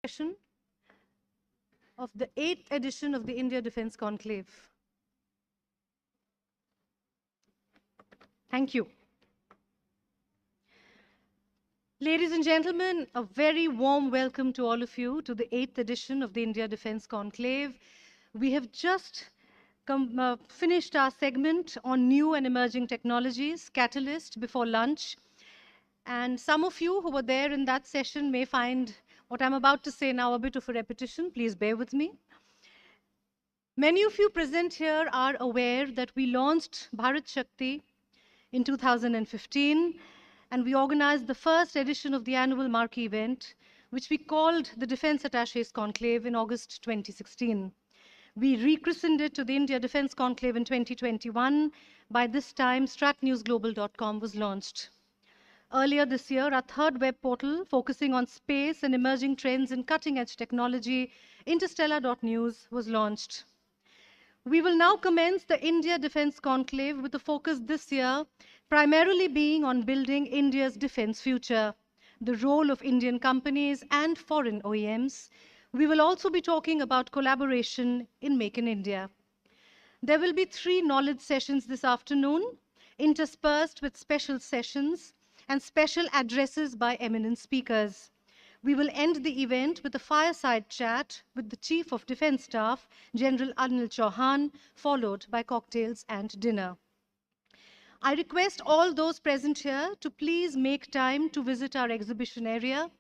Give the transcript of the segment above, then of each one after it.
session of the 8th edition of the India Defence Conclave. Thank you. Ladies and gentlemen, a very warm welcome to all of you to the 8th edition of the India Defence Conclave. We have just finished our segment on new and emerging technologies, Catalyst, before lunch. And some of you who were there in that session may find what I'm about to say now a bit of a repetition. Please bear with me. Many of you present here are aware that we launched Bharat Shakti in 2015, and we organized the first edition of the annual marquee event, which we called the Defense Attachés Conclave in August 2016. We rechristened it to the India Defence Conclave in 2021. By this time, StratNewsGlobal.com was launched. Earlier this year, our third web portal focusing on space and emerging trends in cutting-edge technology, Interstellar.news, was launched. We will now commence the India Defence Conclave with a focus this year primarily being on building India's defence future, the role of Indian companies and foreign OEMs. We will also be talking about collaboration in Make in India. There will be 3 knowledge sessions this afternoon, interspersed with special sessions and special addresses by eminent speakers. We will end the event with a fireside chat with the Chief of Defence Staff, General Admiral Chaudhari, followed by cocktails and dinner. I request all those present here to please make time to visit our exhibition area.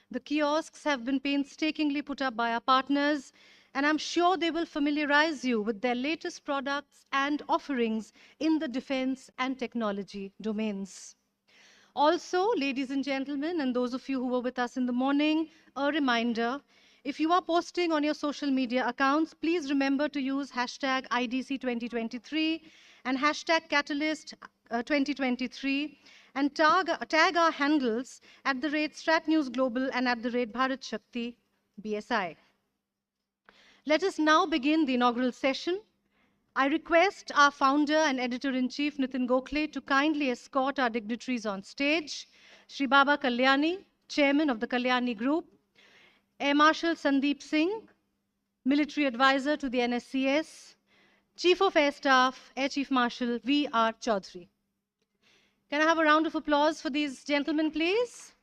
The kiosks have been painstakingly put up by our partners, and I'm sure they will familiarize you with their latest products and offerings in the defense and technology domains. Also, ladies and gentlemen, and those of you who were with us in the morning, a reminder, if you are posting on your social media accounts, please remember to use hashtag IDC2023 and hashtag Catalyst 2023 and tag our handles at the rate StratNewsGlobal and at the rate Bharat Shakti BSI. Let us now begin the inaugural session. I request our founder and editor-in-chief, Nitin Gokhale, to kindly escort our dignitaries on stage. Shri Baba Kalyani, chairman of the Kalyani Group, Air Marshal Sandeep Singh, military advisor to the NSCS, Chief of Air Staff, Air Chief Marshal V.R. Chaudhari. Can I have a round of applause for these gentlemen, please?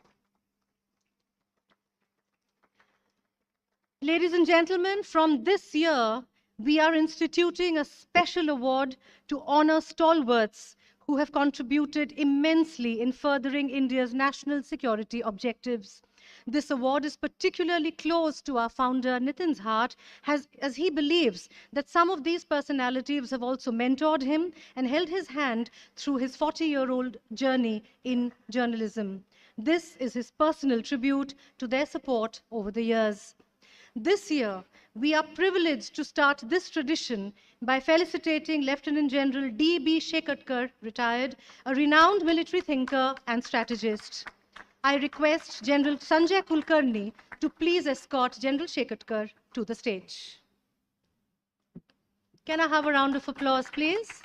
Ladies and gentlemen, from this year, we are instituting a special award to honor stalwarts who have contributed immensely in furthering India's national security objectives. This award is particularly close to our founder Nitin's heart, as he believes that some of these personalities have also mentored him and held his hand through his 40-year-old journey in journalism. This is his personal tribute to their support over the years. This year, we are privileged to start this tradition by felicitating Lieutenant General D.B. Shekatkar, retired, a renowned military thinker and strategist. I request General Sanjay Kulkarni to please escort General Shekatkar to the stage. Can I have a round of applause, please?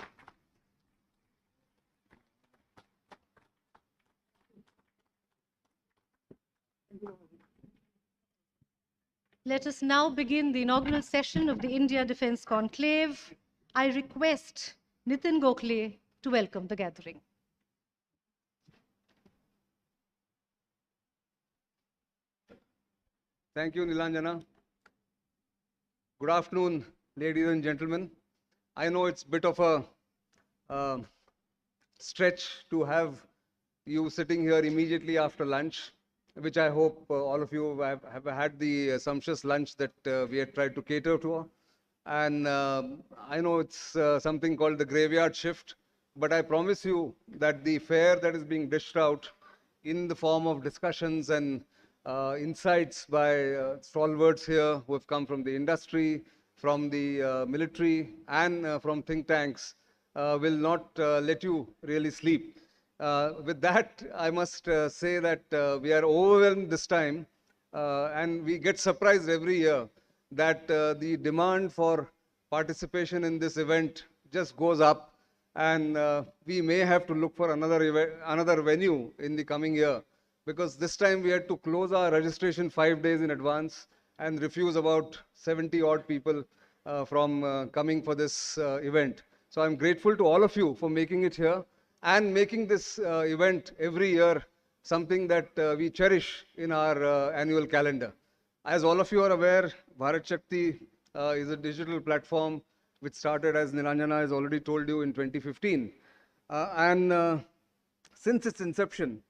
Let us now begin the inaugural session of the India Defence Conclave. I request Nitin Gokhale to welcome the gathering. Thank you, Nilanjana. Good afternoon, ladies and gentlemen. I know it's a bit of a stretch to have you sitting here immediately after lunch, which I hope all of you have had the sumptuous lunch that we had tried to cater to. And I know it's something called the graveyard shift, but I promise you that the fare that is being dished out in the form of discussions and insights by stalwarts here who have come from the industry, from the military, and from think tanks will not let you really sleep. With that, I must say that we are overwhelmed this time, and we get surprised every year that the demand for participation in this event just goes up, and we may have to look for another venue in the coming year, because this time we had to close our registration 5 days in advance, and refuse about 70 odd people from coming for this event. So I'm grateful to all of you for making it here and making this event every year something that we cherish in our annual calendar. As all of you are aware, Bharat Shakti is a digital platform which started, as Nilanjana has already told you, in 2015. And since its inception,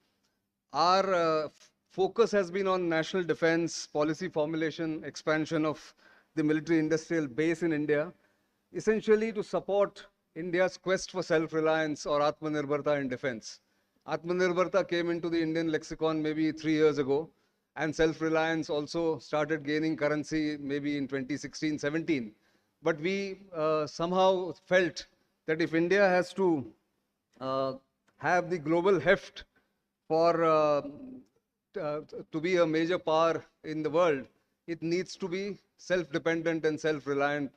our focus has been on national defense, policy formulation, expansion of the military industrial base in India, essentially to support India's quest for self-reliance or Atmanirbharta in defense. Atmanirbharta came into the Indian lexicon maybe 3 years ago, and self-reliance also started gaining currency maybe in 2016-17. But we somehow felt that if India has to have the global heft for to be a major power in the world, it needs to be self-dependent and self-reliant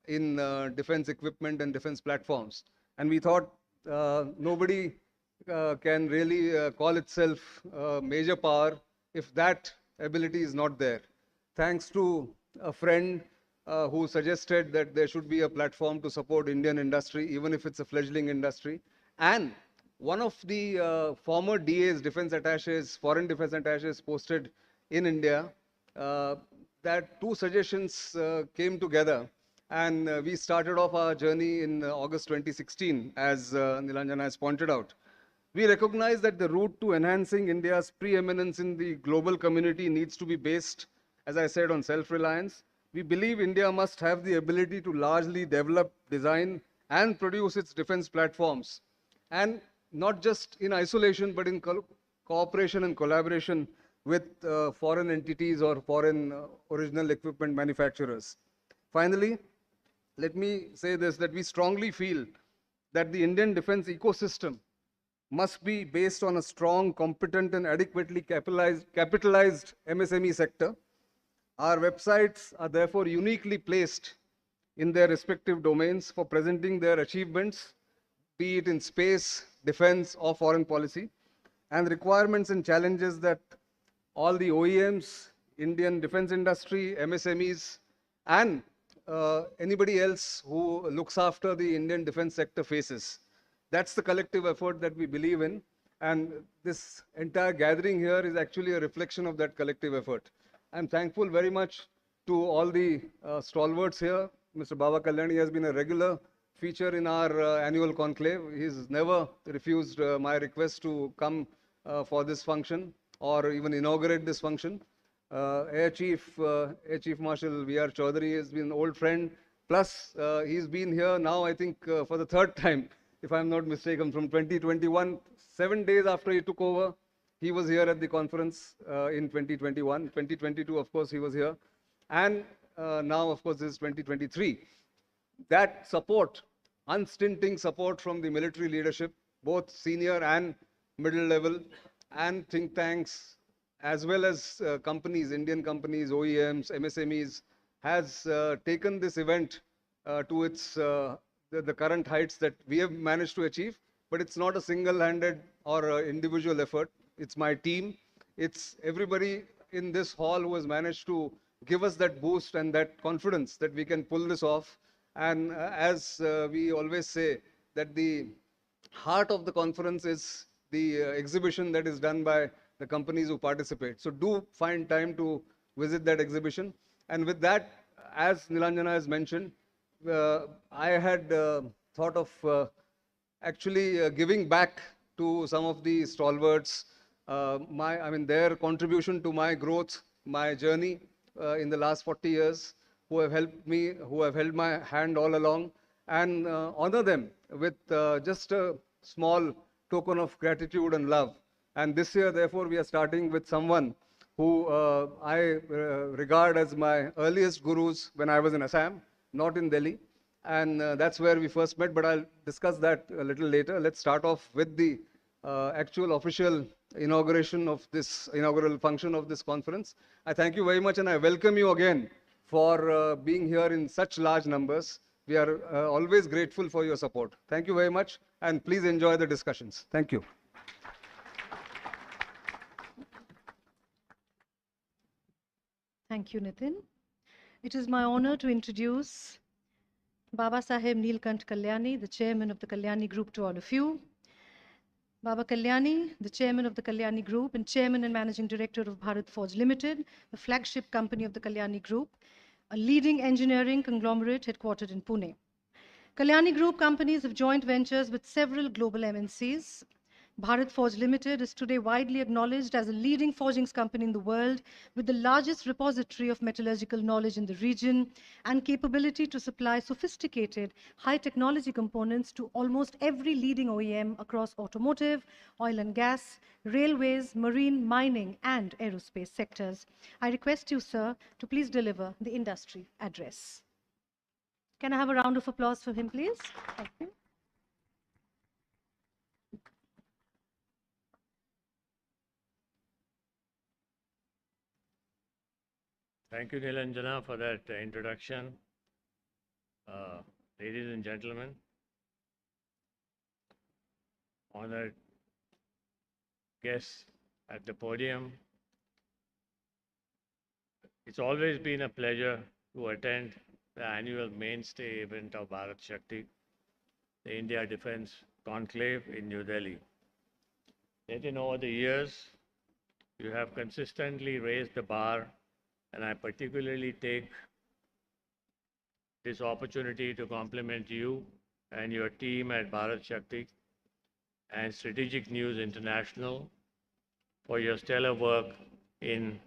in defense equipment and defense platforms. And we thought nobody can really call itself a major power if that ability is not there. Thanks to a friend who suggested that there should be a platform to support Indian industry, even if it's a fledgling industry. And one of the former DAs, defense attaches, foreign defense attaches posted in India, that two suggestions came together. And we started off our journey in August 2016, as Nilanjana has pointed out. We recognize that the route to enhancing India's preeminence in the global community needs to be based, as I said, on self-reliance. We believe India must have the ability to largely develop, design, and produce its defense platforms. And not just in isolation, but in cooperation and collaboration with foreign entities or foreign original equipment manufacturers. Finally, let me say this, that we strongly feel that the Indian defense ecosystem must be based on a strong, competent, and adequately capitalized MSME sector. Our websites are therefore uniquely placed in their respective domains for presenting their achievements, be it in space, defense, or foreign policy, and requirements and challenges that all the OEMs, Indian defense industry, MSMEs, and anybody else who looks after the Indian defense sector faces. That's the collective effort that we believe in, and this entire gathering here is actually a reflection of that collective effort. I'm thankful very much to all the stalwarts here. Mr. Baba Kalyani has been a regular feature in our annual conclave. He's never refused my request to come for this function or even inaugurate this function. Air Chief Marshal V.R. Chaudhari has been an old friend. Plus, he's been here now, I think, for the third time, if I'm not mistaken, from 2021. 7 days after he took over, he was here at the conference in 2021. 2022, of course, he was here. And now, of course, this is 2023. That support, unstinting support from the military leadership, both senior and middle level, and think tanks, as well as companies, Indian companies, OEMs, MSMEs, has taken this event to its the current heights that we have managed to achieve. But it's not a single-handed or individual effort. It's my team. It's everybody in this hall who has managed to give us that boost and that confidence that we can pull this off. And as we always say, that the heart of the conference is the exhibition that is done by the companies who participate. So do find time to visit that exhibition. And with that, as Nilanjana has mentioned, I had thought of actually giving back to some of the stalwarts, their contribution to my growth, my journey in the last 40 years, who have helped me, who have held my hand all along, and honor them with just a small token of gratitude and love. And this year, therefore, we are starting with someone who I regard as my earliest gurus when I was in Assam, not in Delhi. And that's where we first met, but I'll discuss that a little later. Let's start off with the actual official inauguration of this inaugural function of this conference. I thank you very much, and I welcome you again for being here in such large numbers. We are always grateful for your support. Thank you very much, and please enjoy the discussions. Thank you. Thank you, Nitin. It is my honor to introduce Baba Saheb Neelkant Kalyani, the chairman of the Kalyani Group, to all of you. Baba Kalyani, the chairman of the Kalyani Group and chairman and managing director of Bharat Forge Limited, the flagship company of the Kalyani Group, a leading engineering conglomerate headquartered in Pune. Kalyani Group companies have joint ventures with several global MNCs. Bharat Forge Limited is today widely acknowledged as a leading forgings company in the world with the largest repository of metallurgical knowledge in the region and capability to supply sophisticated high technology components to almost every leading OEM across automotive, oil and gas, railways, marine, mining and aerospace sectors. I request you, sir, to please deliver the industry address. Can I have a round of applause for him, please? Thank you. Thank you, Nilanjana, for that introduction. Ladies and gentlemen, honored guests at the podium, it's always been a pleasure to attend the annual mainstay event of Bharat Shakti, the India Defence Conclave in New Delhi. Yet in over the years, you have consistently raised the bar, and I particularly take this opportunity to compliment you and your team at Bharat Shakti and Strategic News International for your stellar work in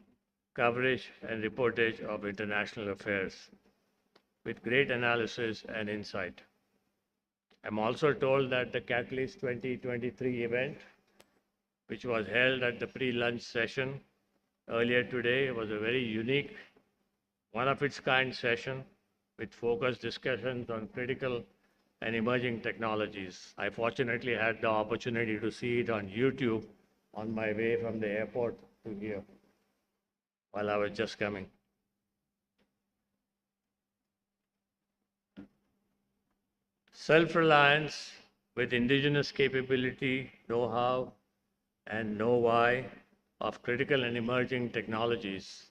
coverage and reportage of international affairs with great analysis and insight. I'm also told that the Catalyst 2023 event, which was held at the pre-lunch session earlier today, was a very unique, one-of-its-kind session with focused discussions on critical and emerging technologies. I fortunately had the opportunity to see it on YouTube on my way from the airport to here while I was just coming. Self-reliance with indigenous capability, know-how, and know-why of critical and emerging technologies.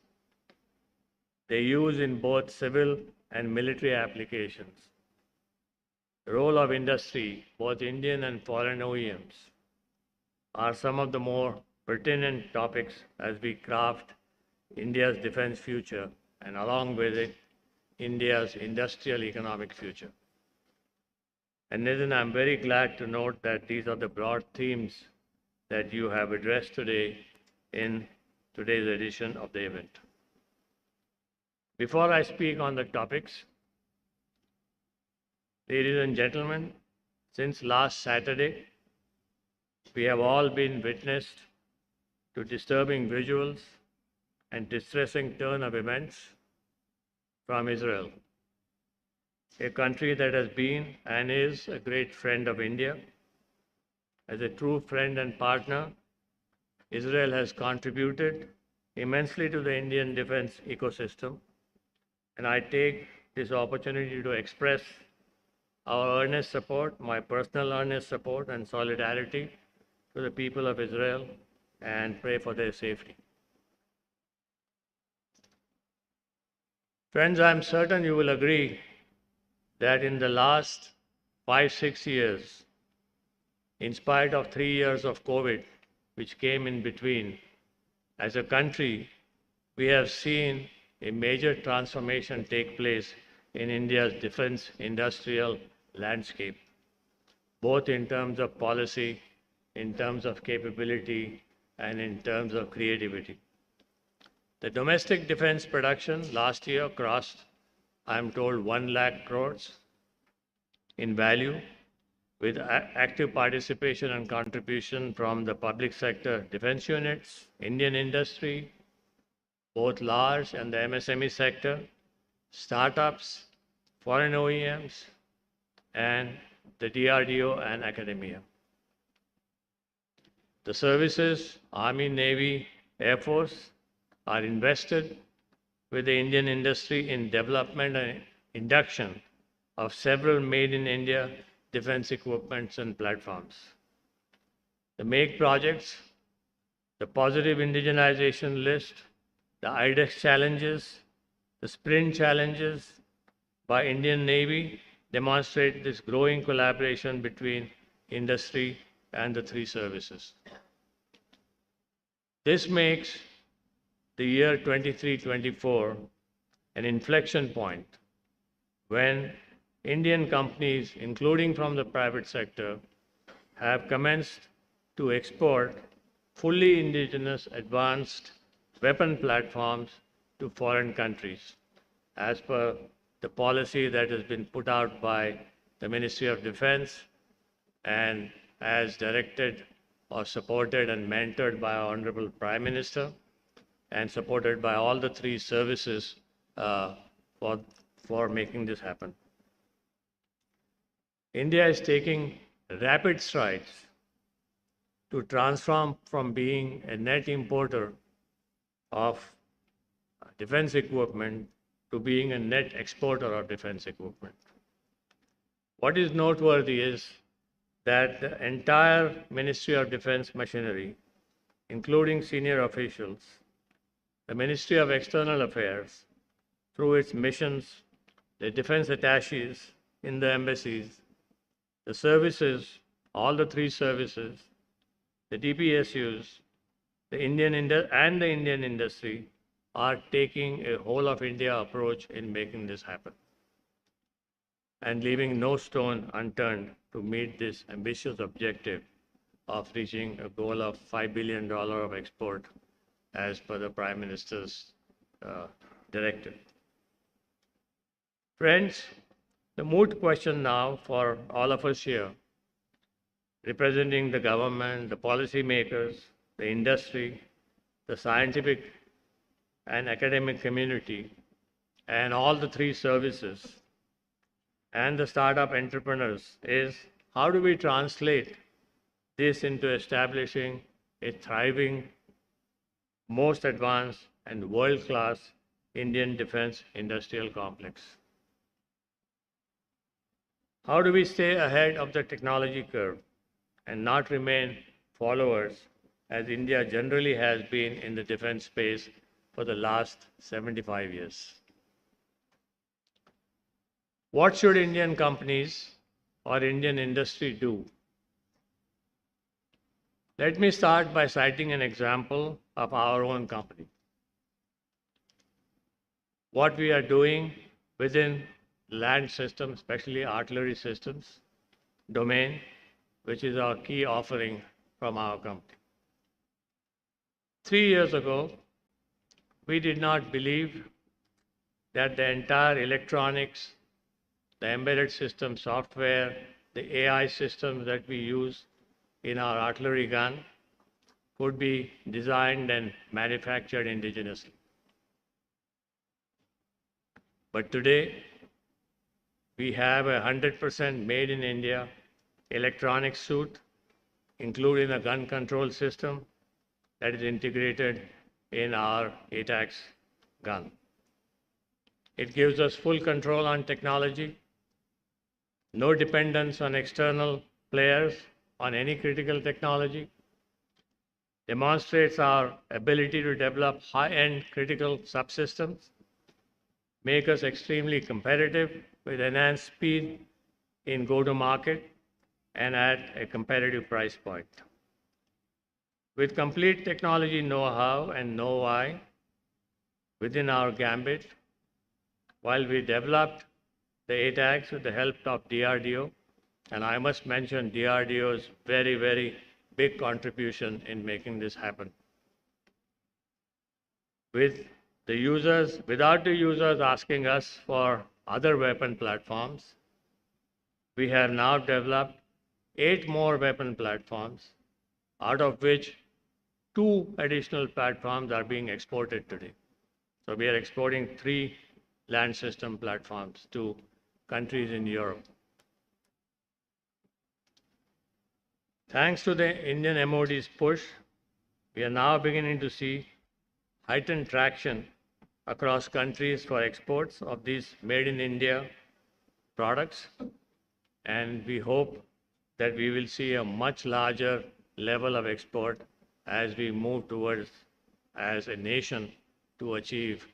They use in both civil and military applications. The role of industry, both Indian and foreign OEMs, are some of the more pertinent topics as we craft India's defense future and along with it, India's industrial economic future. And Nitin, I'm very glad to note that these are the broad themes that you have addressed today in today's edition of the event. Before I speak on the topics, ladies and gentlemen, since last Saturday, we have all been witness to disturbing visuals and distressing turn of events from Israel, a country that has been and is a great friend of India. As a true friend and partner, Israel has contributed immensely to the Indian defense ecosystem, and I take this opportunity to express our earnest support, my personal earnest support and solidarity to the people of Israel and pray for their safety. Friends, I'm certain you will agree that in the last 5-6 years, in spite of 3 years of COVID, which came in between, as a country, we have seen a major transformation take place in India's defense industrial landscape, both in terms of policy, in terms of capability, and in terms of creativity. The domestic defense production last year crossed, I'm told, 1 lakh crores in value, with active participation and contribution from the public sector defense units, Indian industry, both large and the MSME sector, startups, foreign OEMs, and the DRDO and academia. The services, Army, Navy, Air Force, are invested with the Indian industry in development and induction of several made-in-India defense equipments and platforms. The MAKE projects, the positive indigenization list, the IDEX challenges, the sprint challenges by Indian Navy demonstrate this growing collaboration between industry and the three services. This makes the year 23-24 an inflection point when Indian companies, including from the private sector, have commenced to export fully indigenous advanced weapon platforms to foreign countries, as per the policy that has been put out by the Ministry of Defense and as directed or supported and mentored by our Honorable Prime Minister and supported by all the three services for making this happen. India is taking rapid strides to transform from being a net importer of defense equipment to being a net exporter of defense equipment. What is noteworthy is that the entire Ministry of Defense machinery, including senior officials, the Ministry of External Affairs, through its missions, the defense attaches in the embassies, the services, all the three services, the DPSUs, the Indian industry are taking a whole of India approach in making this happen and leaving no stone unturned to meet this ambitious objective of reaching a goal of $5 billion of export as per the Prime Minister's directive. Friends, the moot question now for all of us here, representing the government, the policymakers, the industry, the scientific and academic community, and all the three services, and the startup entrepreneurs is how do we translate this into establishing a thriving, most advanced and world-class Indian defense industrial complex? How do we stay ahead of the technology curve and not remain followers as India generally has been in the defense space for the last 75 years? What should Indian companies or Indian industry do? Let me start by citing an example of our own company. What we are doing within land systems, especially artillery systems domain, which is our key offering from our company. 3 years ago, we did not believe that the entire electronics, the embedded system software, the AI systems that we use in our artillery gun could be designed and manufactured indigenously. But today, we have a 100% made in India electronic suite, including a gun control system that is integrated in our ATACMS gun. It gives us full control on technology, no dependence on external players on any critical technology, demonstrates our ability to develop high-end critical subsystems, make us extremely competitive with enhanced speed in go-to-market and at a competitive price point. With complete technology know-how and know-why within our gambit, while we developed the ATACMS with the help of DRDO, and I must mention DRDO's very, very big contribution in making this happen. Without the users asking us for other weapon platforms, we have now developed 8 more weapon platforms, out of which 2 additional platforms are being exported today. So we are exporting 3 land system platforms to countries in Europe. Thanks to the Indian MOD's push, we are now beginning to see heightened traction across countries for exports of these made in India products, and we hope that we will see a much larger level of export as we move towards, as a nation, to achieve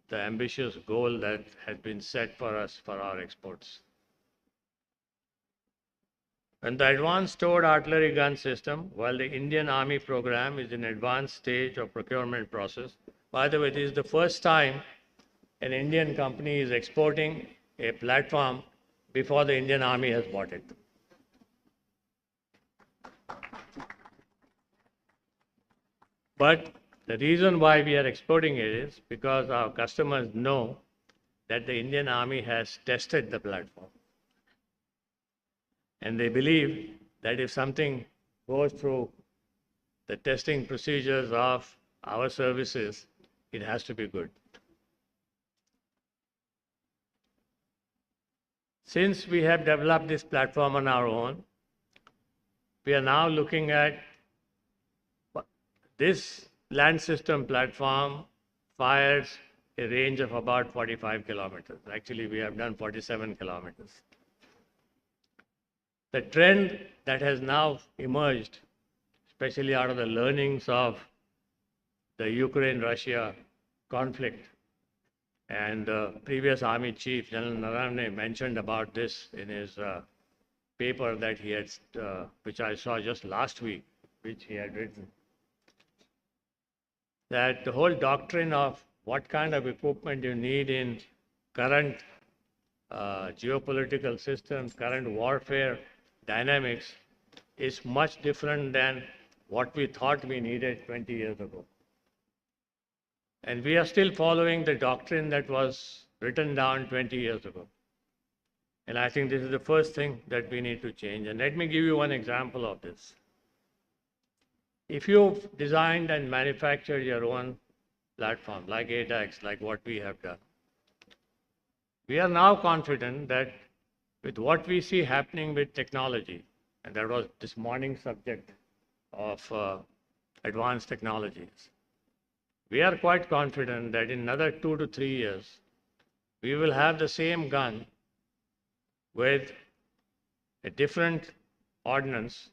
the ambitious goal that has been set for us for our exports. And the Advanced Towed Artillery Gun System, while the Indian Army program is in advanced stage of procurement process. By the way, this is the first time an Indian company is exporting a platform before the Indian Army has bought it. But the reason why we are exporting it is because our customers know that the Indian Army has tested the platform. And they believe that if something goes through the testing procedures of our services, it has to be good. Since we have developed this platform on our own, we are now looking at this land system platform fires a range of about 45 kilometers. Actually, we have done 47 kilometers. The trend that has now emerged, especially out of the learnings of the Ukraine-Russia conflict, and the previous Army Chief, General Naravne, mentioned about this in his paper that he had, which I saw just last week, which he had written, that the whole doctrine of what kind of equipment you need in current geopolitical systems, current warfare dynamics is much different than what we thought we needed 20 years ago. And we are still following the doctrine that was written down 20 years ago. And I think this is the first thing that we need to change. And let me give you one example of this. If you've designed and manufactured your own platform, like ATAX, like what we have done, we are now confident that with what we see happening with technology, and that was this morning's subject of advanced technologies, we are quite confident that in another 2 to 3 years, we will have the same gun with a different ordnance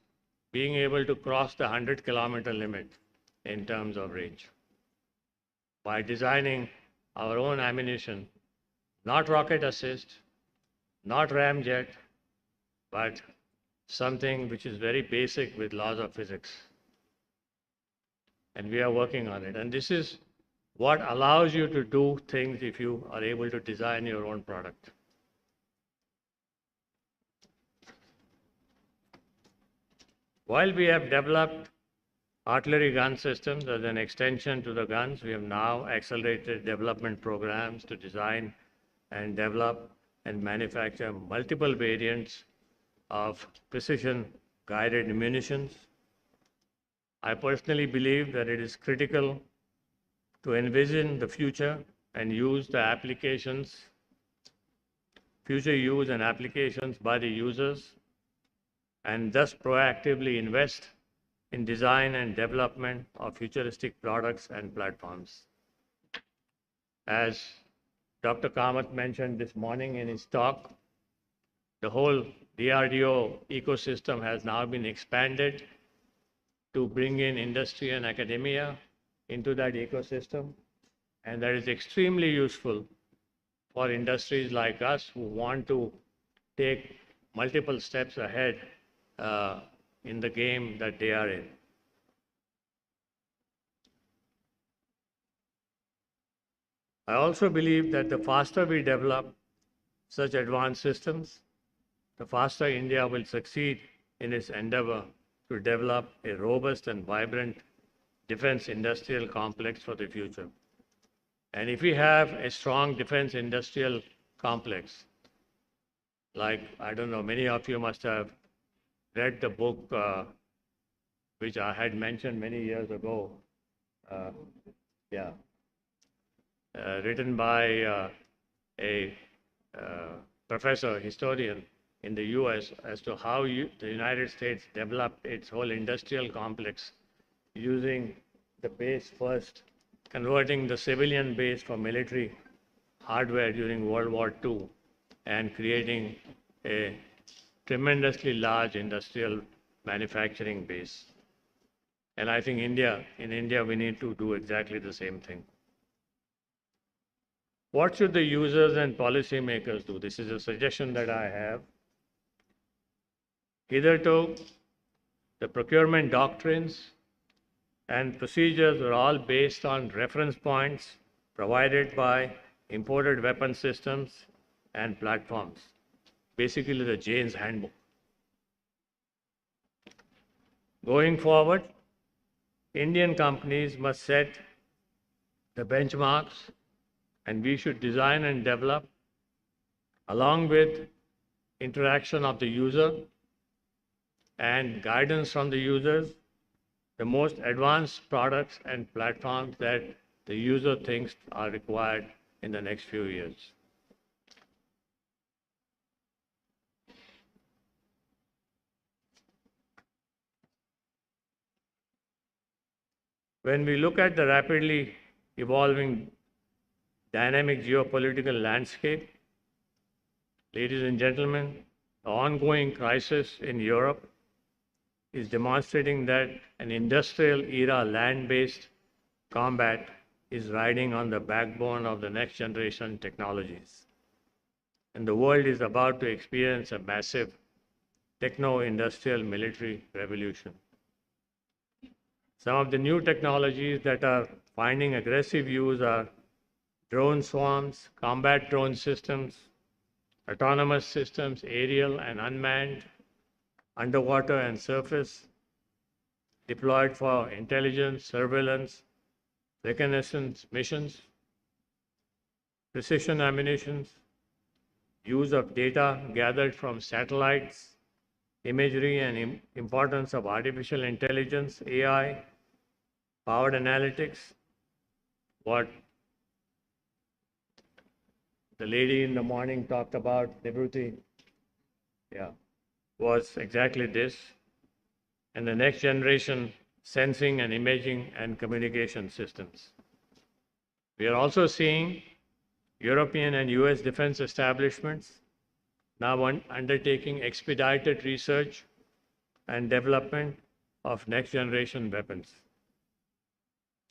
being able to cross the 100-kilometer limit in terms of range by designing our own ammunition, not rocket assist, not ramjet, but something which is very basic with laws of physics. And we are working on it. And this is what allows you to do things if you are able to design your own product. While we have developed artillery gun systems as an extension to the guns, we have now accelerated development programs to design and develop and manufacture multiple variants of precision guided munitions. I personally believe that it is critical to envision the future and use the applications, future use and applications by the users, and thus proactively invest in design and development of futuristic products and platforms. As Dr. Kamath mentioned this morning in his talk, the whole DRDO ecosystem has now been expanded to bring in industry and academia into that ecosystem. And that is extremely useful for industries like us who want to take multiple steps ahead in the game that they are in. I also believe that the faster we develop such advanced systems, the faster India will succeed in its endeavor to develop a robust and vibrant defense industrial complex for the future. And if we have a strong defense industrial complex, like, I don't know, many of you must have read the book which I had mentioned many years ago, written by a professor, historian in the US, as to how the United States developed its whole industrial complex using the base first, converting the civilian base for military hardware during World War II, and creating a tremendously large industrial manufacturing base. And I think in India, we need to do exactly the same thing. What should the users and policymakers do? This is a suggestion that I have. Hitherto, the procurement doctrines and procedures are all based on reference points provided by imported weapon systems and platforms, basically the Jane's Handbook. Going forward, Indian companies must set the benchmarks, and we should design and develop, along with interaction of the user and guidance from the users, the most advanced products and platforms that the user thinks are required in the next few years. When we look at the rapidly evolving dynamic geopolitical landscape, ladies and gentlemen, the ongoing crisis in Europe is demonstrating that an industrial era land-based combat is riding on the backbone of the next generation technologies. And the world is about to experience a massive techno-industrial military revolution. Some of the new technologies that are finding aggressive use are drone swarms, combat drone systems, autonomous systems, aerial and unmanned, underwater and surface, deployed for intelligence, surveillance, reconnaissance missions, precision ammunitions, use of data gathered from satellites, imagery and importance of artificial intelligence, AI, powered analytics, what the lady in the morning talked about, Nibruti, was exactly this. And the next generation sensing and imaging and communication systems. We are also seeing European and US defense establishments now undertaking expedited research and development of next generation weapons.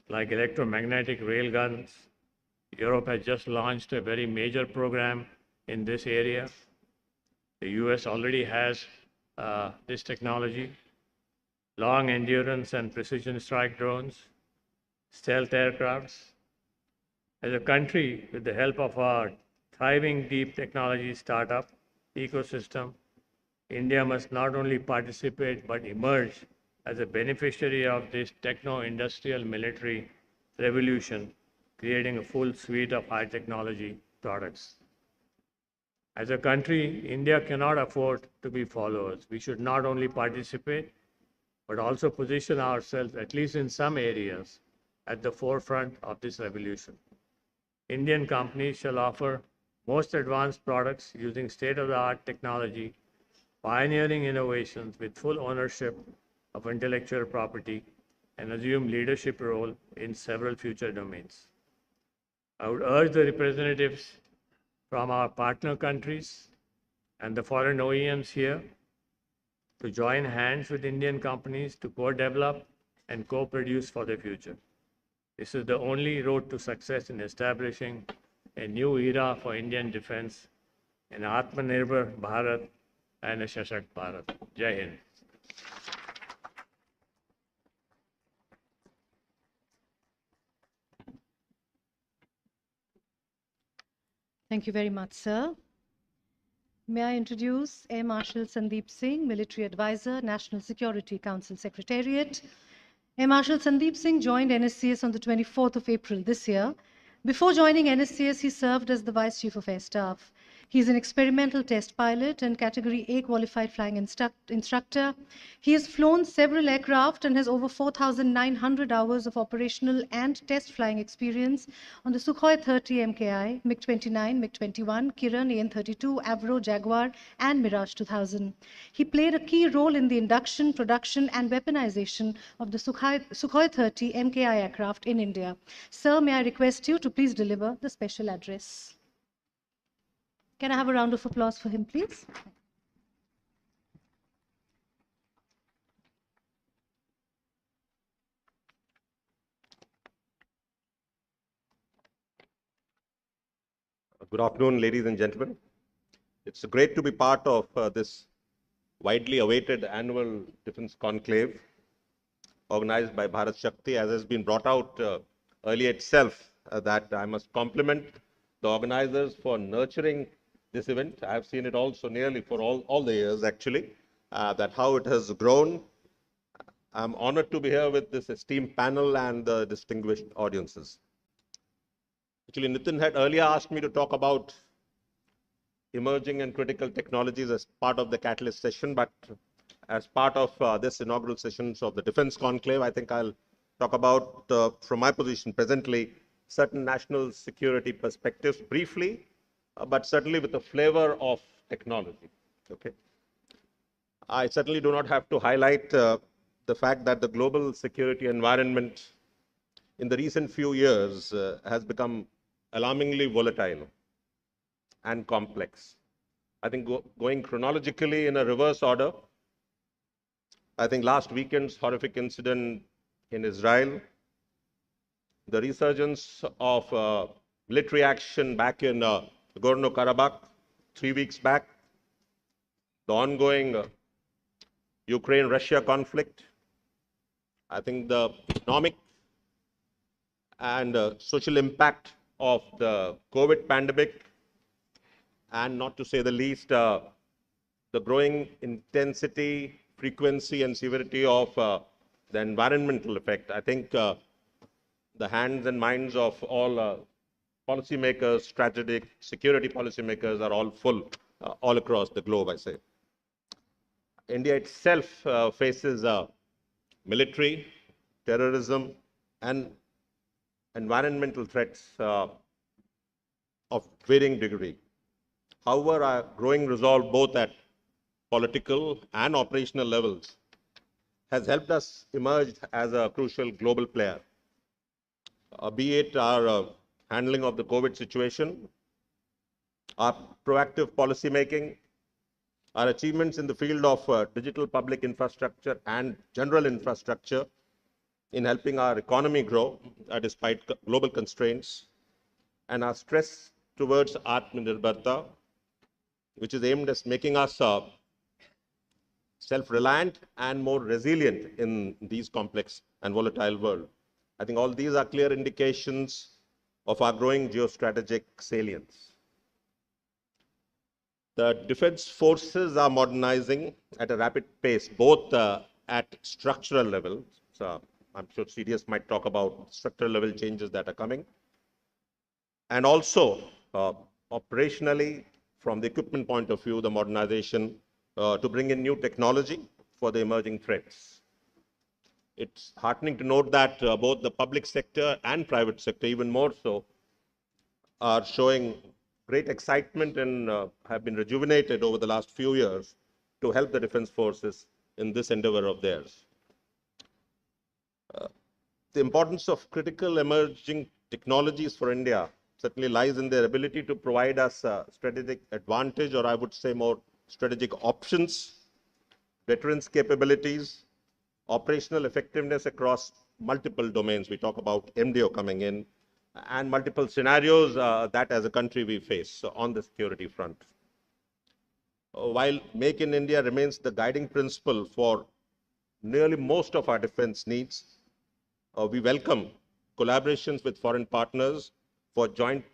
Like electromagnetic railguns, Europe has just launched a very major program in this area. The US already has this technology. Long endurance and precision strike drones, stealth aircrafts. As a country, with the help of our thriving deep technology startup ecosystem, India must not only participate but emerge as a beneficiary of this techno-industrial military revolution, creating a full suite of high technology products. As a country, India cannot afford to be followers. We should not only participate, but also position ourselves, at least in some areas, at the forefront of this revolution. Indian companies shall offer most advanced products using state-of-the-art technology, pioneering innovations with full ownership of intellectual property, and assume leadership role in several future domains. I would urge the representatives from our partner countries and the foreign OEMs here to join hands with Indian companies to co-develop and co-produce for the future. This is the only road to success in establishing a new era for Indian defense, an Atmanirbhar Bharat and a Shashakt Bharat. Jai Hind. Thank you very much, sir. May I introduce Air Marshal Sandeep Singh, Military Advisor, National Security Council Secretariat. Air Marshal Sandeep Singh joined NSCS on the 24th of April this year. Before joining NSCS, he served as the Vice Chief of Air Staff. He is an experimental test pilot and Category A qualified flying instructor. He has flown several aircraft and has over 4,900 hours of operational and test flying experience on the Sukhoi 30 MKI, MiG-29, MiG-21, Kiran AN-32, Avro, Jaguar, and Mirage 2000. He played a key role in the induction, production, and weaponization of the Sukhoi 30 MKI aircraft in India. Sir, may I request you to please deliver the special address. Can I have a round of applause for him, please? Good afternoon, ladies and gentlemen. It's great to be part of this widely awaited annual Defence Conclave organized by Bharat Shakti, as has been brought out earlier itself, that I must compliment the organizers for nurturing this event. I have seen it also nearly for all the years, actually, that how it has grown. I'm honored to be here with this esteemed panel and the distinguished audiences. Actually, Nitin had earlier asked me to talk about emerging and critical technologies as part of the catalyst session, but as part of this inaugural sessions of the Defence Conclave, I think I'll talk about, from my position presently, certain national security perspectives briefly, but certainly with a flavor of technology. Okay. I certainly do not have to highlight the fact that the global security environment in the recent few years has become alarmingly volatile and complex. I think going chronologically in a reverse order, I think last weekend's horrific incident in Israel, the resurgence of military action back in Nagorno-Karabakh 3 weeks back, the ongoing Ukraine-Russia conflict, I think the economic and social impact of the COVID pandemic, and not to say the least, the growing intensity, frequency, and severity of the environmental effect. I think the hands and minds of all policymakers, strategic security policymakers are all full all across the globe, I say. India itself faces military, terrorism, and environmental threats of varying degree. However, our growing resolve both at political and operational levels has helped us emerge as a crucial global player, be it our handling of the COVID situation, our proactive policy making, our achievements in the field of digital public infrastructure and general infrastructure in helping our economy grow despite global constraints, and our stress towards Atmanirbharta, which is aimed at making us self-reliant and more resilient in these complex and volatile world. I think all these are clear indications of our growing geostrategic salience. The defense forces are modernizing at a rapid pace, both at structural level. So I'm sure CDS might talk about structural level changes that are coming, and also operationally, from the equipment point of view, the modernization to bring in new technology for the emerging threats. It's heartening to note that both the public sector and private sector, even more so, are showing great excitement and have been rejuvenated over the last few years to help the defense forces in this endeavor of theirs. The importance of critical emerging technologies for India certainly lies in their ability to provide us strategic advantage, or I would say more strategic options, deterrence capabilities, operational effectiveness across multiple domains. We talk about MDO coming in, and multiple scenarios that as a country we face on the security front. While Make in India remains the guiding principle for nearly most of our defense needs, we welcome collaborations with foreign partners for joint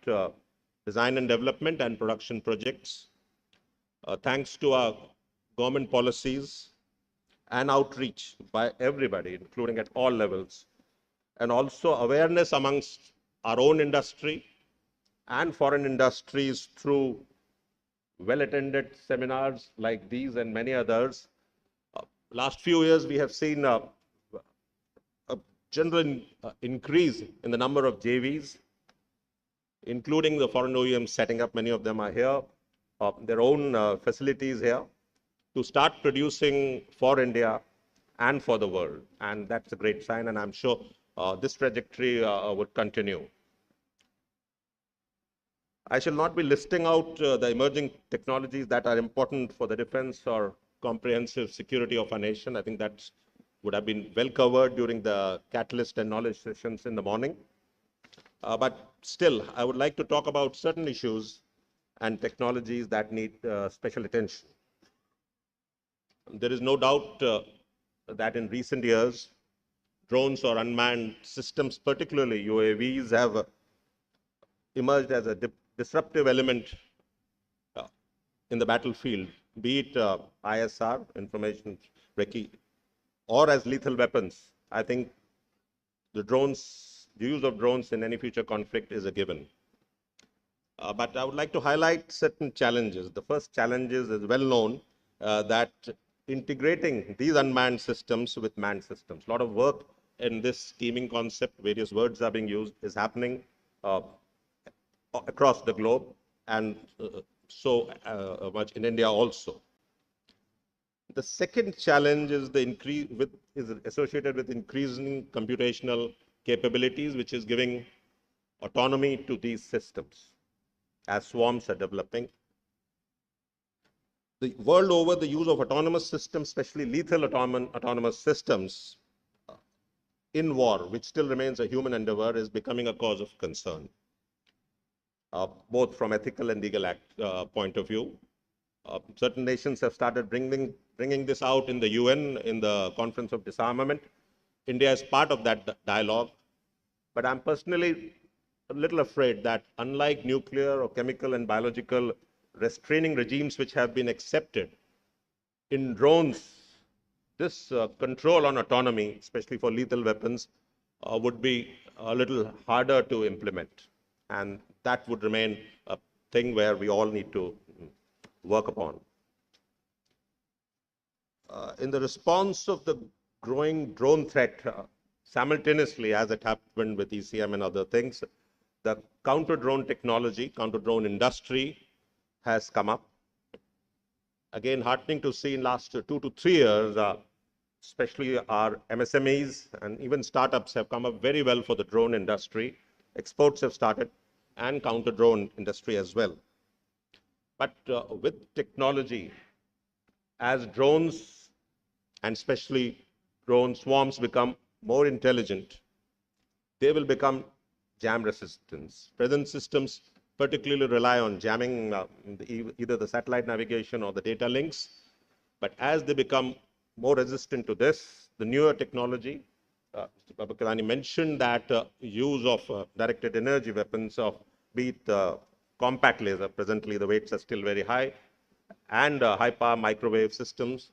design and development and production projects. Thanks to our government policies and outreach by everybody, including at all levels, and also awareness amongst our own industry and foreign industries through well-attended seminars like these and many others. Last few years, we have seen a general increase in the number of JVs, including the foreign OEMs setting up, many of them are here, their own facilities here, to start producing for India and for the world. And that's a great sign, and I'm sure this trajectory would continue. I shall not be listing out the emerging technologies that are important for the defense or comprehensive security of our nation. I think that would have been well covered during the catalyst and knowledge sessions in the morning. But still, I would like to talk about certain issues and technologies that need special attention. There is no doubt that in recent years, drones or unmanned systems, particularly UAVs, have emerged as a disruptive element uh, in the battlefield, be it ISR, information recce, or as lethal weapons. I think the use of drones in any future conflict is a given. But I would like to highlight certain challenges. The first challenge is well known, that integrating these unmanned systems with manned systems. A lot of work in this scheming concept, various words are being used, is happening across the globe, and so much in India also. The second challenge is is associated with increasing computational capabilities, which is giving autonomy to these systems as swarms are developing. The world over, the use of autonomous systems, especially lethal autonomous systems in war, which still remains a human endeavor, is becoming a cause of concern, both from ethical and legal point of view. Certain nations have started bringing this out in the UN, in the Conference of Disarmament. India is part of that dialogue. But I'm personally a little afraid that unlike nuclear or chemical and biological restraining regimes which have been accepted, in drones, this control on autonomy, especially for lethal weapons, would be a little harder to implement. And that would remain a thing where we all need to work upon. In the response of the growing drone threat, simultaneously, as it happened with ECM and other things, the counter-drone technology, counter-drone industry has come up. Again, heartening to see in last 2 to 3 years, especially our MSMEs and even startups have come up very well for the drone industry. Exports have started, and counter-drone industry as well. But with technology, as drones and especially drone swarms become more intelligent, they will become jam resistant. Present systems particularly rely on jamming either the satellite navigation or the data links. But as they become more resistant to this, the newer technology, Mr. Kalyani mentioned that use of directed energy weapons, of be it compact laser, presently the weights are still very high, and high power microwave systems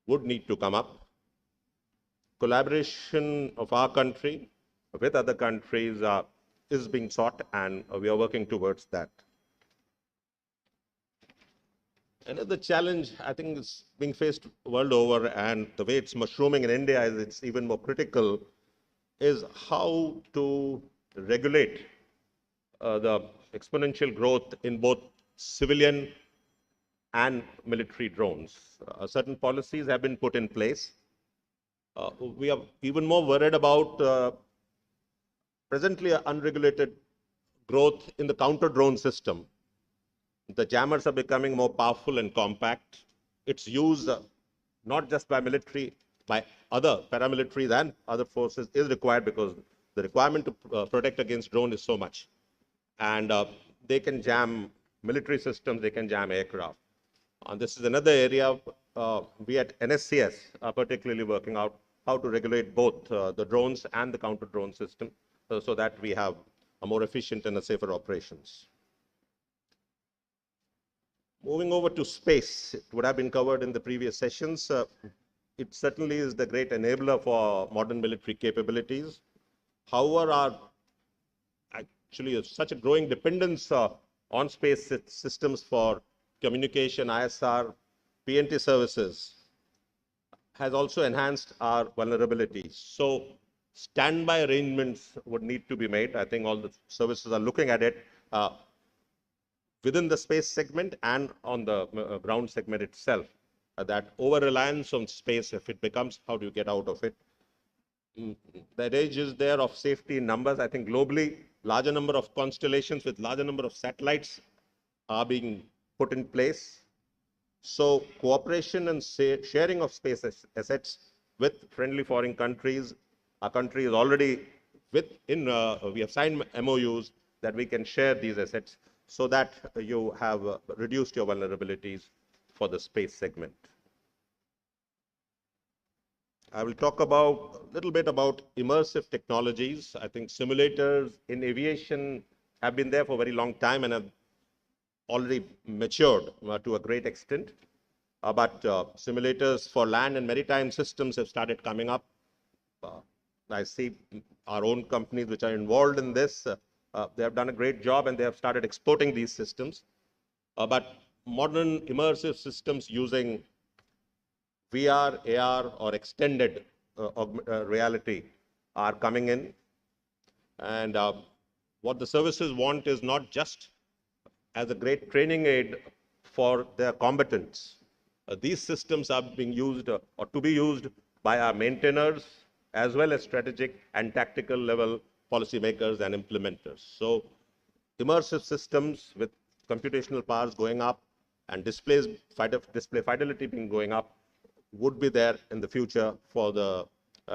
would need to come up. Collaboration of our country with other countries is being sought, and we are working towards that. Another challenge, I think, is being faced world over, and the way it's mushrooming in India is it's even more critical, is how to regulate the exponential growth in both civilian and military drones. Certain policies have been put in place. We are even more worried about presently unregulated growth in the counter-drone system. The jammers are becoming more powerful and compact. Its use, not just by military, by other paramilitaries and other forces, is required because the requirement to protect against drone is so much. And they can jam military systems, they can jam aircraft. And this is another area we at NSCS are particularly working out how to regulate both the drones and the counter-drone system so that we have a more efficient and a safer operations. Moving over to space, it would have been covered in the previous sessions. It certainly is the great enabler for modern military capabilities. However, our actually such a growing dependence on space systems for communication, ISR, PNT services has also enhanced our vulnerabilities. So standby arrangements would need to be made. I think all the services are looking at it within the space segment and on the ground segment itself. That over-reliance on space, if it becomes, how do you get out of it? The adage is there of safety in numbers. I think globally, larger number of constellations with larger number of satellites are being put in place. So cooperation and sharing of space assets with friendly foreign countries. Our country is already we have signed MOUs that we can share these assets. so that you have reduced your vulnerabilities for the space segment. I will talk about a little bit about immersive technologies. I think simulators in aviation have been there for a very long time and have already matured to a great extent. But simulators for land and maritime systems have started coming up. I see our own companies which are involved in this. They have done a great job and they have started exporting these systems. But modern immersive systems using VR, AR, or extended reality are coming in. And what the services want is not just as a great training aid for their combatants. These systems are being used or to be used by our maintainers as well as strategic and tactical level policymakers and implementers. So immersive systems with computational powers going up and display fidelity being going up would be there in the future for the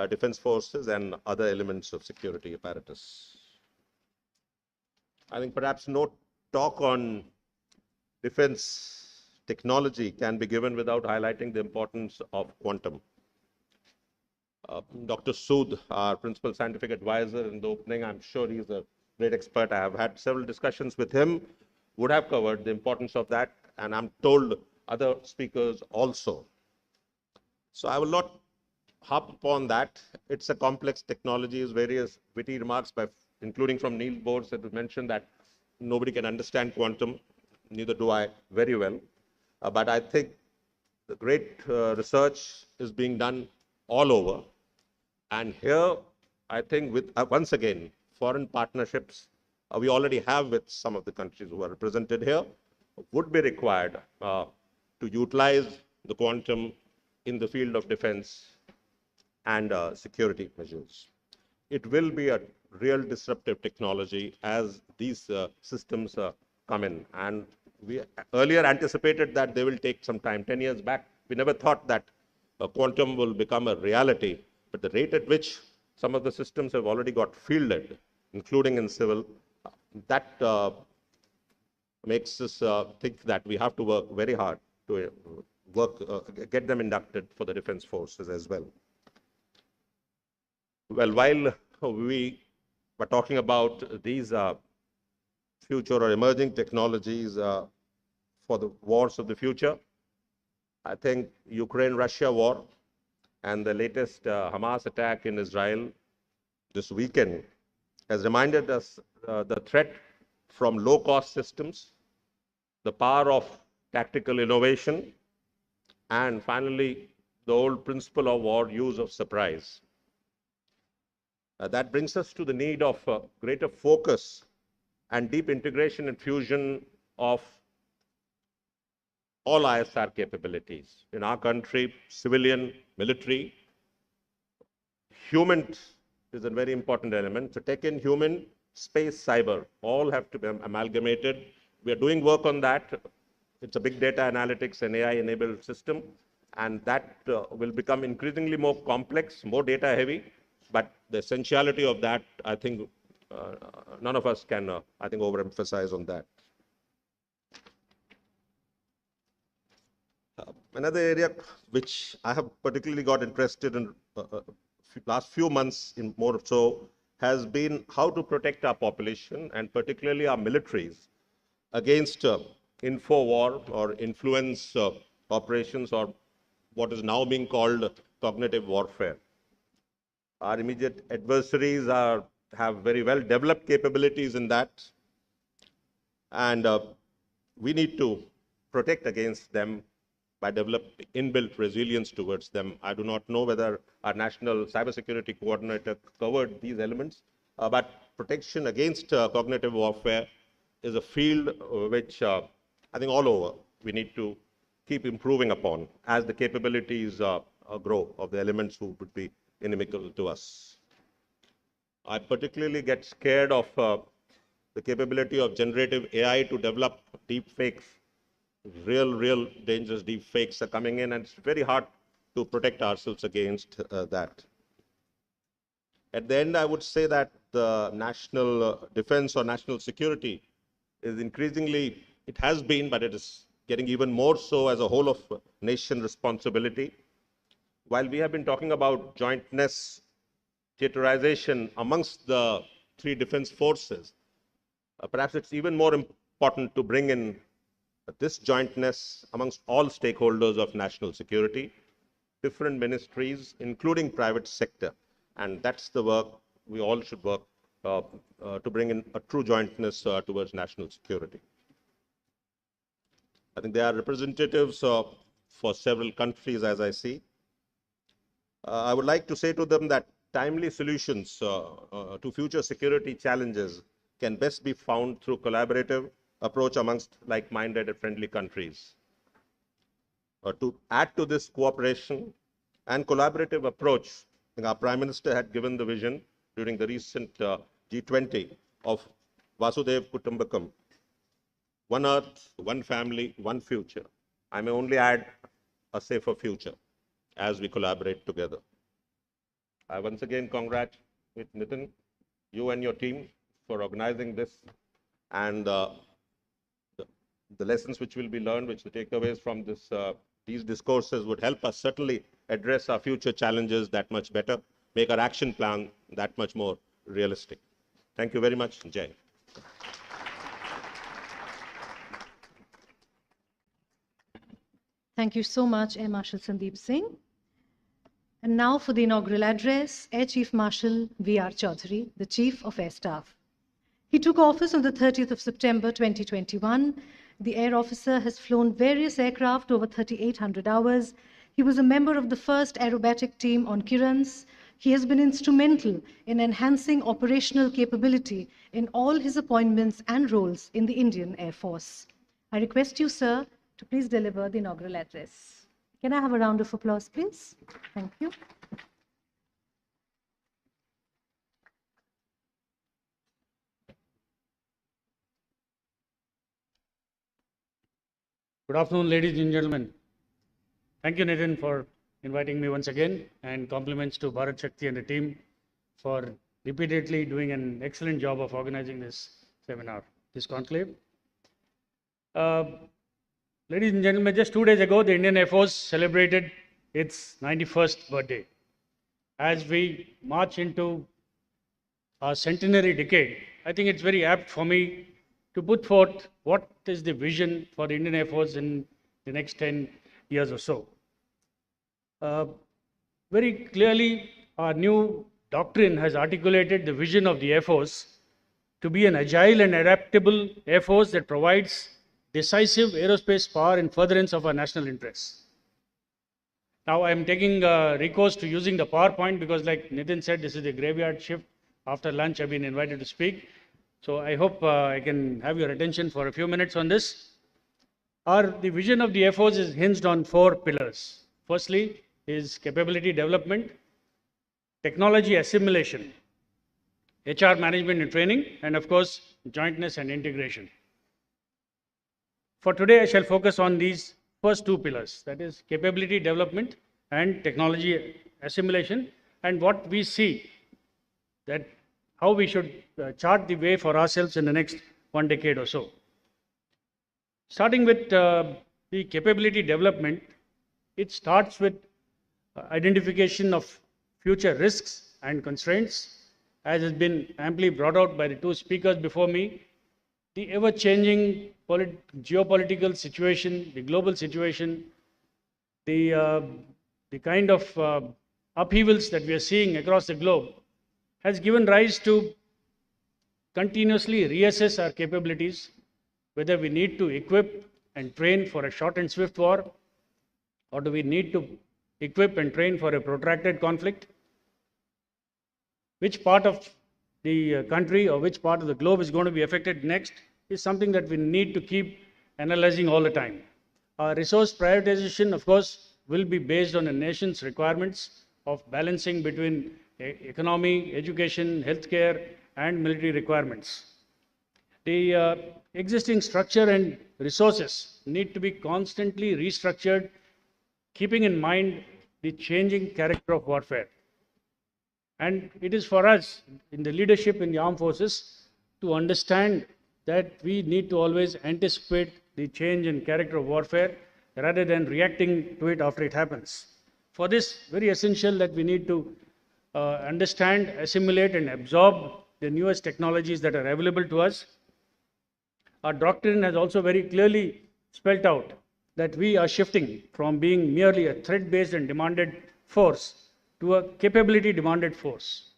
defense forces and other elements of security apparatus. I think perhaps no talk on defense technology can be given without highlighting the importance of quantum. Dr. Sood, our principal scientific advisor in the opening, I'm sure he's a great expert. I have had several discussions with him, would have covered the importance of that, and I'm told other speakers also. So I will not harp upon that. It's a complex technology, as various witty remarks, including from Neil Bohr, that mentioned that nobody can understand quantum, neither do I very well. But I think the great research is being done all over. And here, I think with, once again, foreign partnerships we already have with some of the countries who are represented here would be required to utilize the quantum in the field of defense and security measures. It will be a real disruptive technology as these systems come in. And we earlier anticipated that they will take some time. 10 years back, we never thought that quantum will become a reality. But the rate at which some of the systems have already got fielded, including in civil, that makes us think that we have to work very hard to get them inducted for the defense forces as well. Well, while we were talking about these future or emerging technologies for the wars of the future, I think Ukraine-Russia war and the latest Hamas attack in Israel this weekend has reminded us the threat from low-cost systems, the power of tactical innovation, and finally, the old principle of war, use of surprise. That brings us to the need of greater focus and deep integration and fusion of all ISR capabilities. In our country, civilian, military, human is a very important element. So tech and human, space, cyber, all have to be amalgamated. We are doing work on that. It's a big data analytics and AI-enabled system, and that will become increasingly more complex, more data heavy. But the essentiality of that, I think, none of us can, I think, overemphasize on that. Another area which I have particularly got interested in last few months in more so has been how to protect our population and particularly our militaries against info war or influence operations or what is now being called cognitive warfare. Our immediate adversaries have very well developed capabilities in that, and we need to protect against them by developing inbuilt resilience towards them. I do not know whether our National Cybersecurity Coordinator covered these elements, but protection against cognitive warfare is a field which I think all over we need to keep improving upon as the capabilities grow of the elements who would be inimical to us. I particularly get scared of the capability of generative AI to develop deep fakes. Real dangerous deep fakes are coming in, and it's very hard to protect ourselves against that. At the end, I would say that the national defense or national security is increasingly, it has been, but it is getting even more so as a whole of nation responsibility. While we have been talking about jointness, theaterization amongst the three defense forces, perhaps it's even more important to bring in this jointness amongst all stakeholders of national security, different ministries, including private sector. And that's the work we all should work to bring in a true jointness towards national security. I think there are representatives for several countries, as I see. I would like to say to them that timely solutions to future security challenges can best be found through collaborative approach amongst like-minded and friendly countries. To add to this cooperation and collaborative approach, I think our Prime Minister had given the vision during the recent G20 of Vasudev Kutumbakam, one earth, one family, one future. I may only add a safer future as we collaborate together. I once again congratulate Nitin, you and your team for organizing this, and the lessons which will be learned, which the takeaways from this, these discourses would help us certainly address our future challenges that much better, make our action plan that much more realistic. Thank you very much, Jai. Thank you so much, Air Marshal Sandeep Singh. And now for the inaugural address, Air Chief Marshal V.R. Chaudhary, the Chief of Air Staff. He took office on the 30th of September 2021. The air officer has flown various aircraft over 3,800 hours. He was a member of the first aerobatic team on Kirans. He has been instrumental in enhancing operational capability in all his appointments and roles in the Indian Air Force. I request you, sir, to please deliver the inaugural address. Can I have a round of applause, please? Thank you. Good afternoon, ladies and gentlemen. Thank you, Nitin, for inviting me once again, and compliments to Bharat Shakti and the team for repeatedly doing an excellent job of organizing this seminar, this conclave. Ladies and gentlemen, just 2 days ago, the Indian Air Force celebrated its 91st birthday. As we march into our centenary decade, I think it's very apt for me to put forth what is the vision for the Indian Air Force in the next 10 years or so. Very clearly, our new doctrine has articulated the vision of the Air Force to be an agile and adaptable Air Force that provides decisive aerospace power in furtherance of our national interests. Now, I am taking recourse to using the PowerPoint because, like Nitin said, this is the graveyard shift. After lunch, I've been invited to speak. So I hope I can have your attention for a few minutes on this. The vision of the Air Force is hinged on 4 pillars. Firstly is capability development, technology assimilation, HR management and training, and of course, jointness and integration. For today, I shall focus on these first 2 pillars, that is capability development and technology assimilation, and what we see that how we should chart the way for ourselves in the next 1 decade or so. Starting with the capability development, it starts with identification of future risks and constraints, as has been amply brought out by the 2 speakers before me. The ever-changing geopolitical situation, the global situation, the kind of upheavals that we are seeing across the globe has given rise to continuously reassess our capabilities, whether we need to equip and train for a short and swift war, or do we need to equip and train for a protracted conflict. Which part of the country or which part of the globe is going to be affected next is something that we need to keep analyzing all the time. Our resource prioritization, of course, will be based on a nation's requirements of balancing between economy, education, healthcare, and military requirements. The existing structure and resources need to be constantly restructured, keeping in mind the changing character of warfare. And it is for us in the leadership in the armed forces to understand that we need to always anticipate the change in character of warfare rather than reacting to it after it happens. For this, very essential that we need to understand, assimilate, and absorb the newest technologies that are available to us. Our doctrine has also very clearly spelled out that we are shifting from being merely a threat-based and demanded force to a capability-demanded force.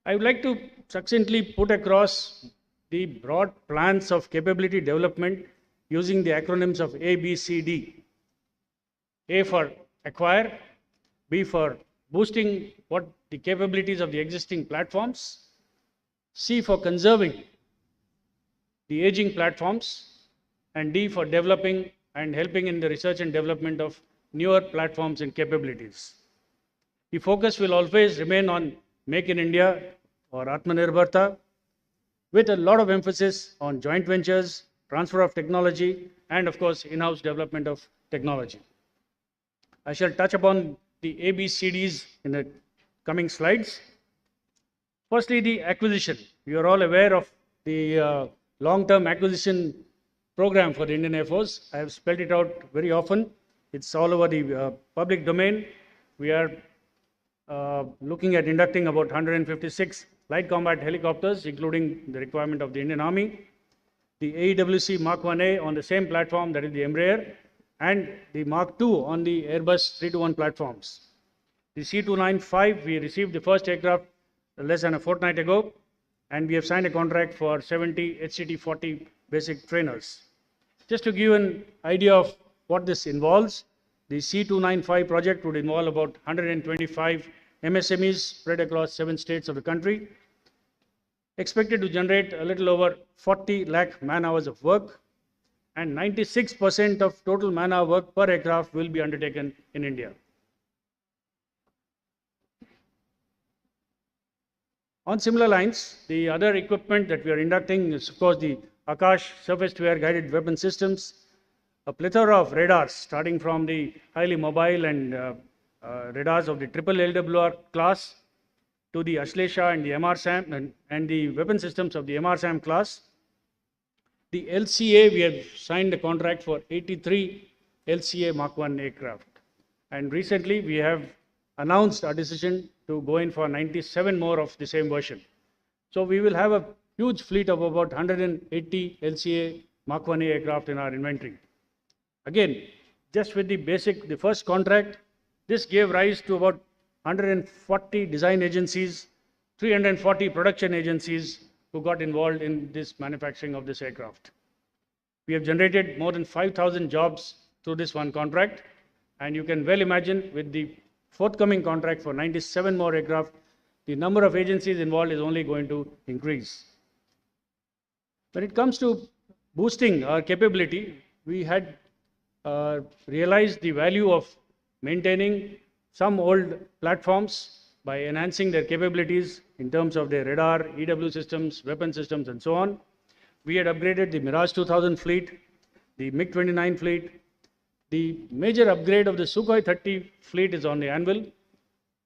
I would like to succinctly put across the broad plans of capability development using the acronyms of A, B, C, D. A for acquire, B for boosting what the capabilities of the existing platforms, C for conserving the aging platforms, and D for developing and helping in the research and development of newer platforms and capabilities. The focus will always remain on Make in India or Atmanirbharta, with a lot of emphasis on joint ventures, transfer of technology, and of course, in-house development of technology. I shall touch upon the ABCDs in the coming slides. Firstly, the acquisition. You are all aware of the long-term acquisition program for the Indian Air Force. I have spelled it out very often. It's all over the public domain. We are looking at inducting about 156 light combat helicopters, including the requirement of the Indian Army. The AEWC Mark 1A on the same platform, that is the Embraer, and the Mark II on the Airbus 321 platforms. The C295, we received the first aircraft less than a fortnight ago, and we have signed a contract for 70 HCT-40 basic trainers. Just to give an idea of what this involves, the C295 project would involve about 125 MSMEs spread across 7 states of the country, expected to generate a little over 40 lakh man-hours of work, and 96% of total man-hour work per aircraft will be undertaken in India. On similar lines, the other equipment that we are inducting is, of course, the Akash surface-to-air guided weapon systems, a plethora of radars, starting from the highly mobile and radars of the triple LWR class to the Ashlesha and the MRSAM and the weapon systems of the MRSAM class. The LCA, we have signed a contract for 83 LCA Mark 1 aircraft. And recently, we have announced our decision to go in for 97 more of the same version. So we will have a huge fleet of about 180 LCA Mark 1A aircraft in our inventory. Again, just with the first contract, this gave rise to about 140 design agencies, 340 production agencies who got involved in this manufacturing of this aircraft. We have generated more than 5,000 jobs through this one contract, and you can well imagine with the forthcoming contract for 97 more aircraft, the number of agencies involved is only going to increase. When it comes to boosting our capability, we had realized the value of maintaining some old platforms by enhancing their capabilities in terms of their radar, EW systems, weapon systems, and so on. We had upgraded the Mirage 2000 fleet, the MiG-29 fleet. The major upgrade of the Sukhoi 30 fleet is on the anvil.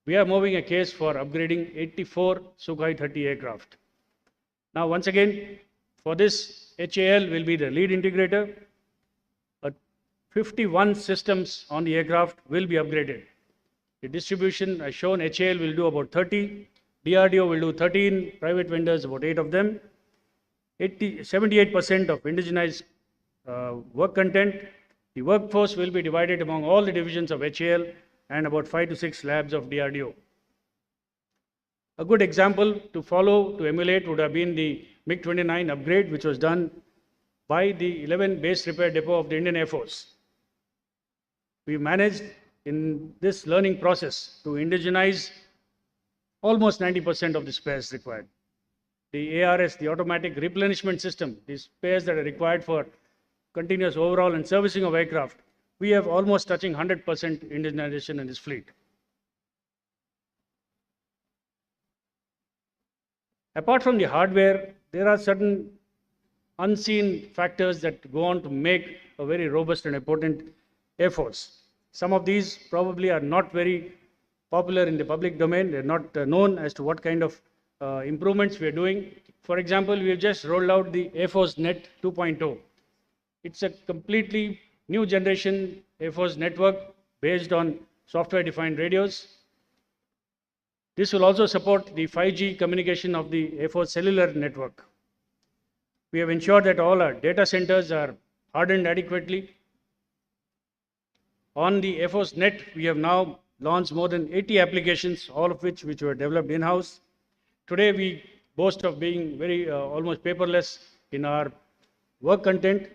We are moving a case for upgrading 84 Sukhoi 30 aircraft. Now, once again, for this, HAL will be the lead integrator. 51 systems on the aircraft will be upgraded. The distribution as shown, HAL will do about 30, DRDO will do 13, private vendors about 8 of them. 78% of indigenized work content. The workforce will be divided among all the divisions of HAL and about 5 to 6 labs of DRDO. A good example to follow, to emulate, would have been the MiG-29 upgrade, which was done by the 11 base repair depot of the Indian Air Force. We managed in this learning process to indigenize almost 90% of the spares required. The ARS, the automatic replenishment system, the spares that are required for continuous overhaul and servicing of aircraft, we have almost touching 100% indigenization in this fleet. Apart from the hardware, there are certain unseen factors that go on to make a very robust and important Air Force. Some of these probably are not very popular in the public domain. They're not known as to what kind of improvements we are doing. For example, we have just rolled out the Air Force Net 2.0. It's a completely new generation Air Force network based on software-defined radios. This will also support the 5G communication of the Air Force cellular network. We have ensured that all our data centers are hardened adequately. On the Air Force Net, we have now launched more than 80 applications, all of which were developed in-house. Today, we boast of being very almost paperless in our work content.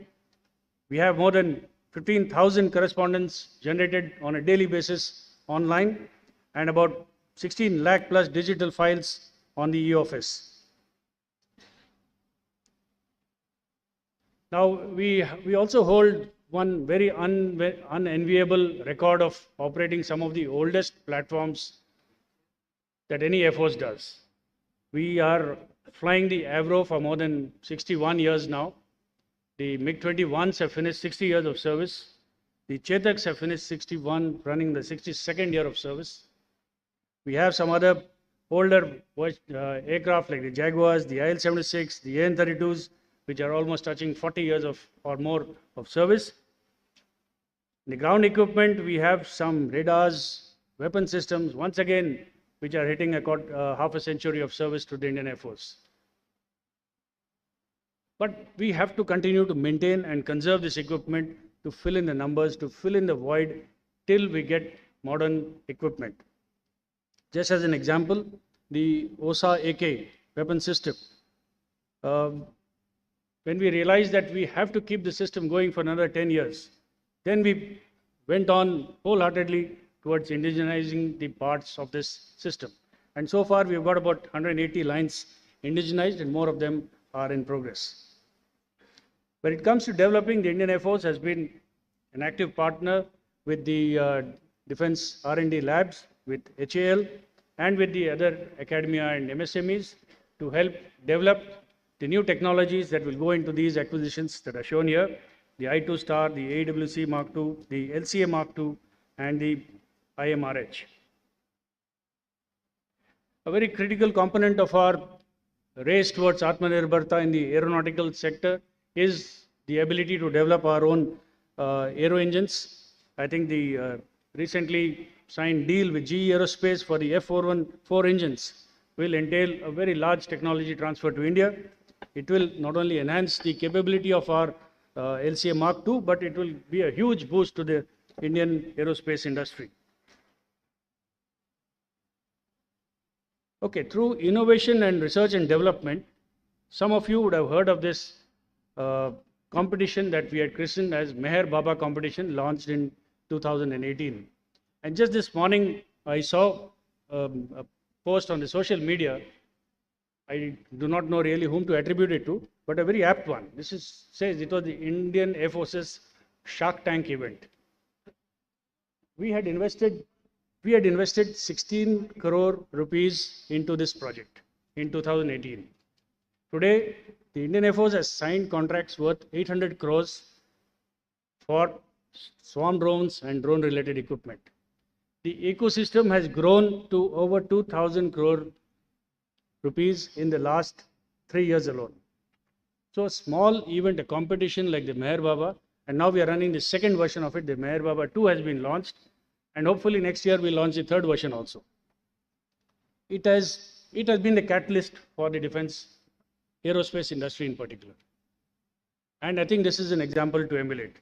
We have more than 15,000 correspondence generated on a daily basis online and about 16 lakh plus digital files on the e-office. Now, we also hold one very unenviable record of operating some of the oldest platforms that any Air Force does. We are flying the Avro for more than 61 years now. The MiG-21s have finished 60 years of service. The Chetaks have finished 61, running the 62nd year of service. We have some other older aircraft like the Jaguars, the IL-76, the AN-32s, which are almost touching 40 years or more of service. In the ground equipment, we have some radars, weapon systems, once again, which are hitting half a century of service to the Indian Air Force. But we have to continue to maintain and conserve this equipment to fill in the numbers, to fill in the void till we get modern equipment. Just as an example, the OSA AK weapon system. When we realized that we have to keep the system going for another 10 years, then we went on wholeheartedly towards indigenizing the parts of this system. And so far, we've got about 180 lines indigenized, and more of them are in progress. When it comes to developing, the Indian Air Force has been an active partner with the Defense R&D labs, with HAL, and with the other academia and MSMEs to help develop the new technologies that will go into these acquisitions that are shown here, the I2 Star, the AWC Mark II, the LCA Mark II, and the IMRH. A very critical component of our race towards Atmanirbharta in the aeronautical sector is the ability to develop our own aero engines. I think the recently signed deal with GE Aerospace for the F414 engines will entail a very large technology transfer to India. It will not only enhance the capability of our LCA Mark II, but it will be a huge boost to the Indian aerospace industry. Okay, through innovation and research and development, some of you would have heard of this competition that we had christened as Meher Baba competition, launched in 2018. And just this morning, I saw a post on the social media. I do not know really whom to attribute it to, but a very apt one. This says it was the Indian Air Force's Shark Tank event. We had invested 16 crore rupees into this project in 2018. Today, the Indian Air Force has signed contracts worth 800 crores for swarm drones and drone-related equipment. The ecosystem has grown to over 2,000 crore rupees in the last 3 years alone. So a small event, a competition like the Meher Baba, and now we are running the second version of it. The Meher Baba 2 has been launched, and hopefully next year we'll launch the third version also. It has been the catalyst for the defense aerospace industry in particular. And I think this is an example to emulate.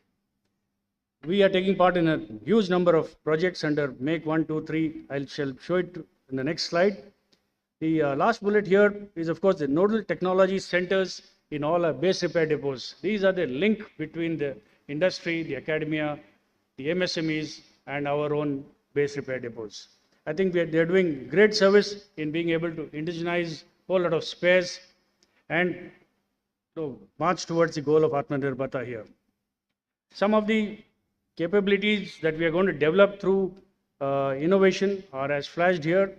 We are taking part in a huge number of projects under Make 1, 2, 3. I shall show it in the next slide. The last bullet here is, of course, the nodal technology centers in all our base repair depots. These are the link between the industry, the academia, the MSMEs, and our own base repair depots. I think they're doing great service in being able to indigenize a whole lot of spares and to march towards the goal of Atmanirbharta here. Some of the capabilities that we are going to develop through innovation are as flashed here.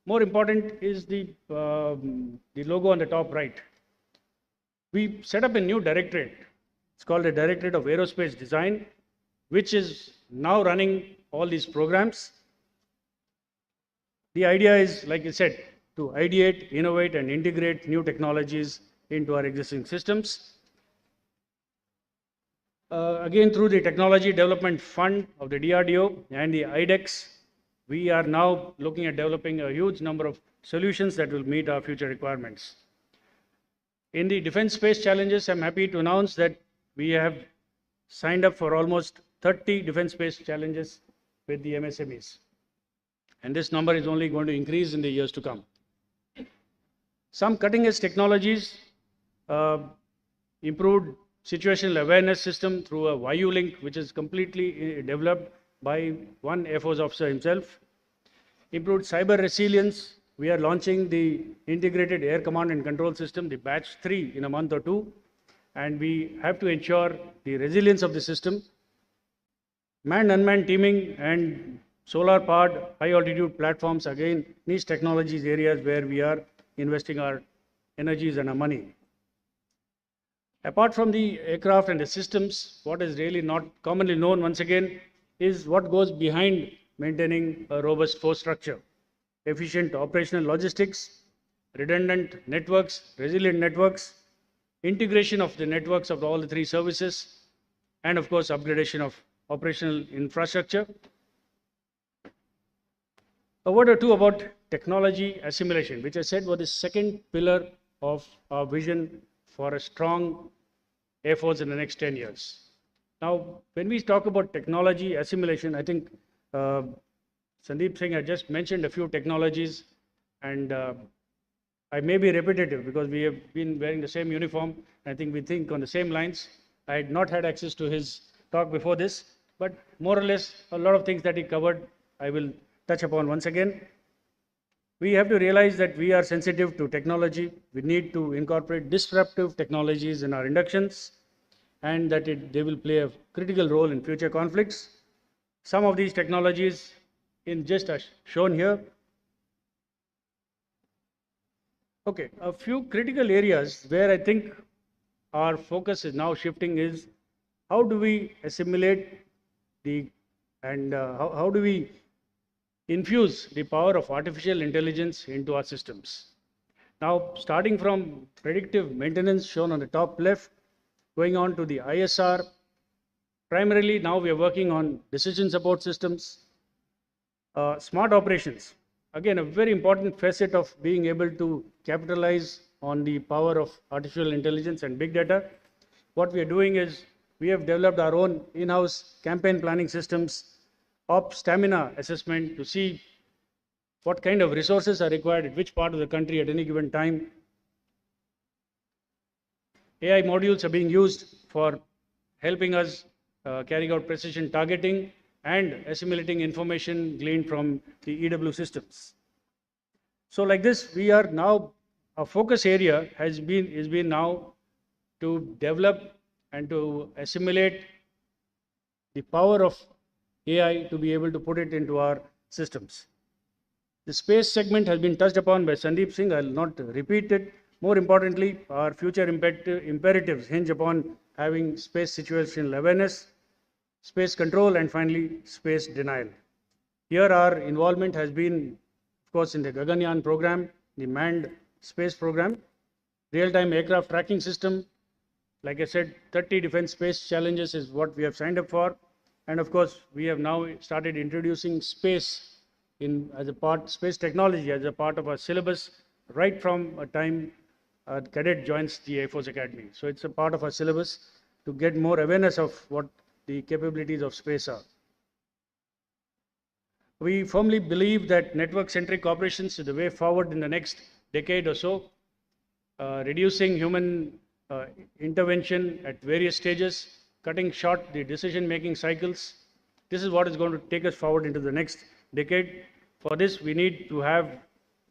More important is the logo on the top right. We set up a new directorate. It's called the Directorate of Aerospace Design, which is now running all these programs. The idea is, like I said, to ideate, innovate, and integrate new technologies into our existing systems. Again, through the Technology Development Fund of the DRDO and the IDEX, we are now looking at developing a huge number of solutions that will meet our future requirements. In the defense space challenges, I'm happy to announce that we have signed up for almost 30 defense space challenges with the MSMEs. And this number is only going to increase in the years to come. Some cutting edge technologies, improved situational awareness system through a YU link, which is completely developed by one Air Force officer himself. Improved cyber resilience. We are launching the integrated air command and control system, the batch 3, in a month or two. And we have to ensure the resilience of the system. Manned-unmanned teaming and solar-powered high-altitude platforms, again, niche technologies areas where we are investing our energies and our money. Apart from the aircraft and the systems, what is really not commonly known, once again, is what goes behind maintaining a robust force structure. Efficient operational logistics, redundant networks, resilient networks, integration of the networks of all the three services, and of course, upgradation of operational infrastructure. A word or two about technology assimilation, which I said was the second pillar of our vision for a strong Air Force in the next 10 years. Now, when we talk about technology assimilation, I think Sandeep Singh had just mentioned a few technologies, and I may be repetitive because we have been wearing the same uniform. I think we think on the same lines. I had not had access to his talk before this, but more or less a lot of things that he covered, I will touch upon once again. We have to realize that we are sensitive to technology. We need to incorporate disruptive technologies in our inductions, and that they will play a critical role in future conflicts. Some of these technologies in just as shown here. Okay, a few critical areas where I think our focus is now shifting is how do we assimilate how do we infuse the power of artificial intelligence into our systems. Now, starting from predictive maintenance shown on the top left, going on to the ISR, primarily now we are working on decision support systems, smart operations. Again, a very important facet of being able to capitalize on the power of artificial intelligence and big data. What we are doing is we have developed our own in-house campaign planning systems, op stamina assessment to see what kind of resources are required at which part of the country at any given time. AI modules are being used for helping us carrying out precision targeting and assimilating information gleaned from the EW systems. So like this, we are now, our focus area has been now to develop and to assimilate the power of AI to be able to put it into our systems. The space segment has been touched upon by Sandeep Singh. I will not repeat it. More importantly, our future imperatives hinge upon having space situational awareness, space control, and finally, space denial. Here, our involvement has been, of course, in the Gaganyaan program, the manned space program, real-time aircraft tracking system. Like I said, 30 defense space challenges is what we have signed up for. And of course, we have now started introducing space space technology as a part of our syllabus, right from a time a cadet joins the Air Force Academy. So it's a part of our syllabus to get more awareness of what the capabilities of space are. We firmly believe that network-centric operations is the way forward in the next decade or so, reducing human intervention at various stages, cutting short the decision-making cycles. This is what is going to take us forward into the next decade. For this, we need to have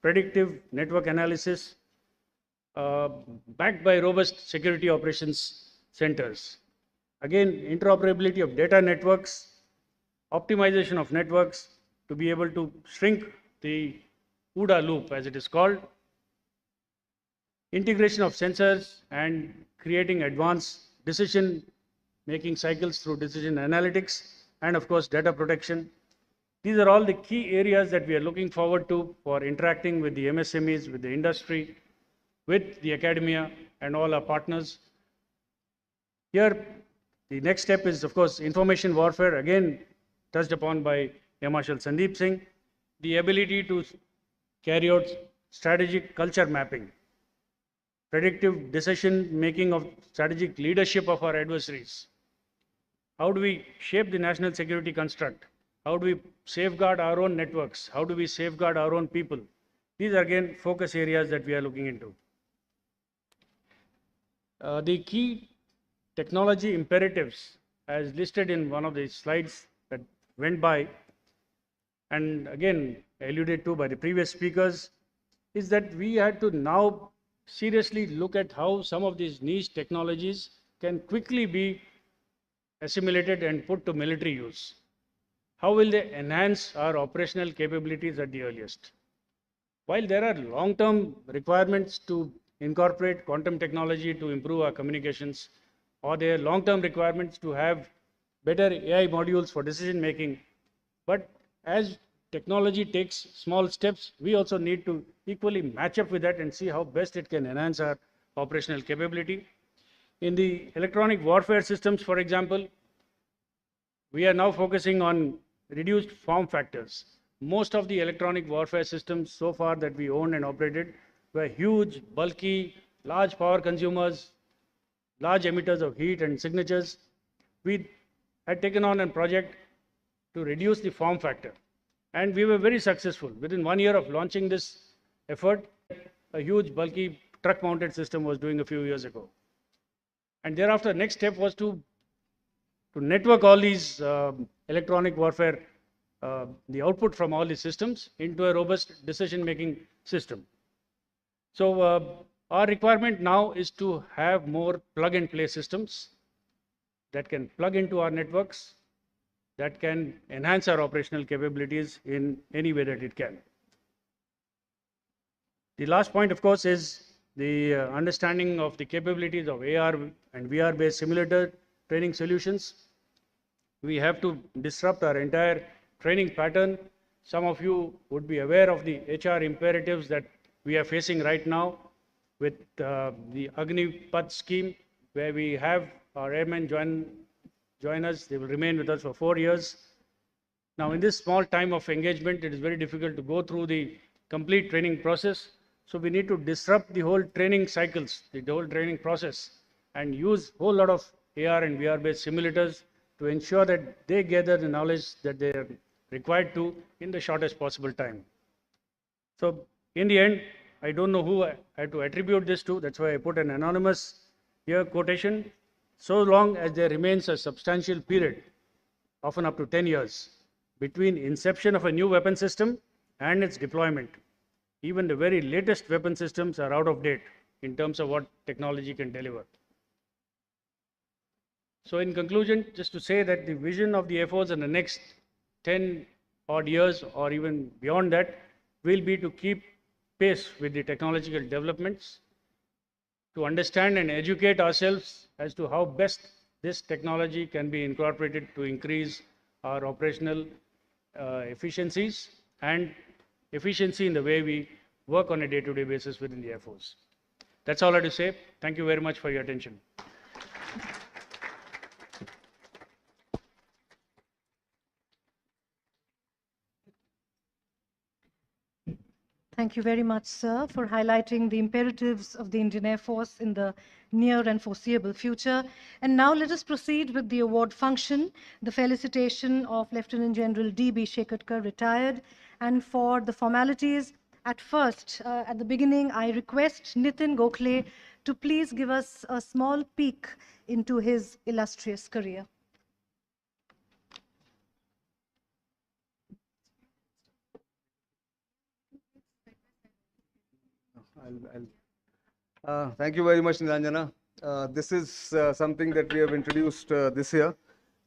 predictive network analysis backed by robust security operations centers. Again, interoperability of data networks, optimization of networks to be able to shrink the OODA loop, as it is called, integration of sensors and creating advanced decision making cycles through decision analytics, and of course data protection. These are all the key areas that we are looking forward to for interacting with the MSMEs, with the industry, with the academia and all our partners. Here, the next step is, of course, information warfare, again touched upon by Marshal Sandeep Singh, the ability to carry out strategic culture mapping, predictive decision making of strategic leadership of our adversaries. How do we shape the national security construct? How do we safeguard our own networks? How do we safeguard our own people? These are again focus areas that we are looking into. The key technology imperatives, as listed in one of the slides that went by, and again alluded to by the previous speakers, is that we had to now seriously look at how some of these niche technologies can quickly be assimilated and put to military use. How will they enhance our operational capabilities at the earliest? While there are long-term requirements to incorporate quantum technology to improve our communications, or there are long-term requirements to have better AI modules for decision making, but as technology takes small steps, we also need to equally match up with that and see how best it can enhance our operational capability. In the electronic warfare systems, for example, we are now focusing on reduced form factors. Most of the electronic warfare systems so far that we owned and operated were huge, bulky, large power consumers, large emitters of heat and signatures. We had taken on a project to reduce the form factor, and we were very successful. Within 1 year of launching this effort, a huge, bulky truck-mounted system was doing a few years ago. And thereafter, next step was to network all these electronic warfare, the output from all these systems into a robust decision-making system. So our requirement now is to have more plug-and-play systems that can plug into our networks, that can enhance our operational capabilities in any way that it can. The last point, of course, is the understanding of the capabilities of AR and VR-based simulator training solutions. We have to disrupt our entire training pattern. Some of you would be aware of the HR imperatives that we are facing right now with the Agnipath scheme, where we have our airmen join us. They will remain with us for 4 years. Now, in this small time of engagement, it is very difficult to go through the complete training process. So we need to disrupt the whole training cycles, the whole training process, and use a whole lot of AR and VR-based simulators to ensure that they gather the knowledge that they are required to in the shortest possible time. So in the end, I don't know who I had to attribute this to. That's why I put an anonymous here quotation. So long as there remains a substantial period, often up to 10 years, between inception of a new weapon system and its deployment, even the very latest weapon systems are out of date in terms of what technology can deliver. So in conclusion, just to say that the vision of the Air Force in the next 10 odd years or even beyond that will be to keep pace with the technological developments, to understand and educate ourselves as to how best this technology can be incorporated to increase our operational efficiencies and efficiency in the way we work on a day-to-day basis within the Air Force. That's all I have to say. Thank you very much for your attention. Thank you very much, sir, for highlighting the imperatives of the Indian Air Force in the near and foreseeable future. And now let us proceed with the award function, the felicitation of Lieutenant General D.B. Shekatkar, retired. And for the formalities, at first, at the beginning, I request Nitin Gokhale to please give us a small peek into his illustrious career. Thank you very much, Nilanjana. This is something that we have introduced this year.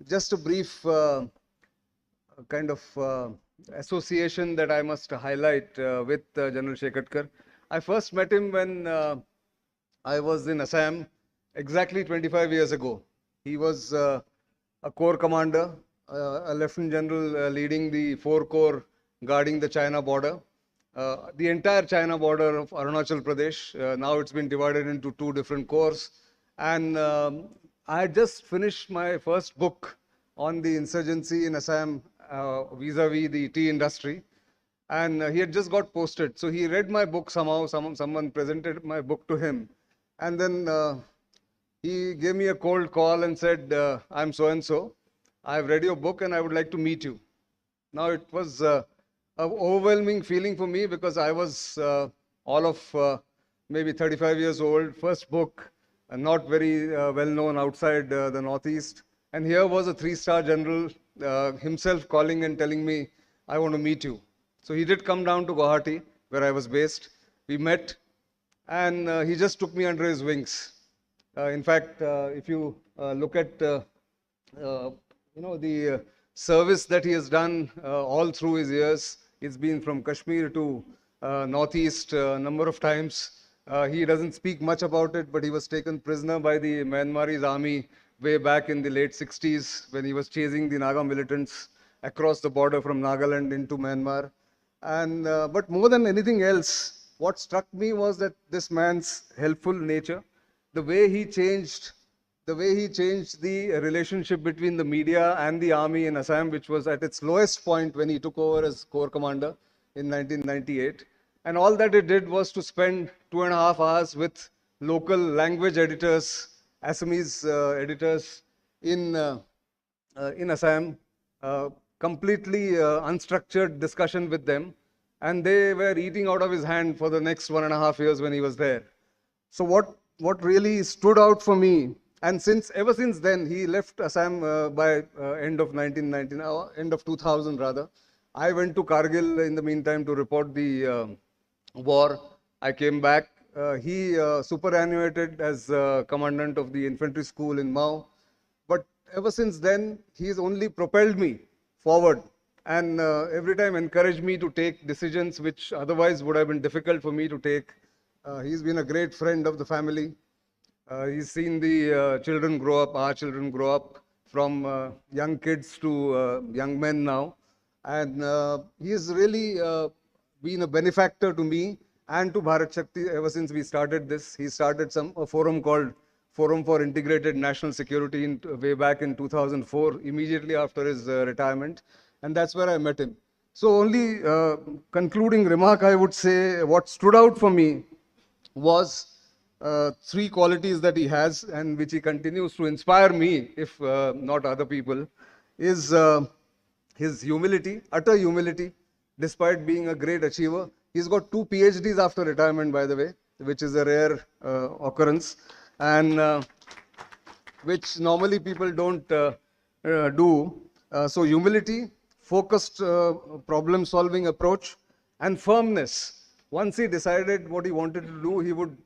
Just a brief kind of association that I must highlight with General Shekatkar. I first met him when I was in Assam exactly 25 years ago. He was a corps commander a Lieutenant General leading the 4 Corps guarding the China border. The entire China border of Arunachal Pradesh. Now it's been divided into 2 different corps. And I had just finished my first book on the insurgency in Assam vis-a-vis the tea industry. And he had just got posted. So he read my book somehow, someone presented my book to him. And then he gave me a cold call and said, I'm so-and-so. I've read your book and I would like to meet you. Now it was an overwhelming feeling for me because I was all of maybe 35 years old, first book, not very well known outside the Northeast. And here was a 3-star general himself calling and telling me, I want to meet you. So he did come down to Guwahati, where I was based. We met, and he just took me under his wings. In fact, if you look at the service that he has done all through his years, it's been from Kashmir to Northeast a number of times. He doesn't speak much about it, but he was taken prisoner by the Myanmarese army way back in the late 60s when he was chasing the Naga militants across the border from Nagaland into Myanmar. And but more than anything else, what struck me was that this man's helpful nature, the way he changed the relationship between the media and the army in Assam, which was at its lowest point when he took over as Corps Commander in 1998. And all that it did was to spend 2.5 hours with local language editors, Assamese editors in Assam, completely unstructured discussion with them. And they were eating out of his hand for the next 1.5 years when he was there. So what really stood out for me, and ever since then, he left Assam by end of 2000 rather. I went to Kargil in the meantime to report the war. I came back. He superannuated as commandant of the infantry school in Mao. But ever since then, he's only propelled me forward and every time encouraged me to take decisions which otherwise would have been difficult for me to take. He's been a great friend of the family. He's seen the children grow up, our children grow up from young kids to young men now. And he's really been a benefactor to me and to Bharat Shakti ever since we started this. He started a forum called Forum for Integrated National Security way back in 2004, immediately after his retirement. And that's where I met him. So only concluding remark, I would say what stood out for me was 3 qualities that he has and which he continues to inspire me, if not other people, is his humility, utter humility, despite being a great achiever. He's got 2 PhDs after retirement, by the way, which is a rare occurrence, and which normally people don't do. So humility, focused problem-solving approach, and firmness. Once he decided what he wanted to do, he would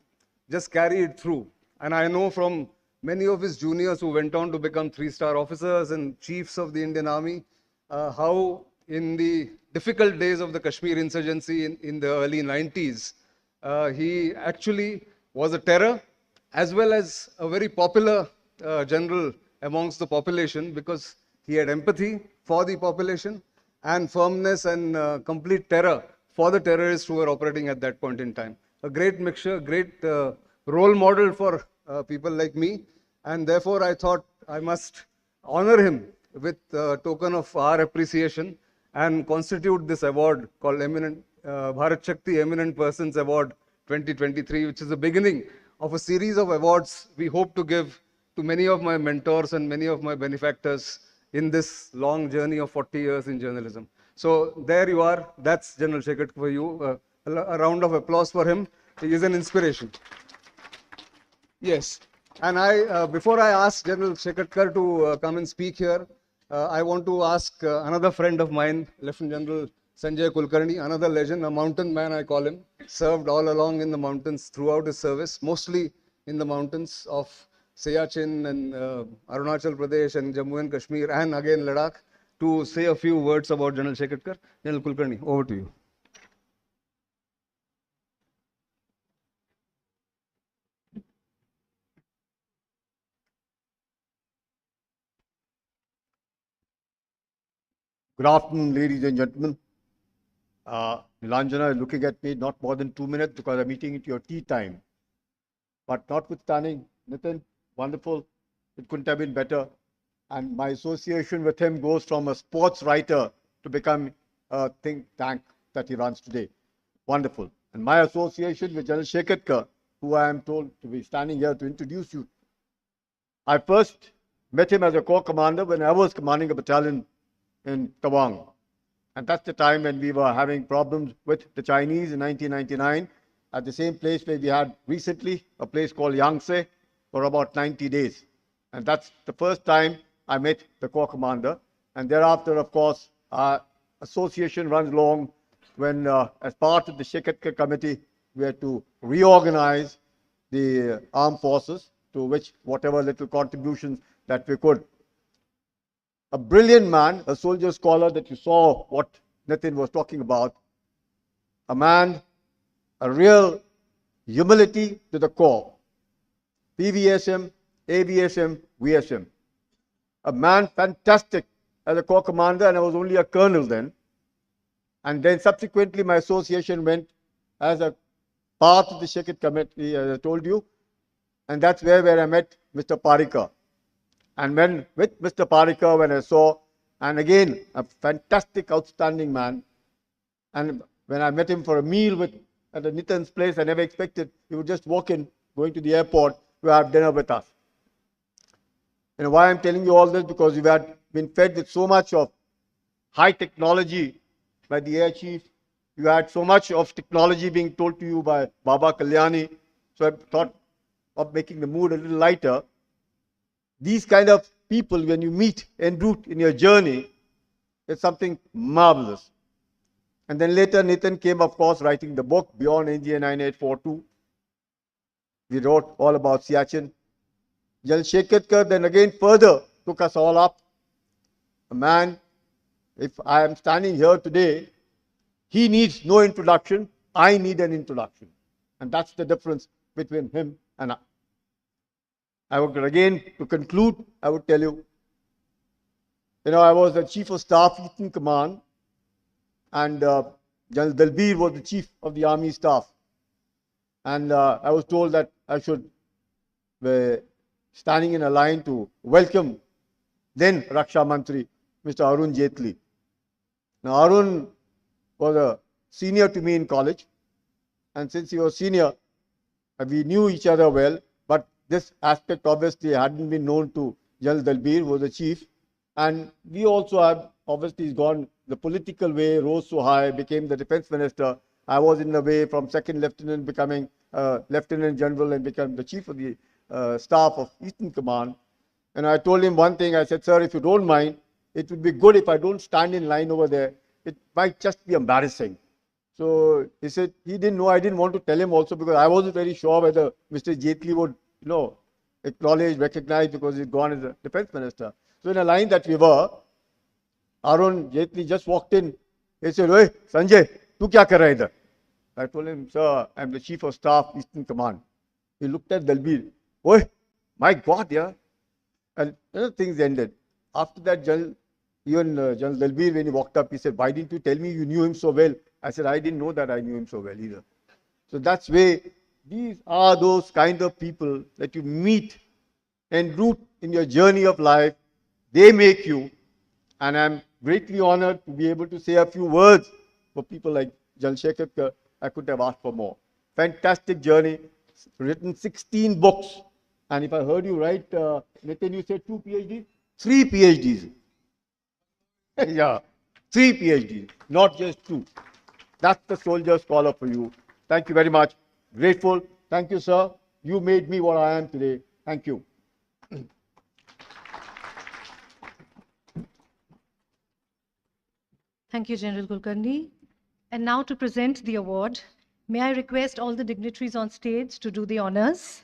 just carry it through. And I know from many of his juniors who went on to become 3-star officers and chiefs of the Indian Army, how in the difficult days of the Kashmir insurgency in the early 90s, he actually was a terror as well as a very popular general amongst the population because he had empathy for the population and firmness and complete terror for the terrorists who were operating at that point in time. A great mixture, great role model for people like me, and therefore I thought I must honor him with a token of our appreciation and constitute this award called Bharat Shakti Eminent Persons Award 2023, which is the beginning of a series of awards we hope to give to many of my mentors and many of my benefactors in this long journey of 40 years in journalism. So there you are. That's General Shekhar for you. A round of applause for him. He is an inspiration. Yes. And before I ask General Shekhar to come and speak here, I want to ask another friend of mine, Lieutenant General Sanjay Kulkarni, another legend, a mountain man I call him, served all along in the mountains throughout his service, mostly in the mountains of Siachen and Arunachal Pradesh and Jammu and Kashmir and again Ladakh, to say a few words about General Shekhar. General Kulkarni, over to you. Good afternoon, ladies and gentlemen. Nilanjana is looking at me not more than 2 minutes because I'm eating at your tea time. But notwithstanding, Nitin, wonderful. It couldn't have been better. And my association with him goes from a sports writer to become a think tank that he runs today. Wonderful. And my association with General Shekatkar, who I am told to be standing here to introduce you. I first met him as a corps commander when I was commanding a battalion in Tawang. And that's the time when we were having problems with the Chinese in 1999 at the same place where we had recently, a place called Yangtze, for about 90 days. And that's the first time I met the corps commander. And thereafter, of course, our association runs long when, as part of the Shekatkar committee, we had to reorganize the armed forces, to which whatever little contributions that we could. A brilliant man, a soldier scholar that you saw what Nitin was talking about, a man, a real humility to the core. PVSM, AVSM, VSM. A man fantastic as a corps commander, and I was only a colonel then. And then subsequently my association went as a part of the Shekhet committee, as I told you. And that's where I met Mr. Parikar. And when with Mr. Parikar, when I saw, and again, a fantastic, outstanding man. And when I met him for a meal at Nitin's place, I never expected he would just walk in, going to the airport to have dinner with us. And why I'm telling you all this? Because we've been fed with so much of high technology by the air chief. You had so much of technology being told to you by Baba Kalyani. So I thought of making the mood a little lighter. These kind of people, when you meet en route in your journey, it's something marvelous. And then later, Nitin came, of course, writing the book, Beyond India 9842. We wrote all about Siachen. Jal Shekatkar then again further took us all up. A man, if I am standing here today, he needs no introduction, I need an introduction. And that's the difference between him and I. I would again, to conclude, I would tell you, I was the Chief of Staff, Eastern Command, and General Dalbir was the Chief of the Army Staff. And I was told that I should be standing in a line to welcome then Raksha Mantri, Mr. Arun Jaitley. Now, Arun was a senior to me in college, and since he was senior, we knew each other well, but this aspect obviously hadn't been known to General Dalbir, who was the chief. And we also have obviously gone the political way, rose so high, became the defense minister. I was in the way from second lieutenant becoming lieutenant general and become the chief of the staff of Eastern Command. And I told him one thing. I said, sir, if you don't mind, it would be good if I don't stand in line over there. It might just be embarrassing. So he said he didn't know. I didn't want to tell him also because I wasn't very sure whether Mr. Jaitley would, acknowledge, recognize, because he'd gone as a defense minister. So in a line that we were, Arun Jaitley just walked in. He said, "Hey, Sanjay, tu kya kar raha hai idhar?" I told him, sir, I'm the Chief of Staff, Eastern Command. He looked at Dalbir. Oh, my God, yeah. And things ended. After that, General Dalbir, when he walked up, he said, why didn't you tell me you knew him so well? I said, I didn't know that I knew him so well either. So that's why these are those kind of people that you meet en route in your journey of life. They make you. And I'm greatly honored to be able to say a few words for people like General Shekatkar. I couldn't have asked for more. Fantastic journey. Written 16 books. And if I heard you right, Nitin, you said 2 PhDs? 3 PhDs. Yeah, 3 PhDs, not just 2. That's the soldier scholar for you. Thank you very much. Grateful. Thank you, sir. You made me what I am today. Thank you. Thank you, General Kulkarni. And now to present the award, may I request all the dignitaries on stage to do the honors.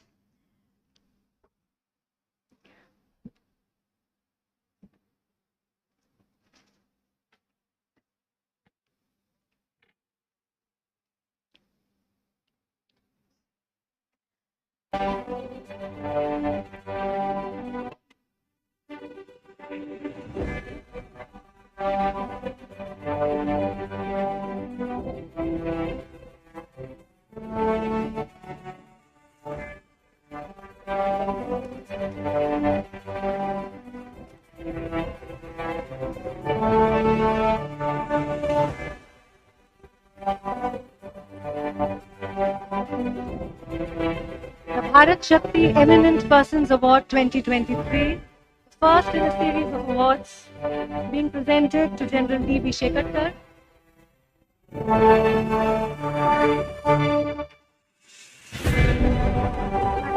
Bharat Shakti Eminent Persons Award 2023, the first in a series of awards being presented to General D.B. Shekatkar. And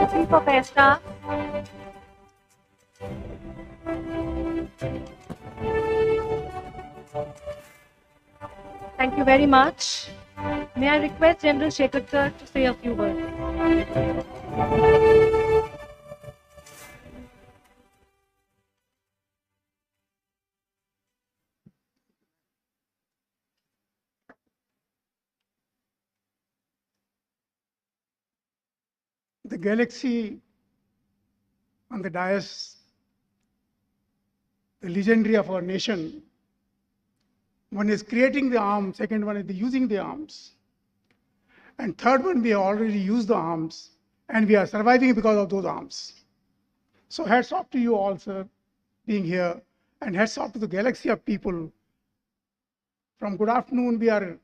the Chief of Air Staff. Thank you very much. May I request General Shekatkar to say a few words. The galaxy on the dais, the legendary of our nation. One is creating the arms, second one is using the arms. And third one, we have already used the arms and we are surviving because of those arms. So hats off to you all, sir, being here, and hats off to the galaxy of people. From good afternoon, we are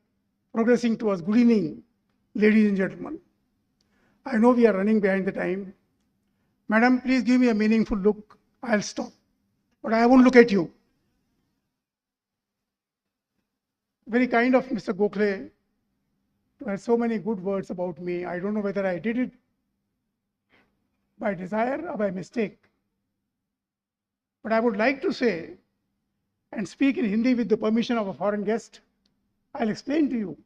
progressing towards good evening, ladies and gentlemen. I know we are running behind the time. Madam, please give me a meaningful look. I'll stop, but I won't look at you. Very kind of Mr. Gokhale to have so many good words about me. I don't know whether I did it by desire or by mistake. But I would like to say and speak in Hindi with the permission of a foreign guest. I'll explain to you.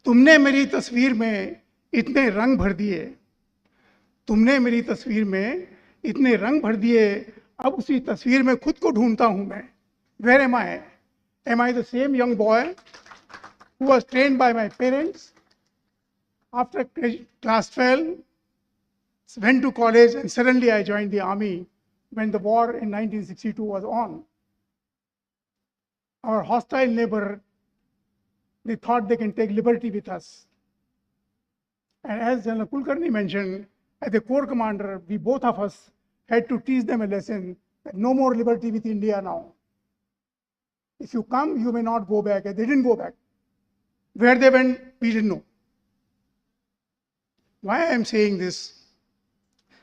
तुमने मेरी तस्वीर में इतने रंग भर दिए, तुमने मेरी तस्वीर में इतने रंग भर दिए, अब उसी तस्वीर में खुद को ढूंढता हूं मैं. Where am I? Am I the same young boy who was trained by my parents after class 12, went to college, and suddenly I joined the army when the war in 1962 was on? Our hostile neighbor, they thought they can take liberty with us. And as General Kulkarni mentioned, as a corps commander, we both of us had to teach them a lesson that no more liberty with India now. If you come, you may not go back. And they didn't go back. Where they went, we didn't know. Why I am saying this?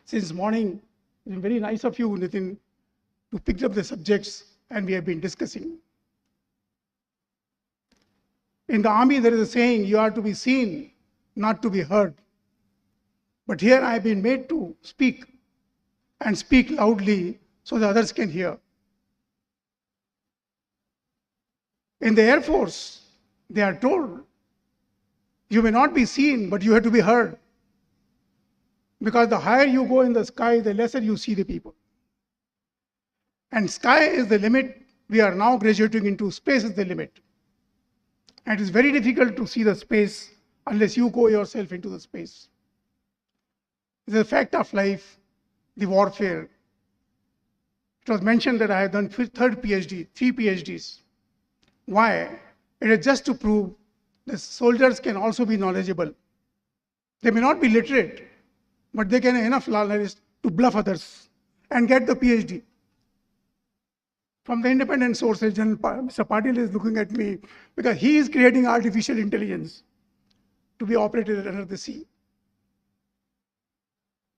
Since morning, it's been very nice of you, Nitin, to pick up the subjects, and we have been discussing. In the army, there is a saying, you are to be seen, not to be heard. But here I have been made to speak, and speak loudly so the others can hear. In the Air Force, they are told, you may not be seen, but you have to be heard. Because the higher you go in the sky, the lesser you see the people. And sky is the limit. We are now graduating into space is the limit. And it is very difficult to see the space unless you go yourself into the space. It is a fact of life, the warfare. It was mentioned that I have done third PhD, 3 PhDs. Why? It is just to prove that soldiers can also be knowledgeable. They may not be literate, but they can have enough knowledge to bluff others and get the PhD. From the independent sources, Mr. Patil is looking at me because he is creating artificial intelligence to be operated under the sea.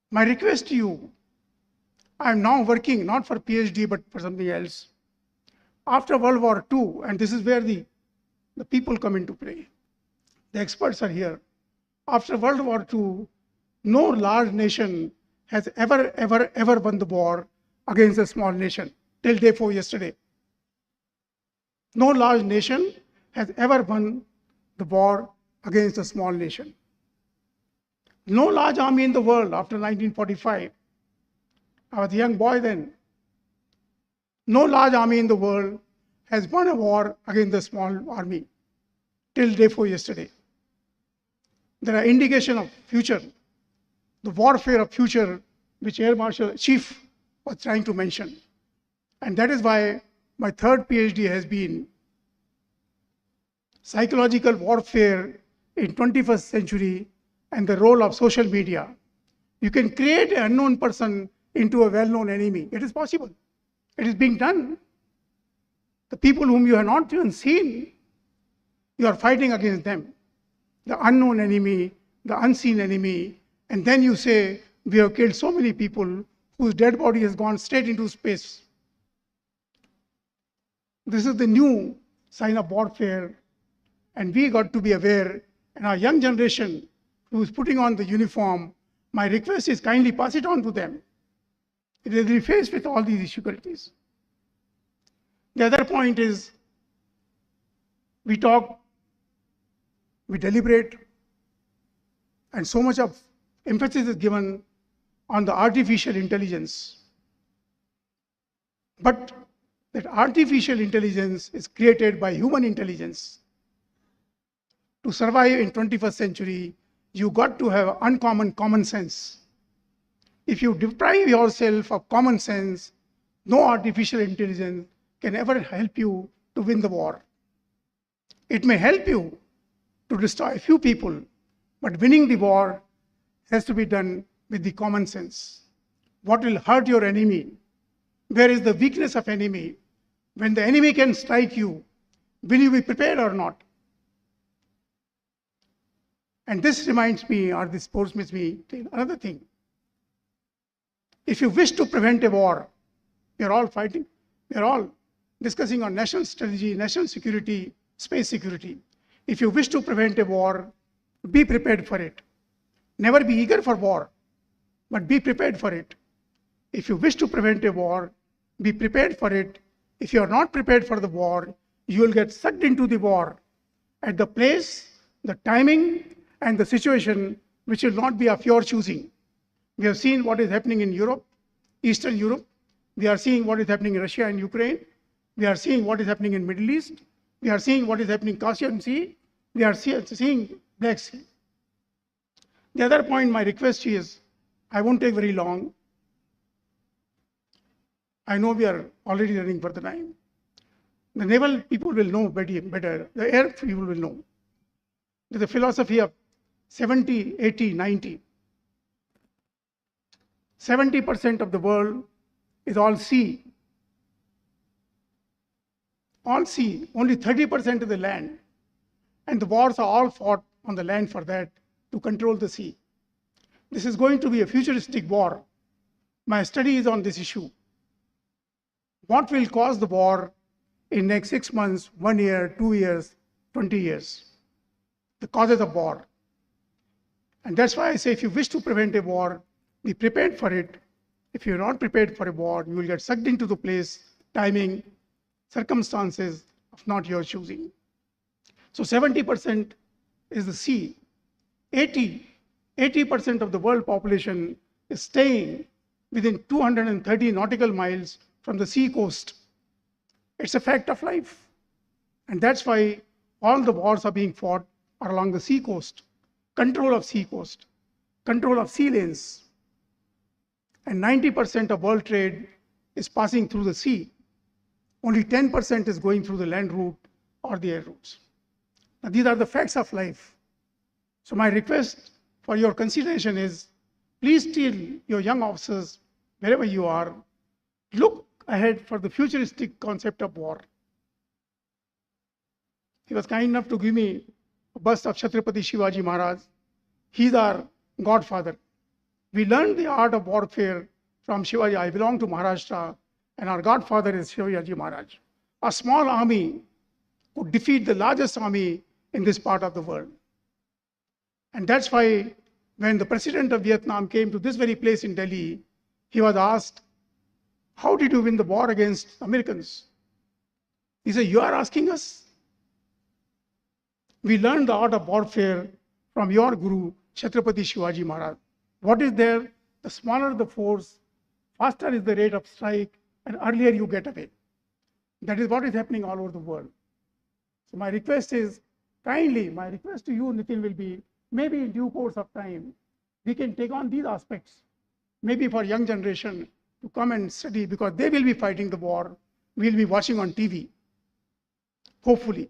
My request to you, I am now working not for PhD but for something else. After World War II, and this is where the people come into play. The experts are here. After World War II, no large nation has ever won the war against a small nation till day before yesterday. No large nation has ever won the war against a small nation. No large army in the world after 1945. I was a young boy then. No large army in the world has won a war against a small army till day before yesterday. There are indications of future, the warfare of future, which Air Marshal Chief was trying to mention. And that is why my third PhD has been psychological warfare in 21st century and the role of social media. You can create an unknown person into a well-known enemy. It is possible. It is being done. The people whom you have not even seen, you are fighting against them. The unknown enemy, the unseen enemy, And then you say, we have killed so many people whose dead body has gone straight into space. This is the new sign of warfare, and we got to be aware. And our young generation who is putting on the uniform, my request is kindly pass it on to them. They will be faced with all these difficulties. The other point is, we talk, we deliberate, and so much of emphasis is given on the artificial intelligence. But that artificial intelligence is created by human intelligence. To survive in 21st century, you got to have uncommon common sense. If you deprive yourself of common sense, no artificial intelligence can ever help you to win the war. It may help you to destroy a few people, but winning the war has to be done with the common sense. What will hurt your enemy? Where is the weakness of enemy? When the enemy can strike you, will you be prepared or not? And this reminds me, or this forces me to another thing. If you wish to prevent a war, we are all fighting, we are all discussing on national strategy, national security, space security. If you wish to prevent a war, be prepared for it. Never be eager for war, but be prepared for it. If you wish to prevent a war, be prepared for it. If you are not prepared for the war, you will get sucked into the war at the place, the timing, and the situation which will not be of your choosing. We have seen what is happening in Europe, Eastern Europe. We are seeing what is happening in Russia and Ukraine. We are seeing what is happening in Middle East. We are seeing what is happening in Caspian Sea. We are seeing Black Sea. The other point, my request is, I won't take very long. I know we are already running for the time. The naval people will know better. The air people will know. There's a philosophy of 70, 80, 90. 70% of the world is all sea. All sea, only 30% of the land. And the wars are all fought on the land for that, to control the sea. This is going to be a futuristic war. My study is on this issue. What will cause the war in next 6 months, 1 year, 2 years, 20 years? The causes of war. And that's why I say, if you wish to prevent a war, be prepared for it. If you're not prepared for a war, you will get sucked into the place, timing, circumstances of not your choosing. So 70% is the sea. 80% of the world population is staying within 230 nautical miles from the sea coast. It's a fact of life. And that's why all the wars are being fought are along the sea coast. Control of sea coast, control of sea lanes. And 90% of world trade is passing through the sea. Only 10% is going through the land route or the air routes. Now, these are the facts of life. So my request for your consideration is, please tell your young officers, wherever you are, look ahead for the futuristic concept of war. He was kind enough to give me a bust of Chhatrapati Shivaji Maharaj. He's our godfather. We learned the art of warfare from Shivaji. I belong to Maharashtra, and our godfather is Shivaji Maharaj. A small army could defeat the largest army in this part of the world. And that's why when the president of Vietnam came to this very place in Delhi, he was asked, how did you win the war against Americans? He said, you are asking us? We learned the art of warfare from your guru, Chhatrapati Shivaji Maharaj. What is there? The smaller the force, faster is the rate of strike, and earlier you get away. That is what is happening all over the world. So my request is, kindly, my request to you, Nitin, will be, maybe in due course of time, we can take on these aspects, maybe for young generation to come and study, because they will be fighting the war. We'll be watching on TV, hopefully,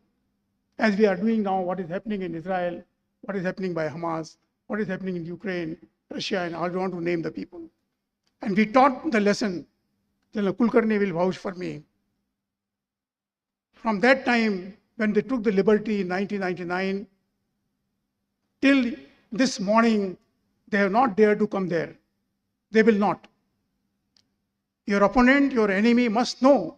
as we are doing now, what is happening in Israel, what is happening by Hamas, what is happening in Ukraine, Russia, and I don't want to name the people. And we taught the lesson. General Kulkarni will vouch for me. From that time, when they took the liberty in 1999, till this morning, They have not dared to come there. They will not. Your opponent, your enemy must know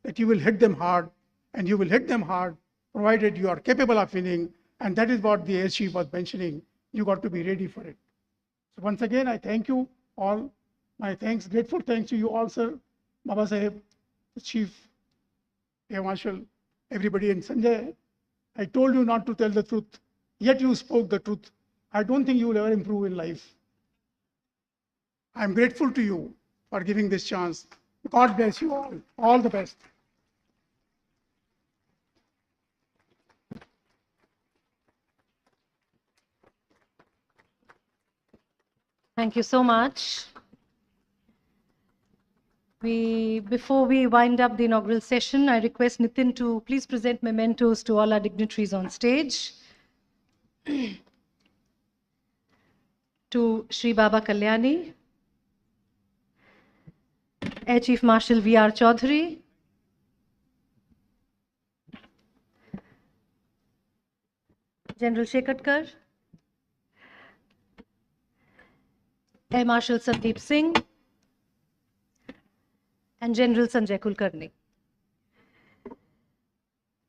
that you will hit them hard, and you will hit them hard provided you are capable of winning. And that is what the Air Chief was mentioning. You got to be ready for it. So once again, I thank you all. My thanks, grateful thanks to you all, sir. Baba Sahib, the Chief, Air Marshal, everybody, and Sanjay. I told you not to tell the truth, yet you spoke the truth. I don't think you will ever improve in life. I'm grateful to you for giving this chance. God bless you all. All the best. Thank you so much. Before we wind up the inaugural session, I request Nitin to please present mementos to all our dignitaries on stage. To Shri Baba Kalyani, Air Chief Marshal V.R. Chaudhari, General Shekatkar, Air Marshal Sandeep Singh, and General Sanjay Kulkarni.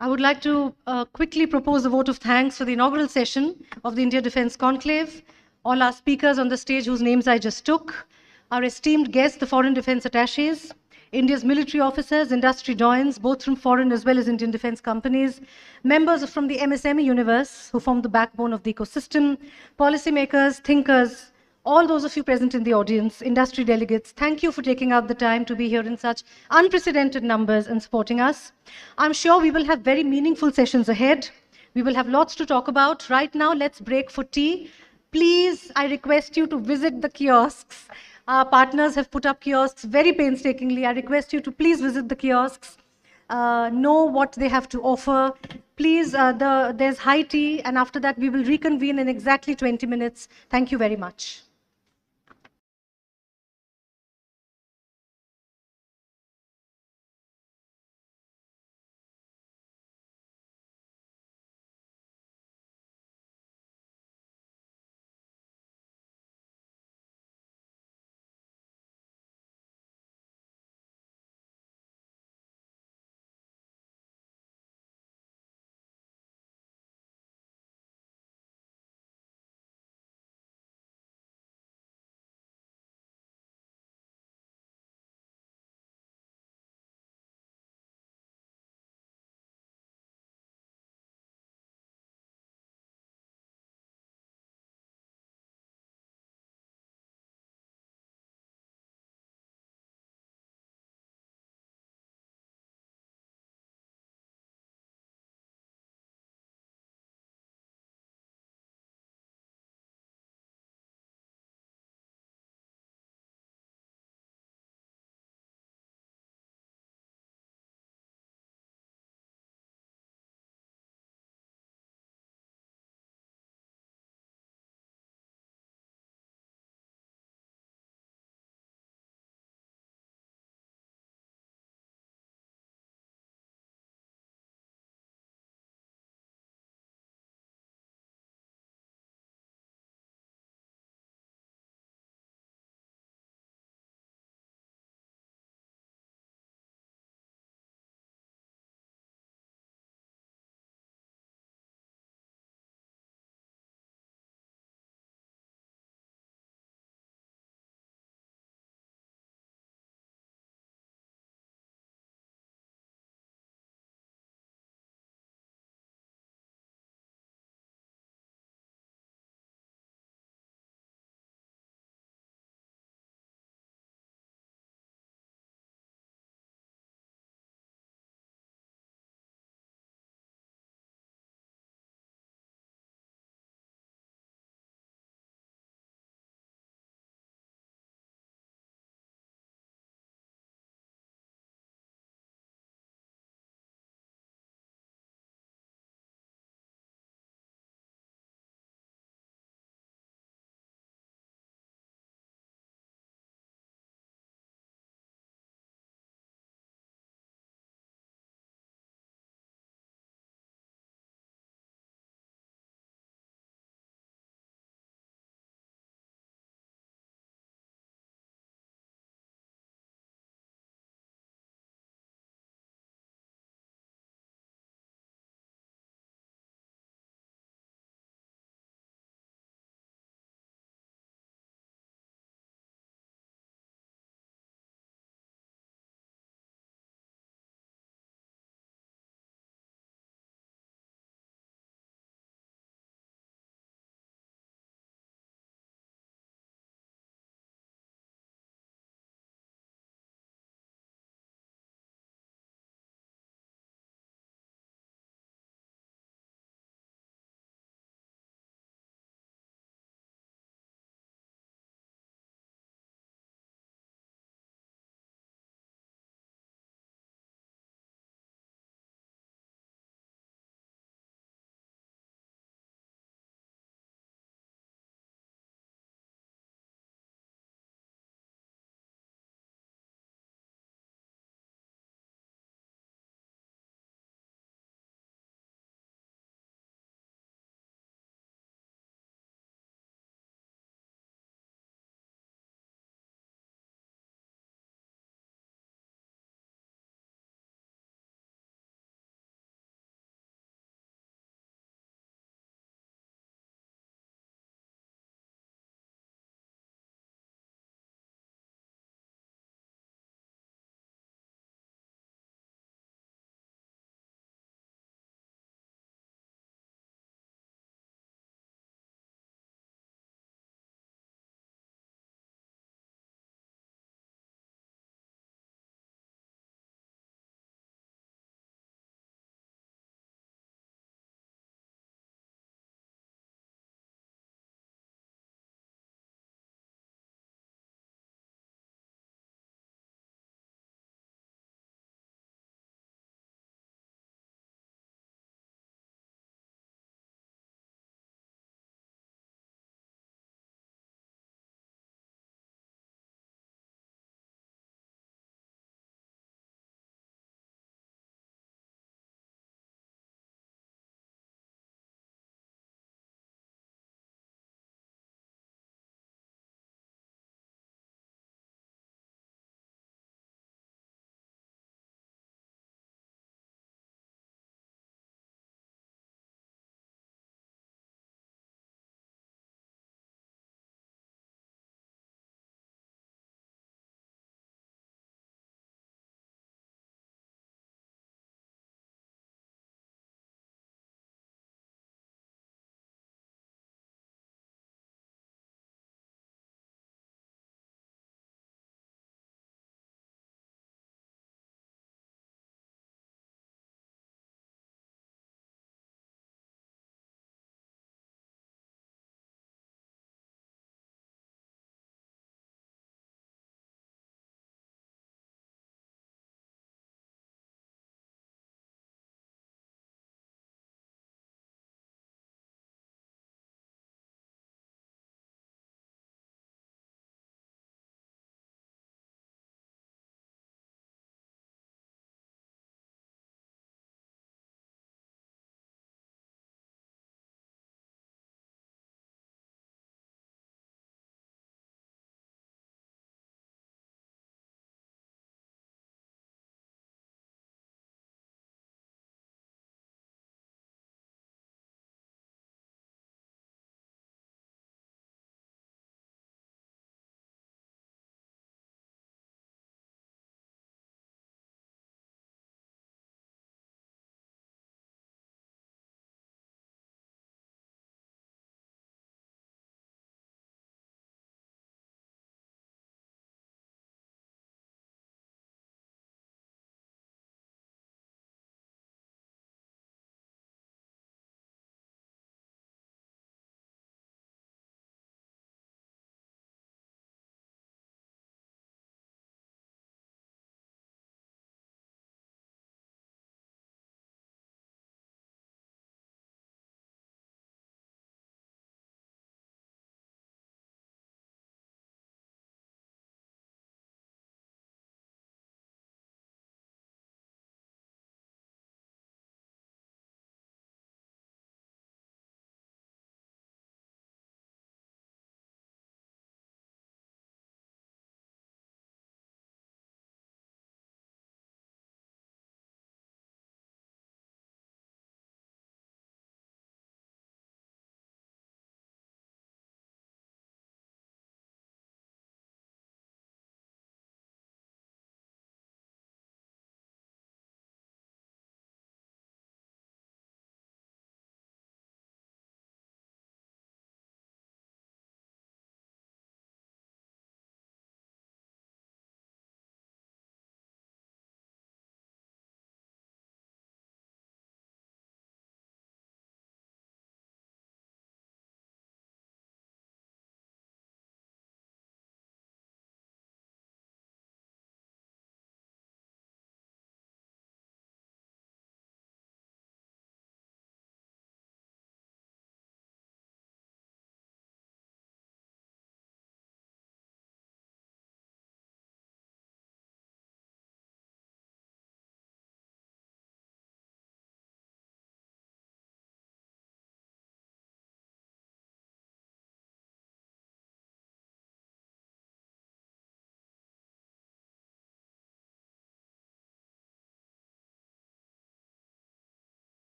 I would like to quickly propose a vote of thanks for the inaugural session of the India Defence Conclave, all our speakers on the stage whose names I just took, our esteemed guests, the foreign defence attaches, India's military officers, industry doyens, both from foreign as well as Indian defence companies, members from the MSME universe who form the backbone of the ecosystem, policymakers, thinkers, all those of you present in the audience, industry delegates, thank you for taking out the time to be here in such unprecedented numbers and supporting us. I'm sure we will have very meaningful sessions ahead. We will have lots to talk about. Right now, let's break for tea. Please, I request you to visit the kiosks. Our partners have put up kiosks very painstakingly. I request you to please visit the kiosks, know what they have to offer. Please, there's high tea, and after that, we will reconvene in exactly 20 minutes. Thank you very much.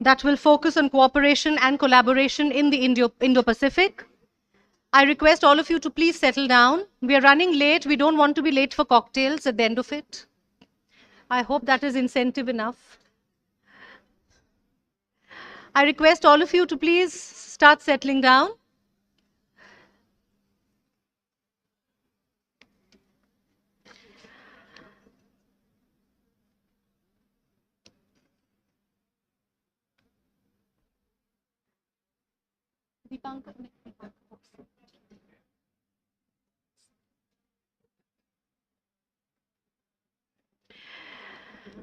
that will focus on cooperation and collaboration in the Indo-Pacific. I request all of you to please settle down. We are running late. We don't want to be late for cocktails at the end of it. I hope that is incentive enough. I request all of you to please start settling down.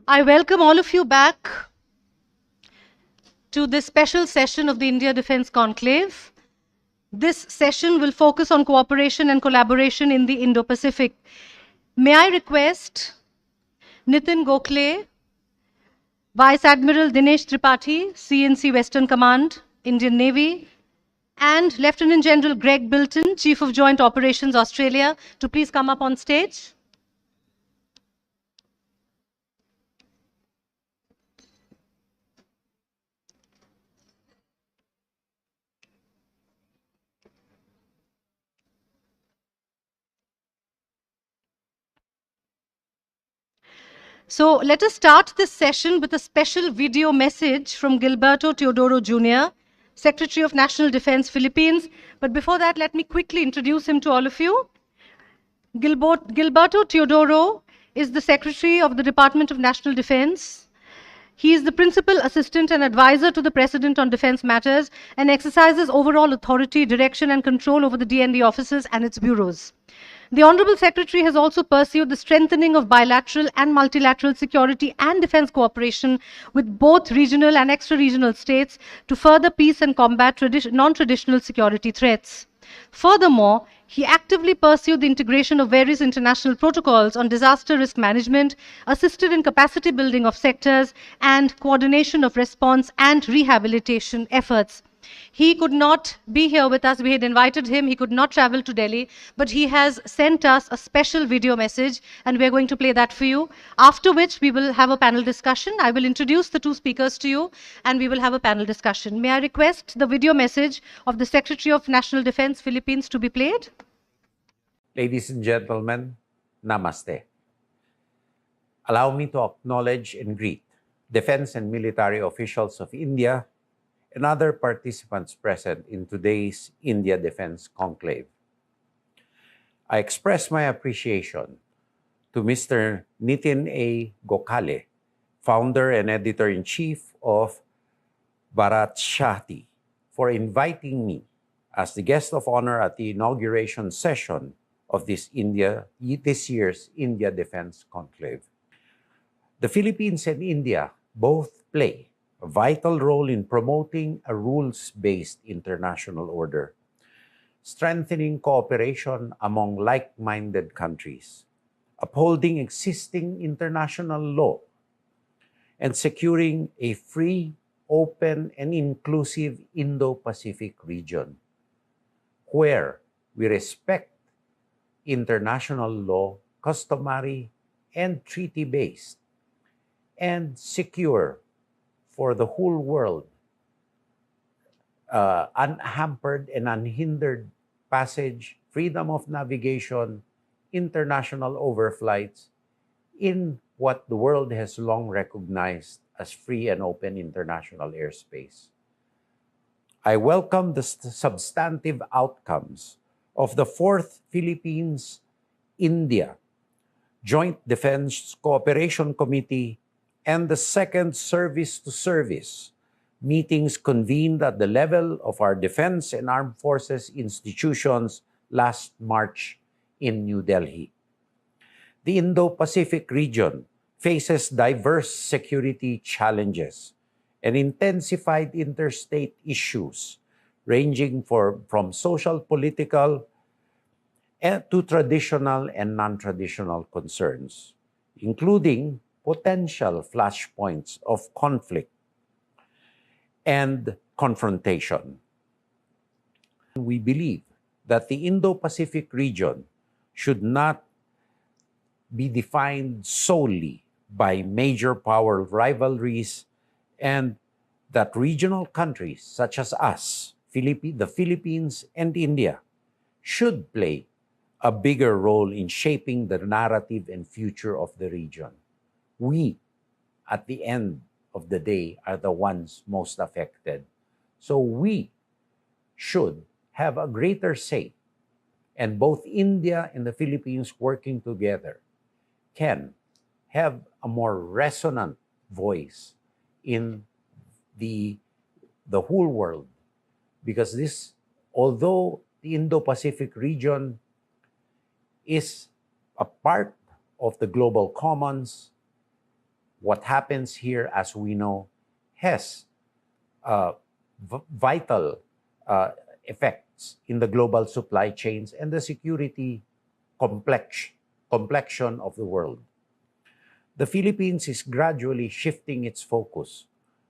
I welcome all of you back to this special session of the India Defence Conclave. This session will focus on cooperation and collaboration in the Indo-Pacific. May I request Nitin Gokhale, Vice Admiral Dinesh Tripathi, CNC Western Command, Indian Navy, and Lieutenant General Greg Bilton, Chief of Joint Operations, Australia, to please come up on stage. So let us start this session with a special video message from Gilberto Teodoro Jr., Secretary of National Defense, Philippines. But before that, let me quickly introduce him to all of you. Gilberto Teodoro is the Secretary of the Department of National Defense. He is the Principal Assistant and Advisor to the President on Defense Matters and exercises overall authority, direction and control over the DND offices and its bureaus. The Honorable Secretary has also pursued the strengthening of bilateral and multilateral security and defense cooperation with both regional and extra-regional states to further peace and combat non-traditional security threats. Furthermore, he actively pursued the integration of various international protocols on disaster risk management, assisted in capacity building of sectors, and coordination of response and rehabilitation efforts. He could not be here with us. We had invited him. He could not travel to Delhi, but he has sent us a special video message, and we're going to play that for you. After which, we will have a panel discussion. I will introduce the two speakers to you, and we will have a panel discussion. May I request the video message of the Secretary of National Defense, Philippines, to be played? Ladies and gentlemen, namaste. Allow me to acknowledge and greet defense and military officials of India and other participants present in today's India Defence Conclave. I express my appreciation to Mr. Nitin A. Gokhale, founder and editor-in-chief of Bharat Shahti, for inviting me as the guest of honor at the inauguration session of this year's India Defence Conclave. The Philippines and India both play a vital role in promoting a rules-based international order, strengthening cooperation among like-minded countries, upholding existing international law, and securing a free, open, and inclusive Indo-Pacific region, where we respect international law, customary and treaty-based, and secure for the whole world unhampered and unhindered passage, freedom of navigation, international overflights in what the world has long recognized as free and open international airspace. I welcome the substantive outcomes of the 4th Philippines-India Joint Defense Cooperation Committee and the 2nd Service-to-Service meetings convened at the level of our defense and armed forces institutions last March in New Delhi. The Indo-Pacific region faces diverse security challenges and intensified interstate issues ranging from social, political, to traditional and non-traditional concerns, including potential flashpoints of conflict and confrontation. We believe that the Indo-Pacific region should not be defined solely by major power rivalries and that regional countries such as us, the Philippines and India, should play a bigger role in shaping the narrative and future of the region. We, at the end of the day, are the ones most affected. So we should have a greater say, and both India and the Philippines working together can have a more resonant voice in the whole world, because this, although the Indo-Pacific region is a part of the global commons, what happens here, as we know, has vital effects in the global supply chains and the security complexion of the world. The Philippines is gradually shifting its focus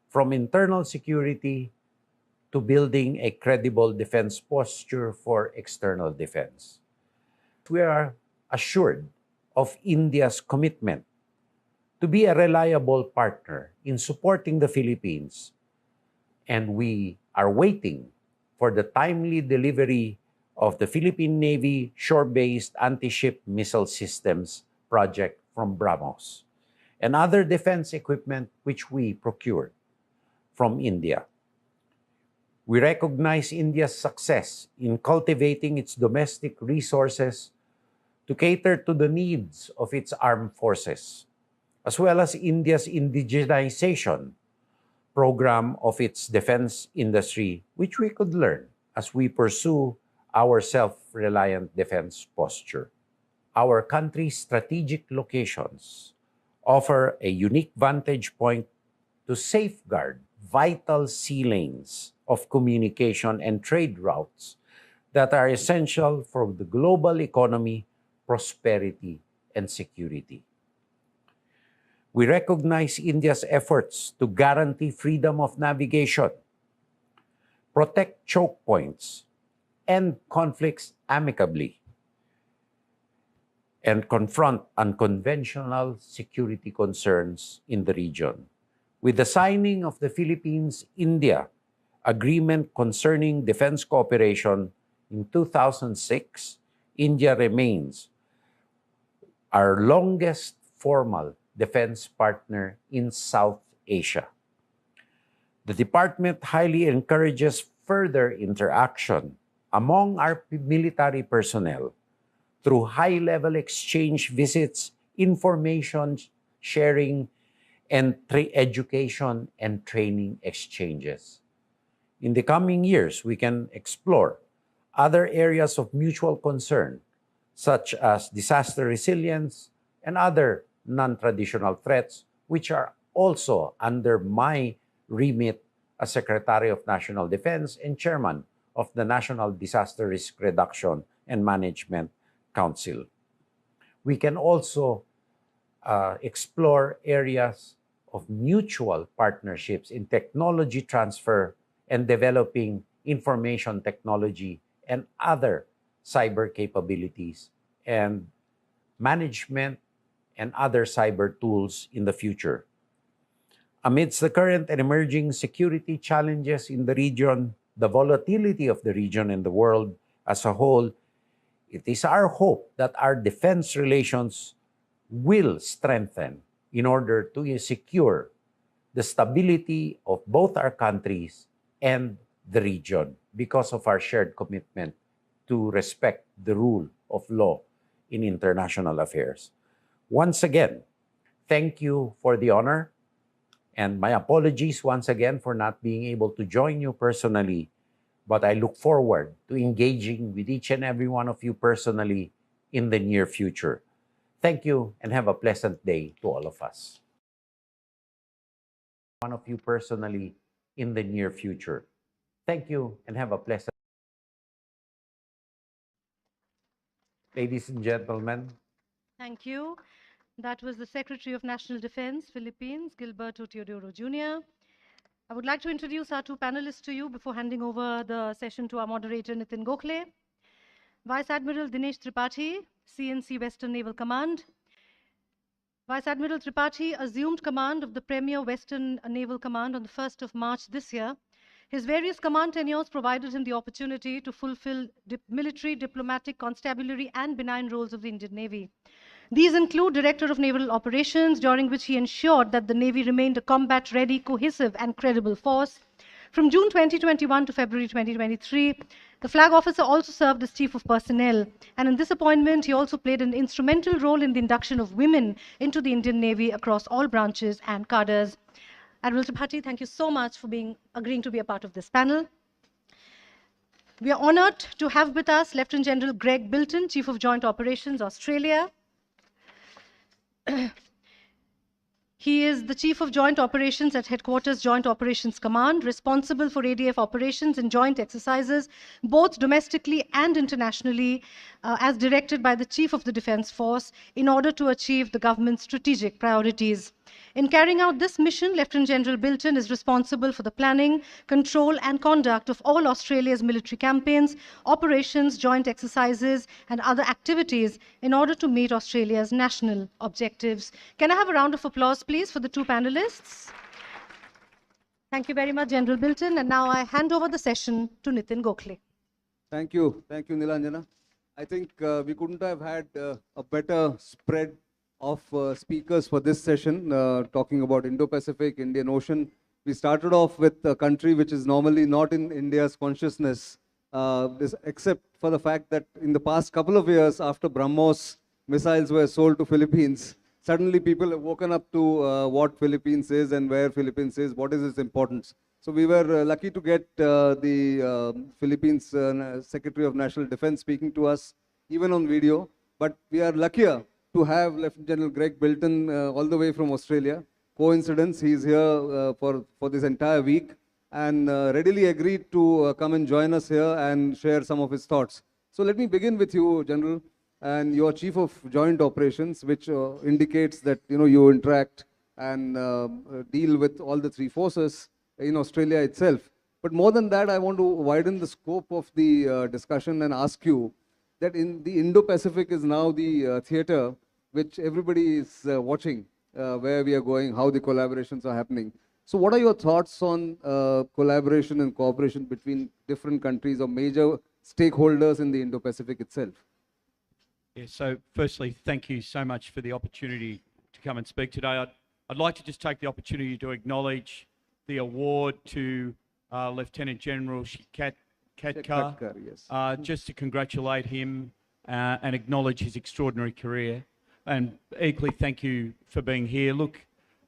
from internal security to building a credible defense posture for external defense. We are assured of India's commitment to be a reliable partner in supporting the Philippines, and we are waiting for the timely delivery of the Philippine Navy shore-based anti-ship missile systems project from BrahMos and other defense equipment which we procured from India. We recognize India's success in cultivating its domestic resources to cater to the needs of its armed forces, as well as India's indigenization program of its defense industry, which we could learn as we pursue our self-reliant defense posture. Our country's strategic locations offer a unique vantage point to safeguard vital sea lanes of communication and trade routes that are essential for the global economy, prosperity, and security. We recognize India's efforts to guarantee freedom of navigation, protect choke points, end conflicts amicably, and confront unconventional security concerns in the region. With the signing of the Philippines-India Agreement concerning defense cooperation in 2006, India remains our longest formal defense partner in South Asia. The department highly encourages further interaction among our military personnel through high-level exchange visits, information sharing, and education and training exchanges. In the coming years, we can explore other areas of mutual concern, such as disaster resilience and other non-traditional threats, which are also under my remit as Secretary of National Defense and Chairman of the National Disaster Risk Reduction and Management Council. We can also explore areas of mutual partnerships in technology transfer and developing information technology and other cyber capabilities and management and other cyber tools in the future. Amidst the current and emerging security challenges in the region, the volatility of the region and the world as a whole, it is our hope that our defense relations will strengthen in order to secure the stability of both our countries and the region because of our shared commitment to respect the rule of law in international affairs. Once again, thank you for the honor, and my apologies once again for not being able to join you personally, but I look forward to engaging with each and every one of you personally in the near future. Thank you and have a pleasant day to all of us. One of you personally in the near future. Thank you and have a pleasant. Ladies and gentlemen. Thank you. That was the Secretary of National Defense, Philippines, Gilberto Teodoro Jr. I would like to introduce our two panelists to you before handing over the session to our moderator, Nitin Gokhale. Vice Admiral Dinesh Tripathi, CNC Western Naval Command. Vice Admiral Tripathi assumed command of the Premier Western Naval Command on the 1st of March this year. His various command tenures provided him the opportunity to fulfill military, diplomatic, constabulary, and benign roles of the Indian Navy. These include Director of Naval Operations, during which he ensured that the Navy remained a combat-ready, cohesive, and credible force. From June 2021 to February 2023, the flag officer also served as Chief of Personnel, and in this appointment, he also played an instrumental role in the induction of women into the Indian Navy across all branches and cadres. Admiral Tripathi, thank you so much for agreeing to be a part of this panel. We are honored to have with us Lieutenant General Greg Bilton, Chief of Joint Operations, Australia. He is the Chief of Joint Operations at Headquarters Joint Operations Command, responsible for ADF operations and joint exercises, both domestically and internationally, as directed by the Chief of the Defence Force in order to achieve the government's strategic priorities. In carrying out this mission, Lieutenant General Bilton is responsible for the planning, control, and conduct of all Australia's military campaigns, operations, joint exercises, and other activities in order to meet Australia's national objectives. Can I have a round of applause, please, for the two panelists? Thank you very much, General Bilton. And now I hand over the session to Nitin Gokhale. Thank you, Nilanjana. I think we couldn't have had a better spread of speakers for this session, talking about Indo-Pacific, Indian Ocean. We started off with a country which is normally not in India's consciousness, except for the fact that in the past couple of years, after BrahMos missiles were sold to Philippines, suddenly people have woken up to what Philippines is and where Philippines is, what is its importance. So we were lucky to get the Philippines Secretary of National Defense speaking to us, even on video. But we are luckier to have Lieutenant General Greg Bilton all the way from Australia. Coincidence, he's here for this entire week and readily agreed to come and join us here and share some of his thoughts. So let me begin with you, General, and your Chief of Joint Operations, which indicates that you interact and deal with all the three forces in Australia itself. But more than that, I want to widen the scope of the discussion and ask you that in the Indo-Pacific is now the theater which everybody is watching, where we are going, how the collaborations are happening. So what are your thoughts on collaboration and cooperation between different countries or major stakeholders in the Indo-Pacific itself? Yeah, so firstly, thank you so much for the opportunity to come and speak today. I'd like to just take the opportunity to acknowledge the award to Lieutenant General Katkar, yes. Just to congratulate him and acknowledge his extraordinary career. And equally, thank you for being here. Look,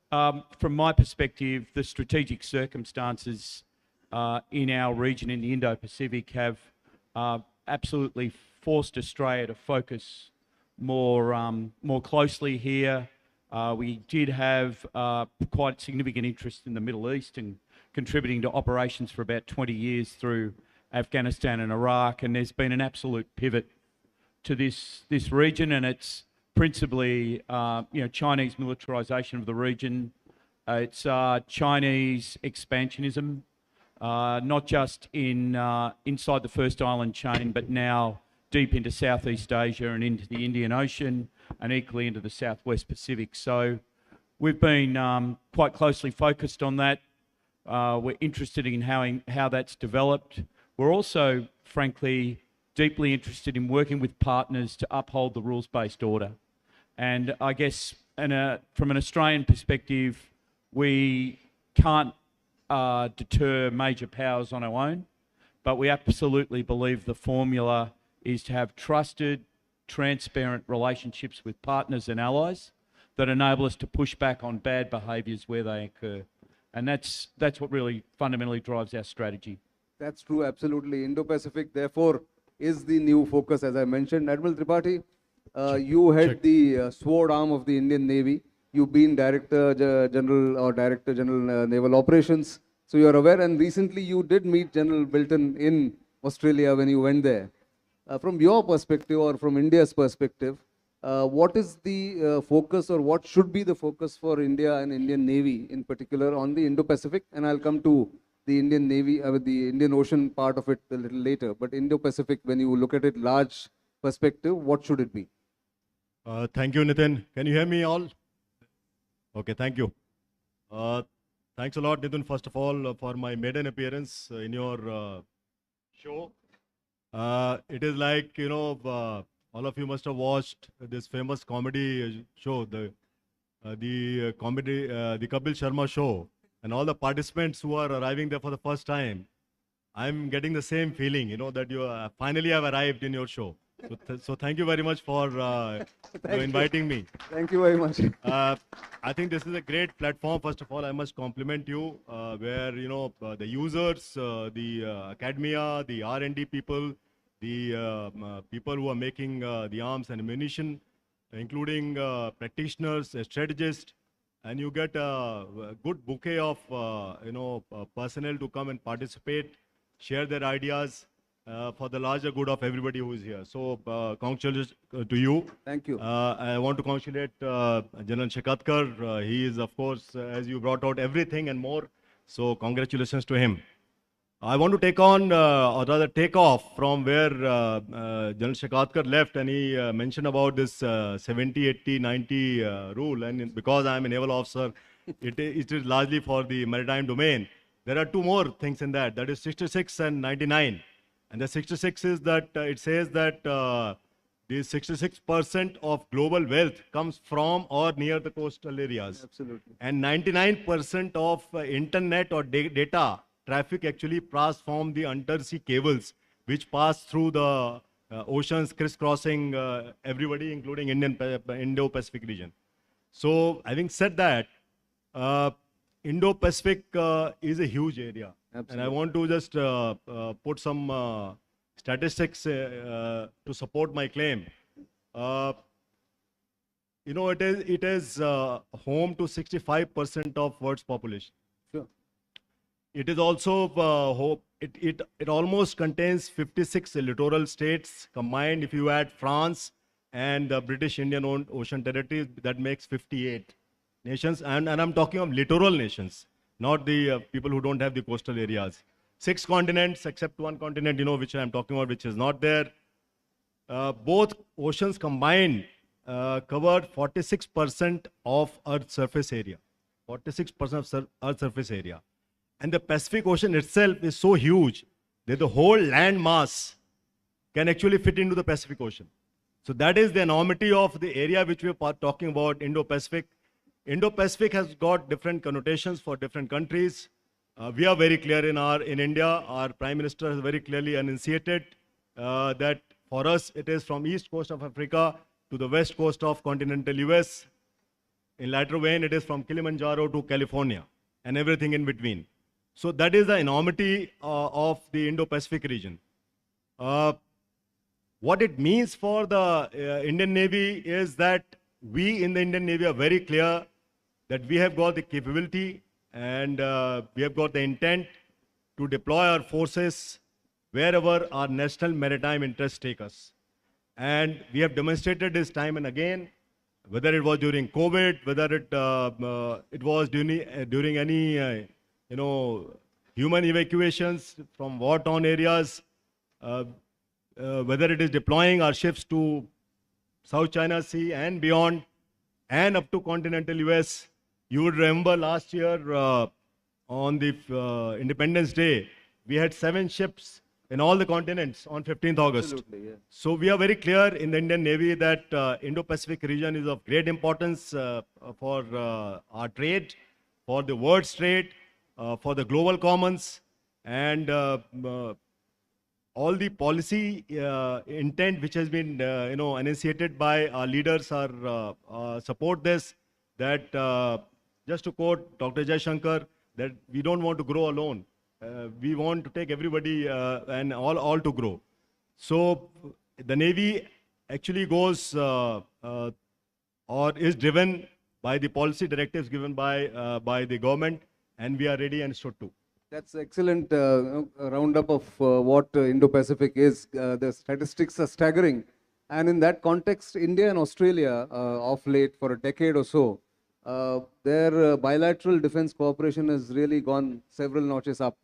from my perspective, the strategic circumstances in our region, in the Indo-Pacific, have absolutely forced Australia to focus more closely here. We did have quite significant interest in the Middle East and contributing to operations for about 20 years through Afghanistan and Iraq, and there's been an absolute pivot to this region, and it's principally Chinese militarization of the region. It's Chinese expansionism, not just inside the first island chain, but now deep into Southeast Asia and into the Indian Ocean, and equally into the Southwest Pacific. So we've been quite closely focused on that. We're interested in how that's developed. We're also, frankly, deeply interested in working with partners to uphold the rules-based order. And I guess from an Australian perspective, we can't deter major powers on our own, but we absolutely believe the formula is to have trusted, transparent relationships with partners and allies that enable us to push back on bad behaviours where they occur. And that's what really fundamentally drives our strategy. That's true, absolutely. Indo-Pacific, therefore, is the new focus, as I mentioned. Admiral Tripathi, you head the sword arm of the Indian Navy. You've been Director General Naval Operations, so you're aware. And recently, you did meet General Bilton in Australia when you went there. From your perspective, or from India's perspective, what is the focus, or what should be the focus for India and Indian Navy in particular on the Indo-Pacific? And I'll come to the Indian Navy, the Indian Ocean part of it a little later. But Indo-Pacific, when you look at it large perspective, what should it be? Thank you, Nitin. Can you hear me all? Okay, thank you. Thanks a lot, Nitin, first of all, for my maiden appearance in your show. It is like, all of you must have watched this famous comedy show, the Kapil Sharma show, and all the participants who are arriving there for the first time. I'm getting the same feeling, that you finally have arrived in your show. So thank you very much for inviting me. Thank you very much. I think this is a great platform. First of all, I must compliment you, where the users, the academia, the R&D people, the people who are making the arms and ammunition, including practitioners, strategists, and you get a good bouquet of personnel to come and participate, share their ideas for the larger good of everybody who is here. So congratulations to you. Thank you. I want to congratulate General Shekatkar. He is, of course, as you brought out everything and more. So congratulations to him. I want to take on, or rather take off from where General Shekatkar left, and he mentioned about this 70, 80, 90 rule. And because I am a naval officer, it is largely for the maritime domain. There are two more things in that. That is 66 and 99. And the 66 is that it says that the 66% of global wealth comes from or near the coastal areas. Absolutely. And 99% of internet or data traffic actually pass from the undersea cables, which pass through the oceans, crisscrossing everybody, including Indo-Pacific region. So having said that, Indo-Pacific is a huge area. Absolutely. And I want to just put some statistics to support my claim. It is home to 65% of world's population. Sure. It is also it almost contains 56 littoral states combined. If you add France and the British Indian Ocean territories, that makes 58 nations. And I'm talking of littoral nations, not the people who don't have the coastal areas. 6 continents, except one continent, which I'm talking about, which is not there. Both oceans combined covered 46% of Earth's surface area. 46% of Earth's surface area. And the Pacific Ocean itself is so huge that the whole land mass can actually fit into the Pacific Ocean. So that is the enormity of the area which we are talking about, Indo-Pacific. Indo-Pacific has got different connotations for different countries. We are very clear in India. Our Prime Minister has very clearly enunciated that for us it is from east coast of Africa to the west coast of continental US. In latter vein, it is from Kilimanjaro to California and everything in between. So that is the enormity of the Indo-Pacific region. What it means for the Indian Navy is that we in the Indian Navy are very clear that we have got the capability and we have got the intent to deploy our forces wherever our national maritime interests take us. And we have demonstrated this time and again, whether it was during COVID, whether it was during any human evacuations from war-torn areas, whether it is deploying our ships to South China Sea and beyond, and up to continental US. You would remember last year on the Independence Day, we had 7 ships in all the continents on 15th August. Absolutely, yeah. So we are very clear in the Indian Navy that Indo-Pacific region is of great importance for our trade, for the world's trade, for the global commons, and all the policy intent which has been enunciated by our leaders are support this, that just to quote Dr. Jaishankar, that we don't want to grow alone. We want to take everybody and all to grow. So the Navy actually goes or is driven by the policy directives given by the government, and we are ready and should too. That's excellent roundup of what Indo-Pacific is. The statistics are staggering. And in that context, India and Australia, of late, for a decade or so, their bilateral defense cooperation has really gone several notches up.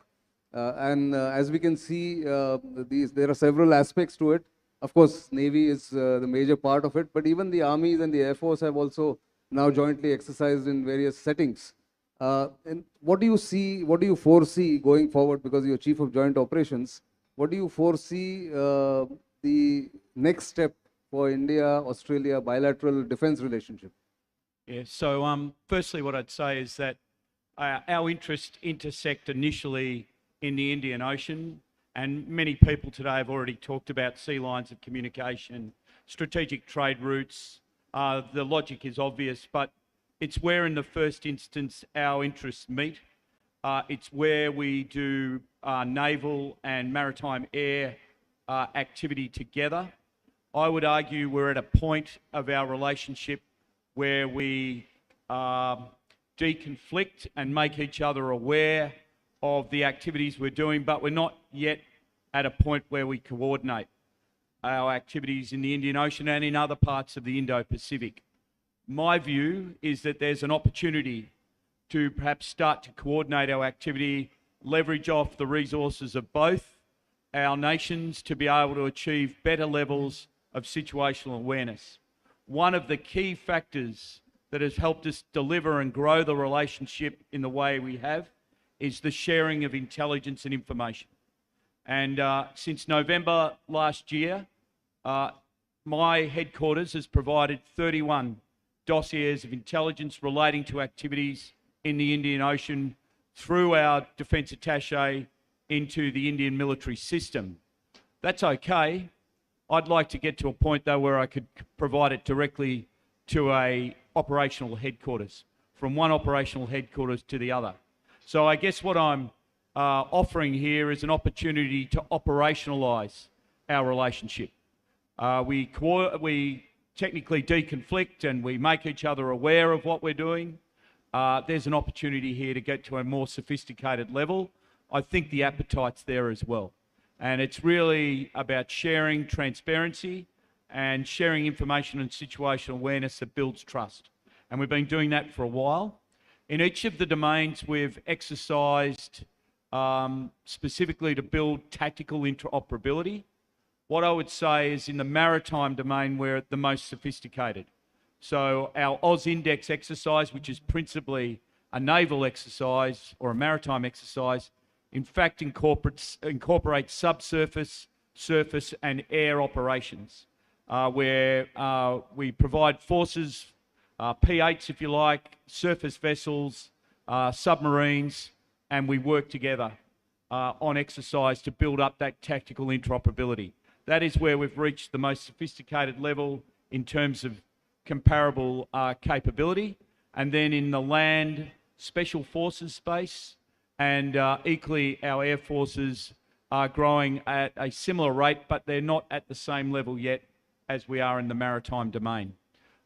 And as we can see, there are several aspects to it. Of course, Navy is the major part of it, but even the armies and the Air Force have also now jointly exercised in various settings. And what do you see, what do you foresee going forward, because you're Chief of Joint Operations, what do you foresee the next step for India-Australia bilateral defense relationship? Yeah, so firstly, what I'd say is that our interests intersect initially in the Indian Ocean, and many people today have already talked about sea lines of communication, strategic trade routes. The logic is obvious, but it's where in the first instance our interests meet. It's where we do naval and maritime air activity together. I would argue we're at a point of our relationship where we deconflict and make each other aware of the activities we're doing, but we're not yet at a point where we coordinate our activities in the Indian Ocean and in other parts of the Indo-Pacific. My view is that there's an opportunity to perhaps start to coordinate our activity, leverage off the resources of both our nations to be able to achieve better levels of situational awareness. One of the key factors that has helped us deliver and grow the relationship in the way we have is the sharing of intelligence and information. And since November last year, my headquarters has provided 31 dossiers of intelligence relating to activities in the Indian Ocean through our defence attaché into the Indian military system. That's okay. I'd like to get to a point though where I could provide it directly to a operational headquarters, from one operational headquarters to the other. So I guess what I'm offering here is an opportunity to operationalise our relationship. We technically deconflict and we make each other aware of what we're doing. There's an opportunity here to get to a more sophisticated level. I think the appetite's there as well. And it's really about sharing transparency and sharing information and situational awareness that builds trust. And we've been doing that for a while. In each of the domains we've exercised specifically to build tactical interoperability. What I would say is in the maritime domain, we're the most sophisticated. So our AusIndex exercise, which is principally a naval exercise or a maritime exercise, in fact incorporates subsurface, surface and air operations, where we provide forces, P8s if you like, surface vessels, submarines, and we work together on exercise to build up that tactical interoperability. That is where we've reached the most sophisticated level in terms of comparable capability. And then in the land special forces space, and equally our air forces are growing at a similar rate, but they're not at the same level yet as we are in the maritime domain.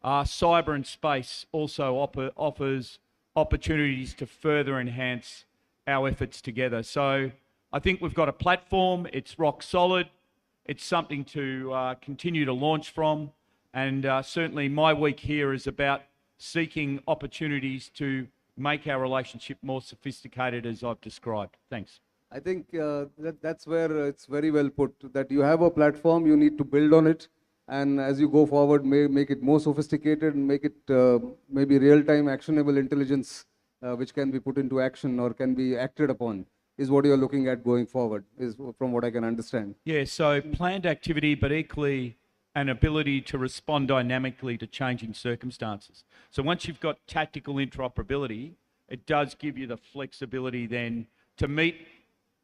Cyber and space also offers opportunities to further enhance our efforts together. So I think we've got a platform, it's rock solid, it's something to continue to launch from, and certainly my week here is about seeking opportunities to make our relationship more sophisticated as I've described. Thanks. I think that's where it's very well put, that you have a platform, you need to build on it, and as you go forward, make it more sophisticated and make it maybe real-time actionable intelligence which can be put into action or can be acted upon, is what you're looking at going forward, is from what I can understand. Yeah, so planned activity, but equally an ability to respond dynamically to changing circumstances. So once you've got tactical interoperability, it does give you the flexibility then to meet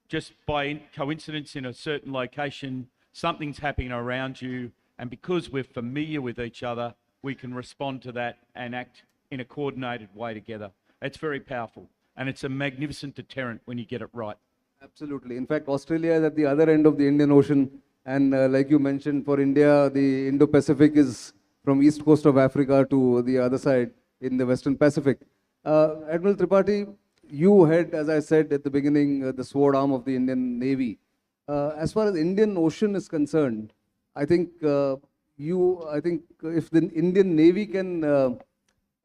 just by coincidence in a certain location, something's happening around you, and because we're familiar with each other, we can respond to that and act in a coordinated way together. It's very powerful, and it's a magnificent deterrent when you get it right. Absolutely. In fact, Australia is at the other end of the Indian Ocean, and like you mentioned, for India, the Indo-Pacific is from east coast of Africa to the other side in the Western Pacific. Admiral Tripathi, you had, as I said at the beginning, the sword arm of the Indian Navy. As far as Indian Ocean is concerned, I think if the Indian Navy can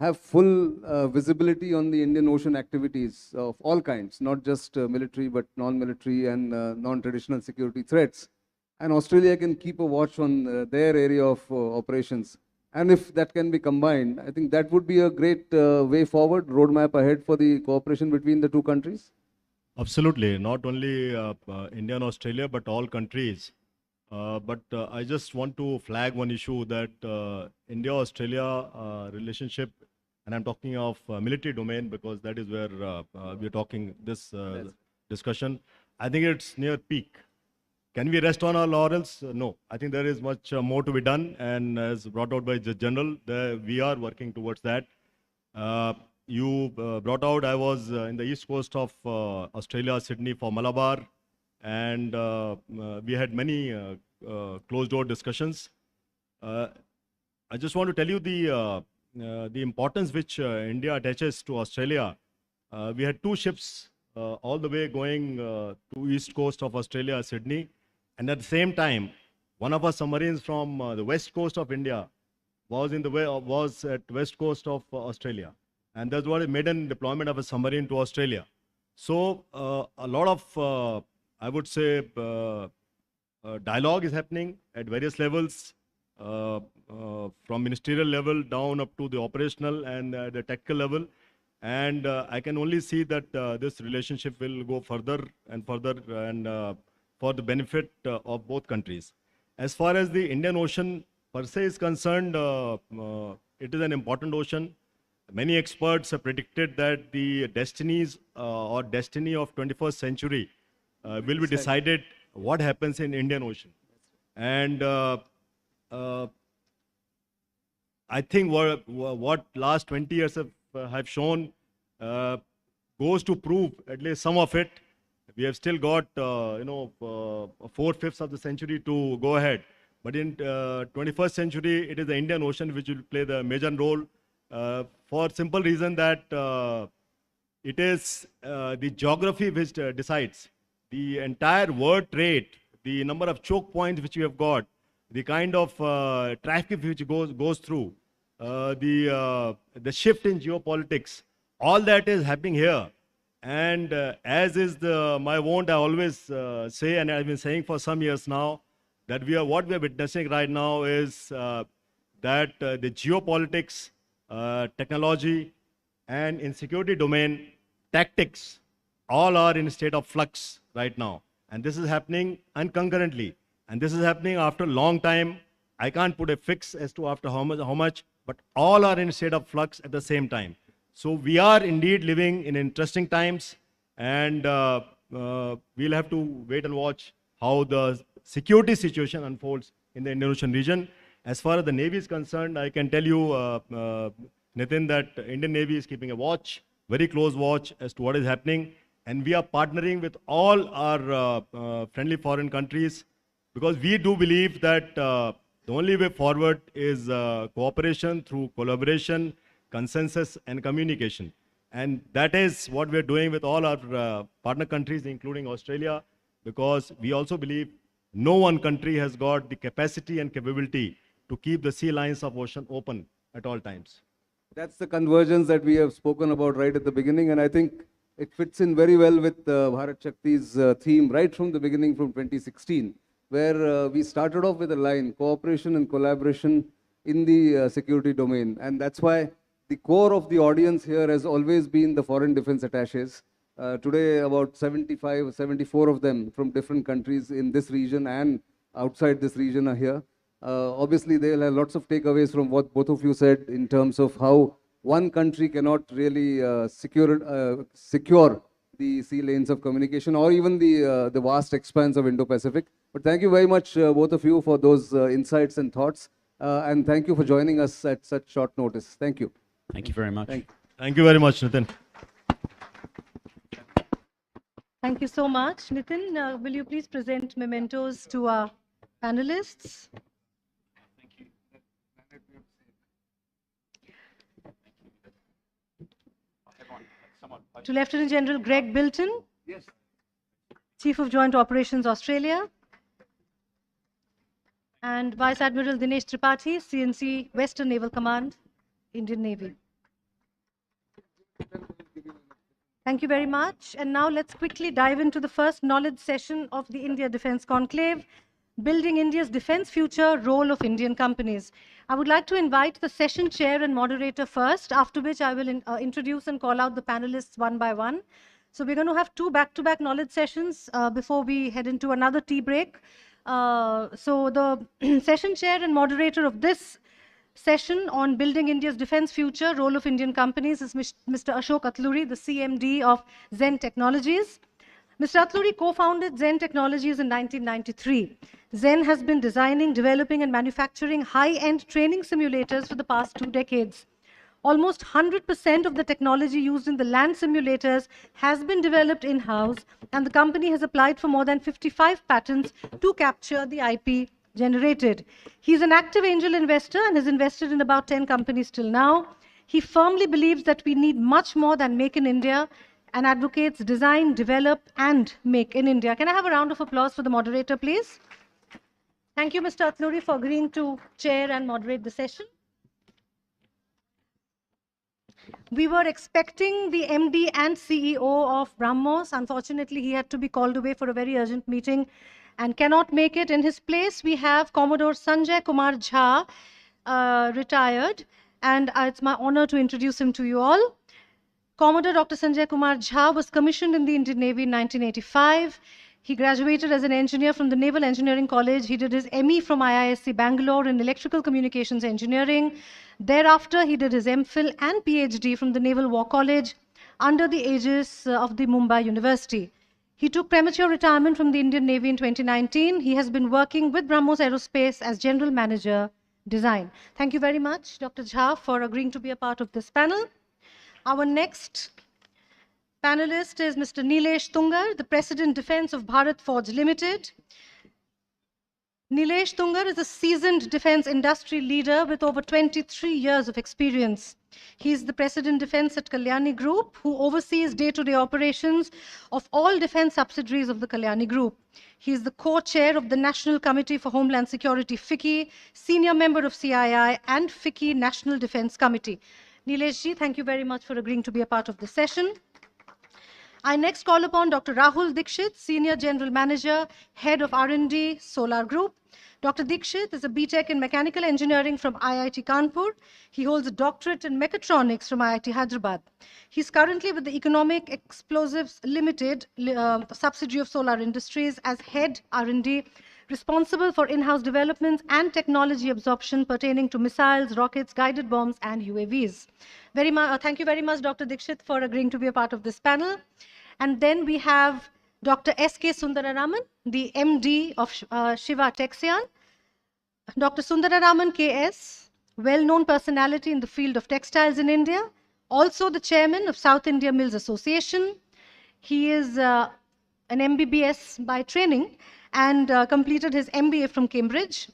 have full visibility on the Indian Ocean activities of all kinds, not just military, but non-military and non-traditional security threats, and Australia can keep a watch on their area of operations, And if that can be combined, I think that would be a great way forward, roadmap ahead for the cooperation between the two countries. Absolutely, not only India and Australia, but all countries. But I just want to flag one issue that India-Australia relationship, and I'm talking of military domain because that is where we're talking this discussion. I think it's near peak. Can we rest on our laurels? No. I think there is much more to be done, and as brought out by the General, we are working towards that. You brought out, I was in the east coast of Australia, Sydney for Malabar, and we had many closed-door discussions. I just want to tell you the importance which India attaches to Australia. We had two ships all the way going to east coast of Australia, Sydney, and at the same time, one of our submarines from the west coast of India was at west coast of Australia, and that's what a maiden deployment of a submarine to Australia. So a lot of I would say dialogue is happening at various levels, from ministerial level down up to the operational and the technical level. And I can only see that this relationship will go further and further, and for the benefit of both countries. As far as the Indian Ocean per se is concerned, it is an important ocean. Many experts have predicted that the destinies or destiny of 21st century will be decided what happens in Indian Ocean. And I think what last 20 years have shown goes to prove at least some of it. We have still got 4/5 of the century to go ahead. But in 21st century, it is the Indian Ocean which will play the major role, for simple reason that it is the geography which decides. The entire world trade, the number of choke points which we have got, the kind of traffic which goes through, the shift in geopolitics, all that is happening here. And as is my wont, I always say, and I've been saying for some years now, that what we are witnessing right now is that the geopolitics, technology, and in security domain, tactics, all are in a state of flux right now. And this is happening unconcurrently. And this is happening after a long time. I can't put a fix as to after how much, but all are in a state of flux at the same time. So we are indeed living in interesting times, and we'll have to wait and watch how the security situation unfolds in the Indian Ocean region. As far as the Navy is concerned, I can tell you, Nitin, that Indian Navy is keeping a watch, very close watch as to what is happening. And we are partnering with all our friendly foreign countries, because we do believe that the only way forward is cooperation through collaboration, consensus, and communication. And that is what we're doing with all our partner countries, including Australia, because we also believe no one country has got the capacity and capability to keep the sea lines of ocean open at all times. That's the convergence that we have spoken about right at the beginning, and I think it fits in very well with Bharat Shakti's theme right from the beginning, from 2016, where we started off with a line, cooperation and collaboration in the security domain. And that's why the core of the audience here has always been the foreign defense attaches. Today, about 75, 74 of them from different countries in this region and outside this region are here. Obviously, they'll have lots of takeaways from what both of you said in terms of how one country cannot really secure the sea lanes of communication or even the vast expanse of Indo-Pacific. But thank you very much, both of you, for those insights and thoughts. And thank you for joining us at such short notice. Thank you. Thank you very much. Thank you very much, Nitin. Thank you so much. Nitin, will you please present mementos to our panelists? To Lieutenant General Greg Bilton, Chief of Joint Operations Australia, and Vice Admiral Dinesh Tripathi, CNC Western Naval Command, Indian Navy. Thank you very much. And now let's quickly dive into the first knowledge session of the India Defence Conclave. Building India's Defense Future, Role of Indian Companies. I would like to invite the session chair and moderator first, after which I will introduce and call out the panelists one by one. So we're going to have two back-to-back knowledge sessions before we head into another tea break. So the session chair and moderator of this session on building India's defense future, role of Indian companies, is Mr. Ashok Atluri, the CMD of Zen Technologies. Mr. Atluri co-founded Zen Technologies in 1993. Zen has been designing, developing, and manufacturing high-end training simulators for the past 2 decades. Almost 100% of the technology used in the land simulators has been developed in-house, and the company has applied for more than 55 patents to capture the IP generated. He's an active angel investor and has invested in about 10 companies till now. He firmly believes that we need much more than make in India and advocates design, develop, and make in India. Can I have a round of applause for the moderator, please? Thank you, Mr. Atluri, for agreeing to chair and moderate the session. We were expecting the MD and CEO of BrahMos. Unfortunately, he had to be called away for a very urgent meeting and cannot make it. In his place, we have Commodore Sanjay Kumar Jha, retired, and it's my honor to introduce him to you all. Commodore Dr. Sanjay Kumar Jha was commissioned in the Indian Navy in 1985. He graduated as an engineer from the Naval Engineering College. He did his ME from IISc Bangalore in Electrical Communications Engineering. Thereafter, he did his MPhil and PhD from the Naval War College under the aegis of the Mumbai University. He took premature retirement from the Indian Navy in 2019. He has been working with BrahMos Aerospace as General Manager, Design. Thank you very much, Dr. Jha, for agreeing to be a part of this panel. Our next panelist is Mr. Nilesh Tungar, the President Defense of Bharat Forge Limited. Nilesh Tungar is a seasoned defense industry leader with over 23 years of experience. He is the President Defense at Kalyani Group, who oversees day-to-day operations of all defense subsidiaries of the Kalyani Group. He is the co-chair of the National Committee for Homeland Security, FICCI, senior member of CII, and FICCI National Defense Committee. Nilesh ji, thank you very much for agreeing to be a part of this session. I next call upon Dr. Rahul Dikshit, Senior General Manager, Head of R&D, Solar Group. Dr. Dikshit is a BTech in Mechanical Engineering from IIT Kanpur. He holds a doctorate in Mechatronics from IIT Hyderabad. He's currently with the Economic Explosives Limited, subsidiary of Solar Industries, as Head R&D, responsible for in-house developments and technology absorption pertaining to missiles, rockets, guided bombs, and UAVs. Thank you very much, Dr. Dikshit, for agreeing to be a part of this panel. And then we have Dr. S.K. Sundararaman, the MD of Shiva Texian. Dr. Sundararaman K.S., well-known personality in the field of textiles in India, also the chairman of South India Mills Association. He is an MBBS by training and completed his MBA from Cambridge.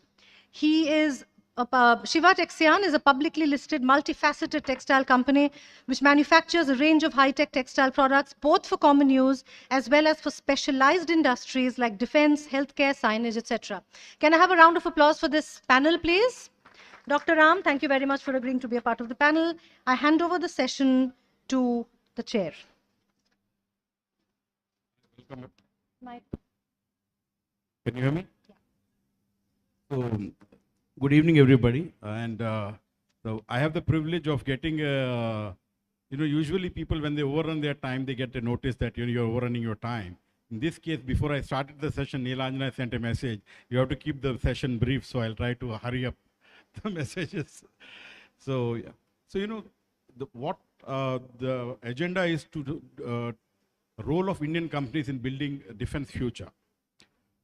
He is Shiva Texian is a publicly listed multifaceted textile company which manufactures a range of high-tech textile products both for common use as well as for specialized industries like defense, healthcare, signage, etc. Can I have a round of applause for this panel, please? Dr. Ram, thank you very much for agreeing to be a part of the panel. I hand over the session to the chair. Can you hear me? So, good evening, everybody. And so I have the privilege of getting, usually people, when they overrun their time, they get a notice that you're overrunning your time. In this case, before I started the session, Neelanjana sent a message. You have to keep the session brief, so I'll try to hurry up the messages. So, yeah. So, the agenda is to role of Indian companies in building a defense future.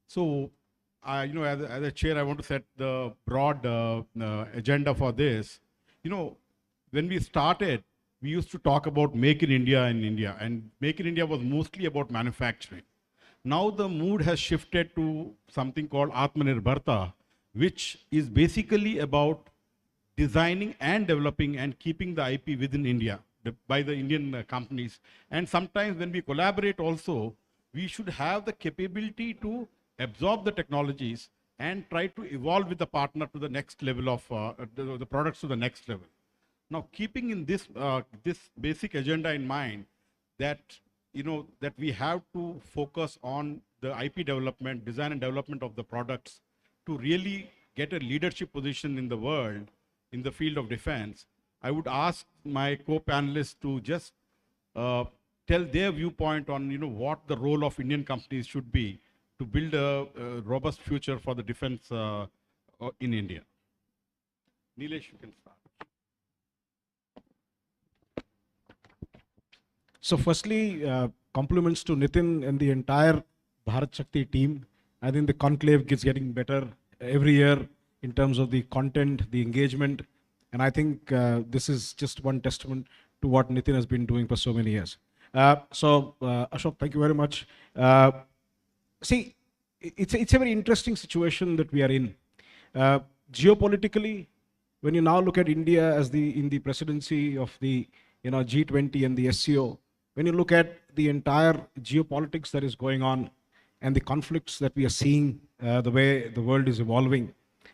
So, as a chair, I want to set the broad agenda for this. When we started, we used to talk about Make in India and Make in India was mostly about manufacturing. Now the mood has shifted to something called Atmanirbharta, which is basically about designing and developing and keeping the IP within India by the Indian companies. And sometimes when we collaborate also, we should have the capability to absorb the technologies and try to evolve with the partner to the next level of the products to the next level. Now, keeping in this basic agenda in mind, that that we have to focus on the IP development, design and development of the products to really get a leadership position in the world in the field of defense, I would ask my co-panelists to just tell their viewpoint on what the role of Indian companies should be to build a robust future for the defense in India. Nilesh, you can start. So firstly, compliments to Nitin and the entire Bharat Shakti team. I think the conclave is getting better every year in terms of the content, the engagement. And I think this is just one testament to what Nitin has been doing for so many years. Ashok, thank you very much. See, it's a very interesting situation that we are in. Geopolitically, when you now look at India as in the presidency of the G20 and the SCO, when you look at the entire geopolitics that is going on and the conflicts that we are seeing, the way the world is evolving,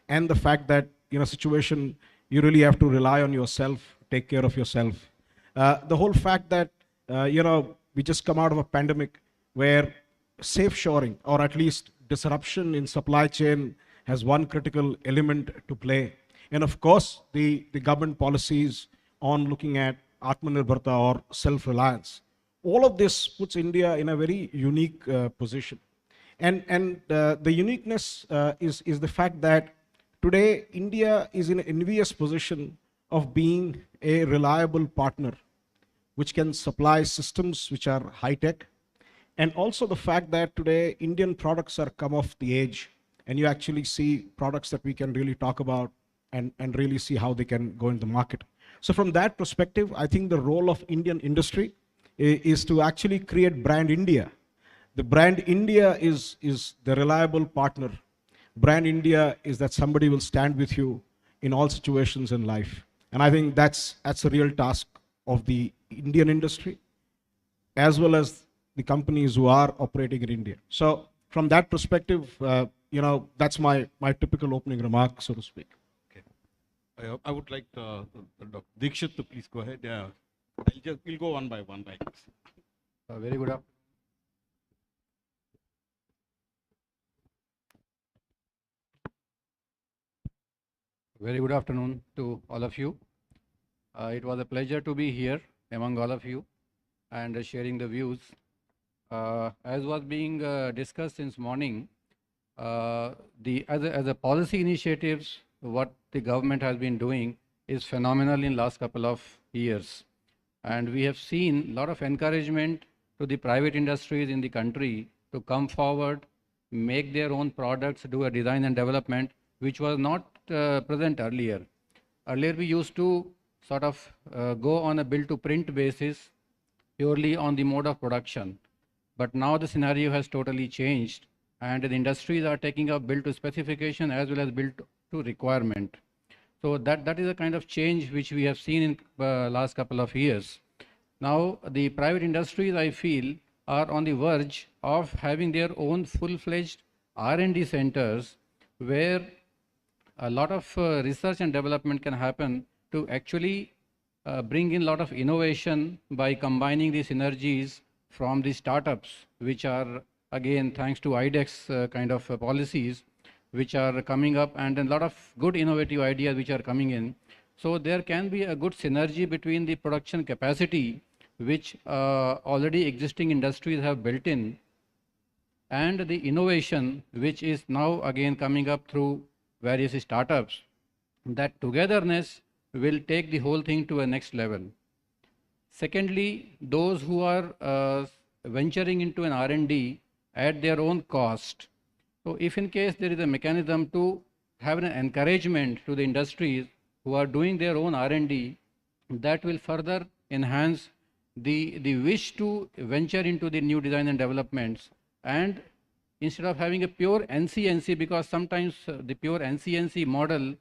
and the fact that situation you really have to rely on yourself, take care of yourself. The whole fact that we just come out of a pandemic where safe shoring or at least disruption in supply chain has one critical element to play. And of course, the government policies on looking at Atmanirbharta or self-reliance. All of this puts India in a very unique position. And the uniqueness is the fact that today India is in an envious position of being a reliable partner which can supply systems which are high-tech. And also the fact that today Indian products are come off the edge, and you actually see products that we can really talk about and really see how they can go in the market. So from that perspective, I think the role of Indian industry is to actually create brand India. The brand India is the reliable partner. Brand India is that somebody will stand with you in all situations in life. And I think that's a real task of the Indian industry, as well as the companies who are operating in India. So from that perspective, that's my typical opening remark, so to speak. Okay. I would like Dr. Dikshit to please go ahead. Yeah. We'll go one by one like this. Very good afternoon. Very good afternoon to all of you. It was a pleasure to be here among all of you and sharing the views. As was being discussed since morning, as a policy initiatives, what the government has been doing is phenomenal in last couple of years. And we have seen a lot of encouragement to the private industries in the country to come forward, make their own products, do a design and development, which was not present earlier. Earlier we used to sort of go on a build to print basis purely on the mode of production. But now the scenario has totally changed, and the industries are taking up build to specification as well as build to requirement. So that is a kind of change which we have seen in last couple of years. Now the private industries, I feel, are on the verge of having their own full-fledged R&D centers where a lot of research and development can happen to actually bring in a lot of innovation by combining the synergies from the startups, which are again thanks to IDEX kind of policies which are coming up, and a lot of good innovative ideas which are coming in. So there can be a good synergy between the production capacity which already existing industries have built in and the innovation which is now again coming up through various startups. That togetherness will take the whole thing to a next level. Secondly, those who are venturing into an R&D at their own cost. So if in case there is a mechanism to have an encouragement to the industries who are doing their own R&D, that will further enhance the wish to venture into the new design and developments. And instead of having a pure NCNC, because sometimes the pure NCNC model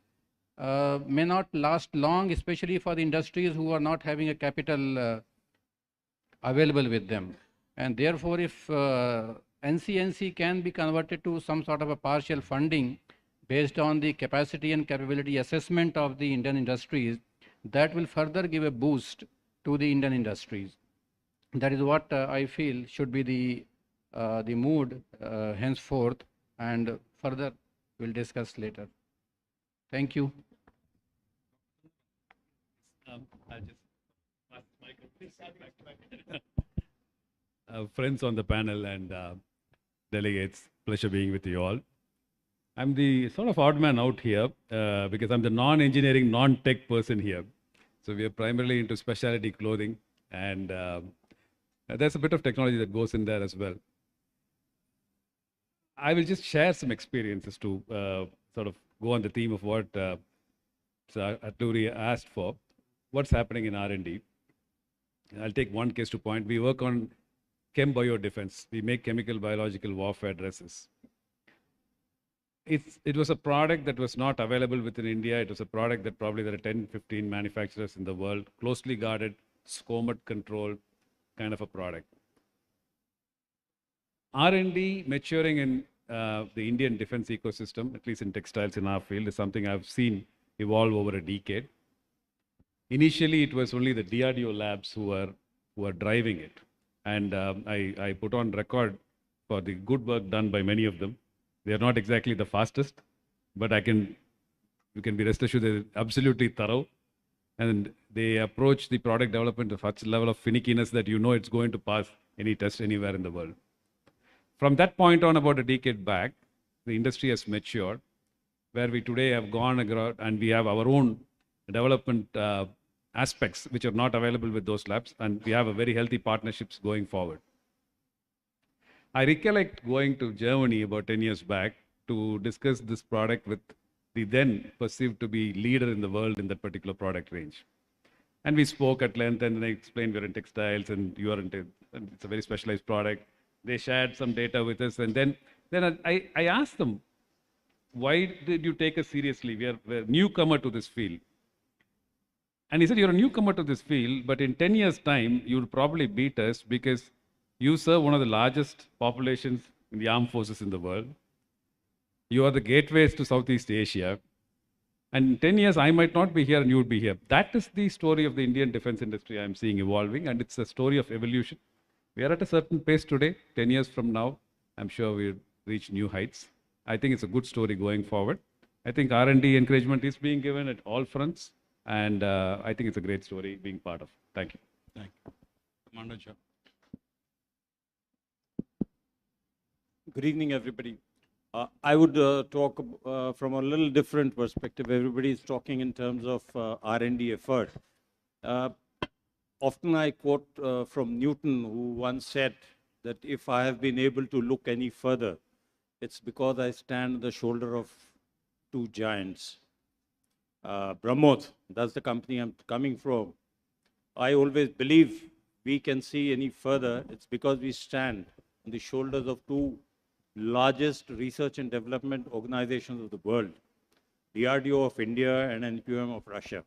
may not last long, especially for the industries who are not having a capital available with them. And therefore, if NCNC can be converted to some sort of a partial funding based on the capacity and capability assessment of the Indian industries, that will further give a boost to the Indian industries. That is what I feel should be the mood henceforth, and further we'll discuss later. Thank you. I'll just pass the mic. Please stand back to back. Friends on the panel and delegates, pleasure being with you all. I'm the sort of odd man out here because I'm the non-engineering, non-tech person here. So we are primarily into specialty clothing, and there's a bit of technology that goes in there as well. I will just share some experiences to sort of go on the theme of what Chaudhari asked for. What's happening in R&D? I'll take one case to point. We work on chem biodefense. We make chemical biological warfare dresses. It was a product that was not available within India. It was a product that probably there are 10, 15 manufacturers in the world, closely guarded, SCOMET controlled kind of a product. R&D maturing in the Indian defense ecosystem, at least in textiles in our field, is something I've seen evolve over a decade. Initially, it was only the DRDO labs who were driving it. And I put on record for the good work done by many of them. They are not exactly the fastest, but you can be rest assured they're absolutely thorough. And they approach the product development to such a level of finickiness that you know it's going to pass any test anywhere in the world. From that point on, about a decade back, the industry has matured, where we today have gone and we have our own development aspects which are not available with those labs, and we have a very healthy partnerships going forward. I recollect going to Germany about 10 years back to discuss this product with the then perceived to be leader in the world in that particular product range. And we spoke at length, and then I explained we're in textiles and you are into, and it's a very specialized product. They shared some data with us, and then I asked them, why did you take us seriously? We're a newcomer to this field. And he said, you're a newcomer to this field, but in 10 years' time, you'll probably beat us because you serve one of the largest populations in the armed forces in the world. You are the gateways to Southeast Asia. And in 10 years, I might not be here and you would be here. That is the story of the Indian defense industry I'm seeing evolving, and it's a story of evolution. We are at a certain pace today. 10 years from now, I'm sure we'll reach new heights. I think it's a good story going forward. I think R&D encouragement is being given at all fronts, and I think it's a great story being part of. Thank you. Thank you. Commander Jha. Good evening, everybody. I would talk from a little different perspective. Everybody is talking in terms of R&D effort. Often I quote from Newton, who once said that if I have been able to look any further, it's because I stand on the shoulder of two giants. BrahMos, that's the company I'm coming from. I always believe we can see any further. It's because we stand on the shoulders of two largest research and development organizations of the world, DRDO of India and NPM of Russia.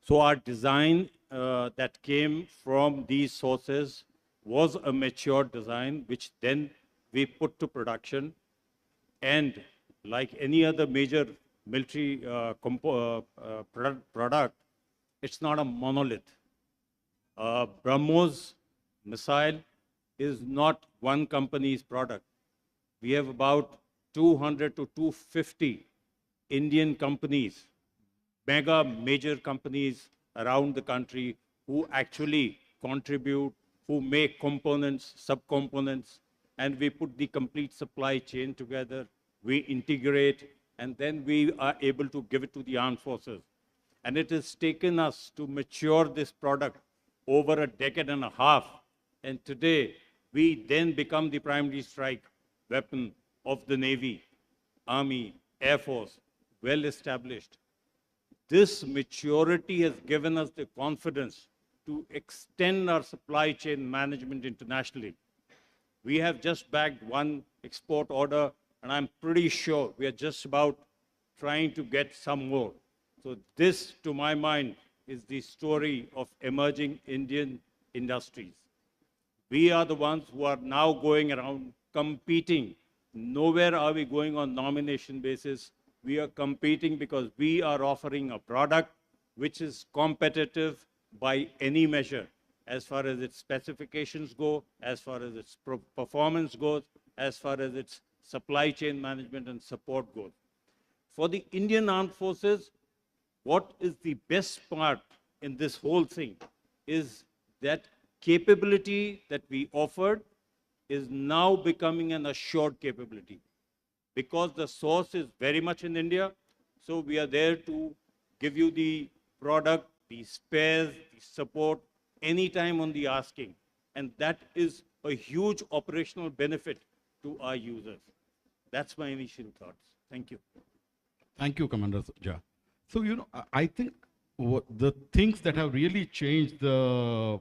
So our design that came from these sources was a mature design, which then we put to production. And like any other major military product, it's not a monolith. BrahMos missile is not one company's product. We have about 200 to 250 Indian companies, major companies around the country who actually contribute, who make components, subcomponents, and we put the complete supply chain together, we integrate, and then we are able to give it to the armed forces. And it has taken us to mature this product over a decade and a half. And today, we then become the primary strike weapon of the Navy, Army, Air Force, well established. This maturity has given us the confidence to extend our supply chain management internationally. We have just bagged one export order, and I'm pretty sure we are just about trying to get some more. So this, to my mind, is the story of emerging Indian industries. We are the ones who are now going around competing. Nowhere are we going on nomination basis. We are competing because we are offering a product which is competitive by any measure, as far as its specifications go, as far as its performance goes, as far as its supply chain management and support goes. For the Indian Armed Forces, what is the best part in this whole thing is that capability that we offered is now becoming an assured capability. Because the source is very much in India, so we are there to give you the product, the spares, the support, anytime on the asking. And that is a huge operational benefit to our users. That's my initial thoughts. Thank you. Thank you, Commander Jha. So, I think the things that have really changed the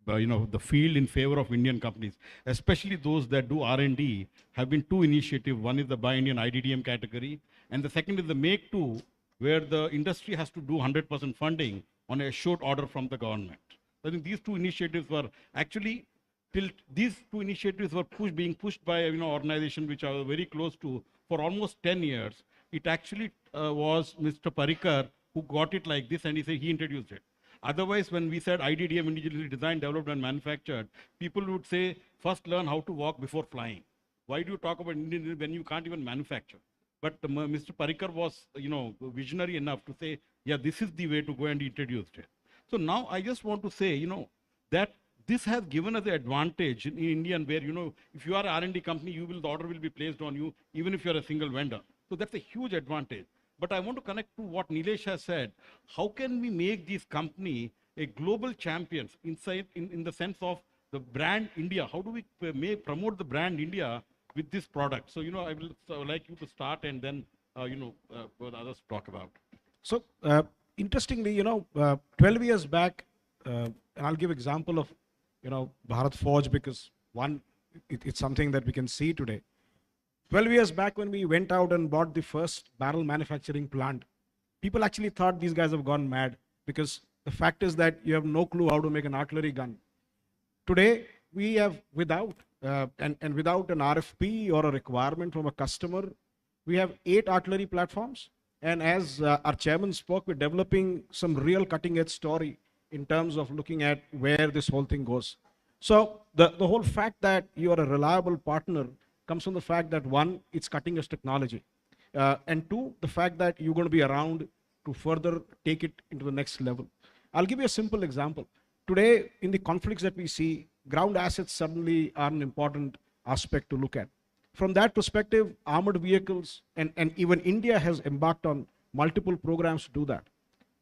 the field in favor of Indian companies, especially those that do R&D, have been two initiatives. One is the Buy Indian IDDM category, and the second is the Make 2, where the industry has to do 100% funding on a short order from the government. I think these two initiatives were actually, these two initiatives were being pushed by organizations which I was very close to for almost 10 years. It actually was Mr. Parikar who got it like this, and he introduced it. Otherwise, when we said IDDM, individually designed, developed, and manufactured, people would say, first learn how to walk before flying. Why do you talk about Indian when you can't even manufacture? But Mr. Parikar was, visionary enough to say, yeah, this is the way to go, and he introduced it. So now I just want to say, that this has given us the advantage in Indian where, if you are an R&D company, the order will be placed on you, even if you're a single vendor. So that's a huge advantage. But I want to connect to what Nilesh has said. How can we make these companies a global champions inside in the sense of the brand India? How do we promote the brand India with this product? So, I will like you to start and then, for the others to talk about. So, interestingly, 12 years back, and I'll give example of, Bharat Forge because one, it's something that we can see today. 12 years back when we went out and bought the first barrel manufacturing plant, people actually thought these guys have gone mad because the fact is that you have no clue how to make an artillery gun. Today, we have without an RFP or a requirement from a customer, we have 8 artillery platforms. And as our chairman spoke, we're developing some real cutting edge story in terms of looking at where this whole thing goes. So the whole fact that you are a reliable partner comes from the fact that one, it's cutting edge technology. And two, the fact that you're going to be around to further take it into the next level. I'll give you a simple example. Today, in the conflicts that we see, ground assets suddenly are an important aspect to look at. From that perspective, armored vehicles and even India has embarked on multiple programs to do that.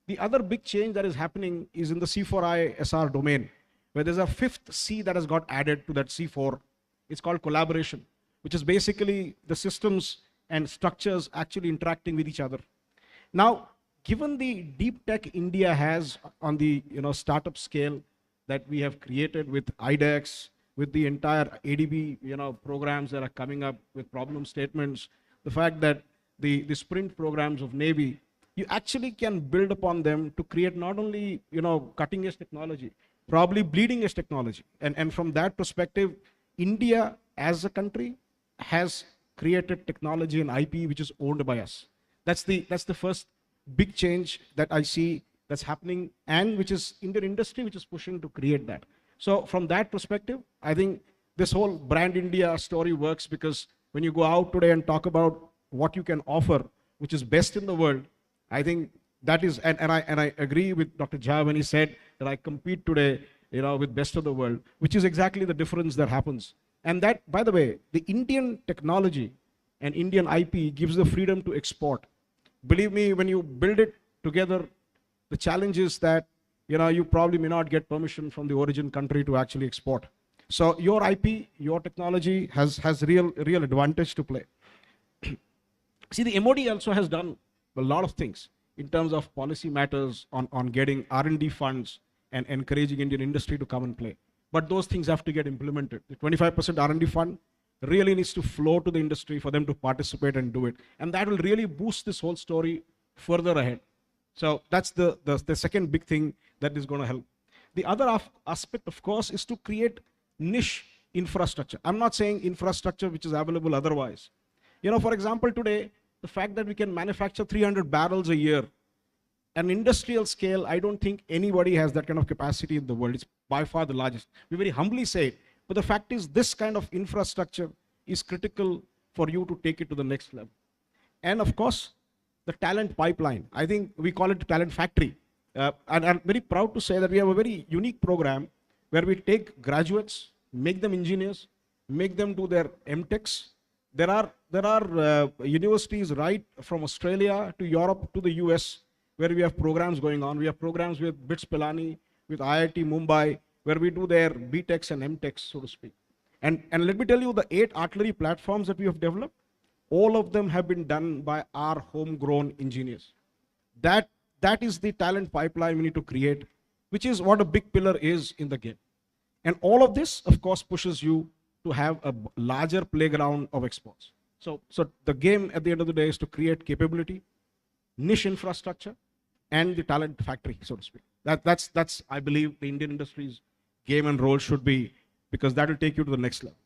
The other big change that is happening is in the C4I SR domain, where there's a 5th C that has got added to that C4. It's called collaboration, which is basically the systems and structures actually interacting with each other. Now, given the deep tech India has on the startup scale that we have created with IDEX, with the entire ADB programs that are coming up with problem statements, the fact that the sprint programs of Navy, you actually can build upon them to create not only cutting edge technology, probably bleeding edge technology. And from that perspective, India as a country has created technology and IP which is owned by us. That's the first big change that I see that's happening, and which is Indian industry which is pushing to create that. So from that perspective, I think this whole brand India story works because when you go out today and talk about what you can offer, which is best in the world, I think that is, and I agree with Dr. Jha when he said that I compete today, with best of the world, which is exactly the difference that happens. And that, by the way, the Indian technology and Indian IP gives the freedom to export. Believe me, when you build it together, the challenge is that, you probably may not get permission from the origin country to actually export. So your IP, your technology has real advantage to play. See, the MOD also has done a lot of things in terms of policy matters on getting R&D funds and encouraging Indian industry to come and play. But those things have to get implemented. The 25% R&D fund really needs to flow to the industry for them to participate and do it. And that will really boost this whole story further ahead. So that's the second big thing that is going to help. The other aspect, of course, is to create niche infrastructure. I'm not saying infrastructure which is available otherwise. For example, today, the fact that we can manufacture 300 barrels a year, an industrial scale, I don't think anybody has that kind of capacity in the world. It's by far the largest. We very humbly say it. But the fact is, this kind of infrastructure is critical for you to take it to the next level. And of course, the talent pipeline. I think we call it the talent factory. And I'm very proud to say that we have a very unique program where we take graduates, make them engineers, make them do their MTechs. There are universities right from Australia to Europe to the US where we have programs going on. We have programs with BITS Pilani, with IIT Mumbai, where we do their BTechs and MTechs, so to speak. And let me tell you, the 8 artillery platforms that we have developed, all of them have been done by our homegrown engineers. That is the talent pipeline we need to create, which is what a big pillar is in the game. And all of this, of course, pushes you to have a larger playground of exports. So the game at the end of the day is to create capability, niche infrastructure, and the talent factory, so to speak. That's I believe the Indian industry's game and role should be, because that will take you to the next level.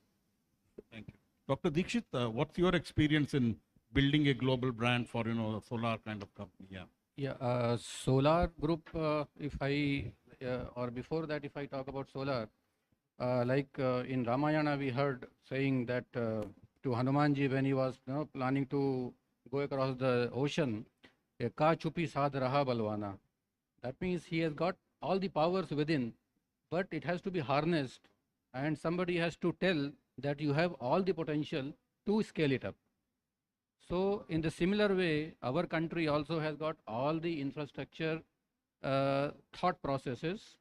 Thank you. Dr. Dikshit, what's your experience in building a global brand for, a solar kind of company? Yeah. Yeah, Solar Group, if I, or before that, if I talk about Solar, in Ramayana, we heard saying that to Hanumanji when he was planning to go across the ocean, ka chupi saad raha balwana. That means he has got all the powers within, but it has to be harnessed, and somebody has to tell that you have all the potential to scale it up. So in the similar way, our country also has got all the infrastructure, thought processes,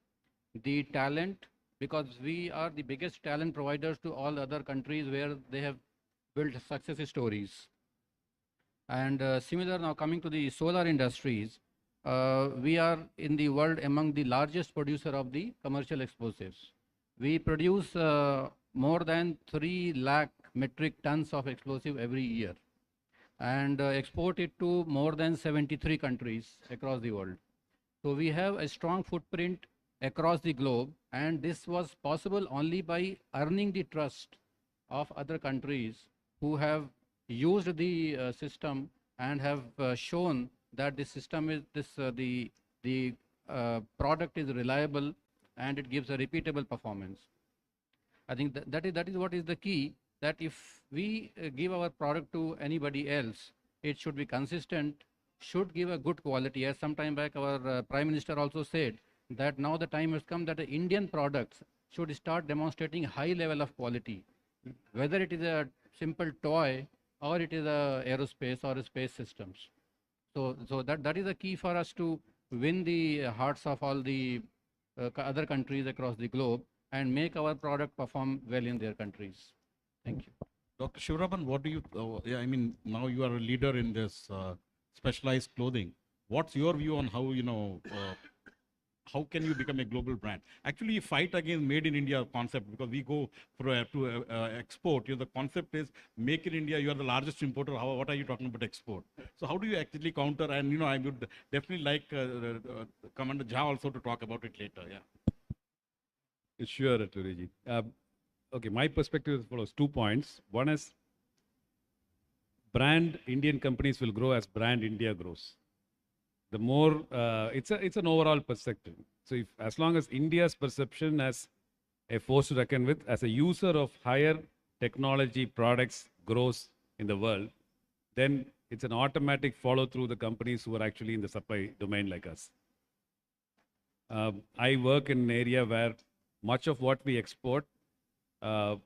the talent, because we are the biggest talent providers to all other countries where they have built success stories. And similar now coming to the solar industries, we are in the world among the largest producer of the commercial explosives. We produce more than 3 lakh metric tons of explosive every year and export it to more than 73 countries across the world. So we have a strong footprint across the globe, and this was possible only by earning the trust of other countries who have used the system and have shown that the system is the product is reliable and it gives a repeatable performance. I think that is what is the key, that if we give our product to anybody else, it should be consistent, should give a good quality. As some time back our Prime Minister also said that now the time has come that the Indian products should start demonstrating high level of quality, whether it is a simple toy or it is a aerospace or a space systems. So that is the key for us to win the hearts of all the other countries across the globe and make our product perform well in their countries. Thank you. Dr. Shivraman, what do you, now you are a leader in this specialized clothing. What's your view on how, how can you become a global brand? Actually, you fight against made in India concept, because we go for export. The concept is make in India, you are the largest importer. What are you talking about export? So how do you actually counter? And, I would definitely like Commander Jha also to talk about it later. Yeah. Sure, Turiji. Okay, my perspective follows 2 points. One is brand Indian companies will grow as brand India grows. The more, it's an overall perspective. So as long as India's perception as a force to reckon with, as a user of higher technology products grows in the world, then it's an automatic follow through the companies who are actually in the supply domain like us. I work in an area where much of what we export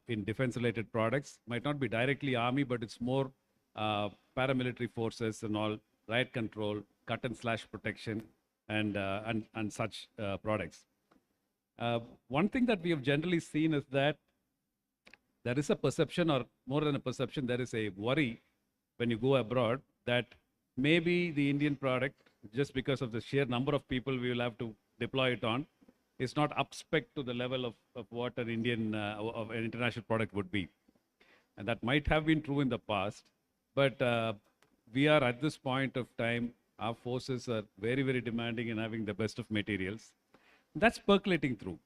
in defense-related products might not be directly army, but it's more paramilitary forces and all, riot control, cut and slash protection, and such products. One thing that we have generally seen is that there is a perception, or more than a perception, there is a worry when you go abroad that maybe the Indian product, just because of the sheer number of people we will have to deploy it on, is not up spec to the level of what an Indian, of an international product would be. And that might have been true in the past, but we are at this point of time, our forces are very, very demanding in having the best of materials. That's percolating through.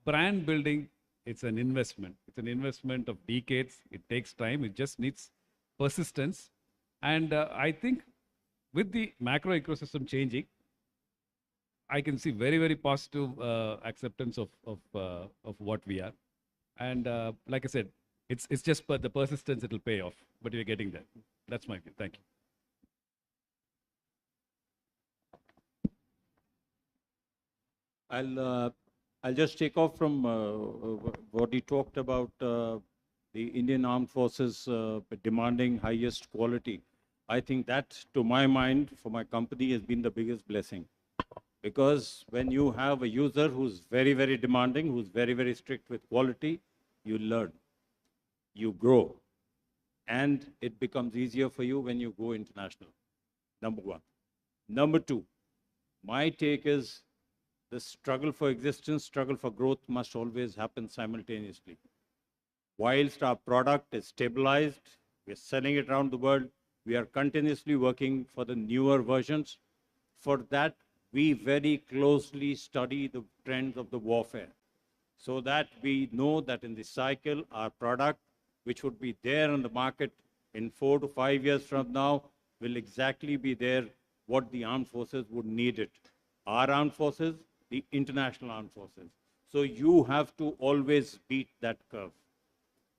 Brand building, it's an investment. It's an investment of decades. It takes time. It just needs persistence. And I think with the macro ecosystem changing, I can see very, very positive acceptance of what we are. And like I said, It's just the persistence it'll pay off, but you're getting there. That's my view. Thank you. I'll just take off from what he talked about the Indian Armed Forces demanding highest quality. I think that, to my mind, for my company, has been the biggest blessing. Because when you have a user who's very, very demanding, who's very, very strict with quality, you learn, you grow, and it becomes easier for you when you go international, number one. Number two, my take is the struggle for existence, struggle for growth must always happen simultaneously. Whilst our product is stabilized, we're selling it around the world, we are continuously working for the newer versions. For that, we very closely study the trends of the warfare so that we know that in the cycle, our product, which would be there on the market in 4 to 5 years from now, will exactly be there what the armed forces would need it. Our armed forces, the international armed forces. So you have to always beat that curve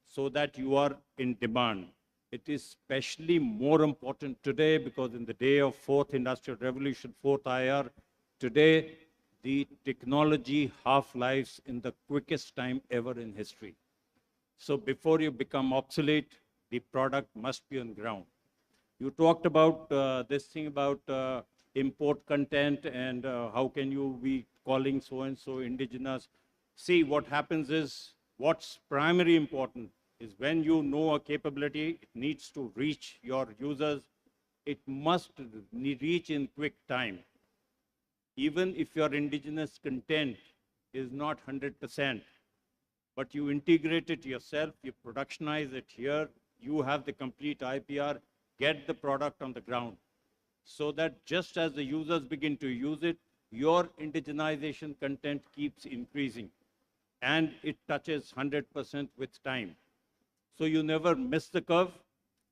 so that you are in demand. It is especially more important today because in the day of fourth industrial revolution, fourth IR, today the technology half-lives in the quickest time ever in history. So before you become obsolete, the product must be on ground. You talked about this thing about import content and how can you be calling so-and-so indigenous. See, what happens is, what's primarily important is when you know a capability, it needs to reach your users. It must reach in quick time. Even if your indigenous content is not 100%, but you integrate it yourself, you productionize it here, you have the complete IPR, get the product on the ground. So that just as the users begin to use it, your indigenization content keeps increasing and it touches 100% with time. So you never miss the curve,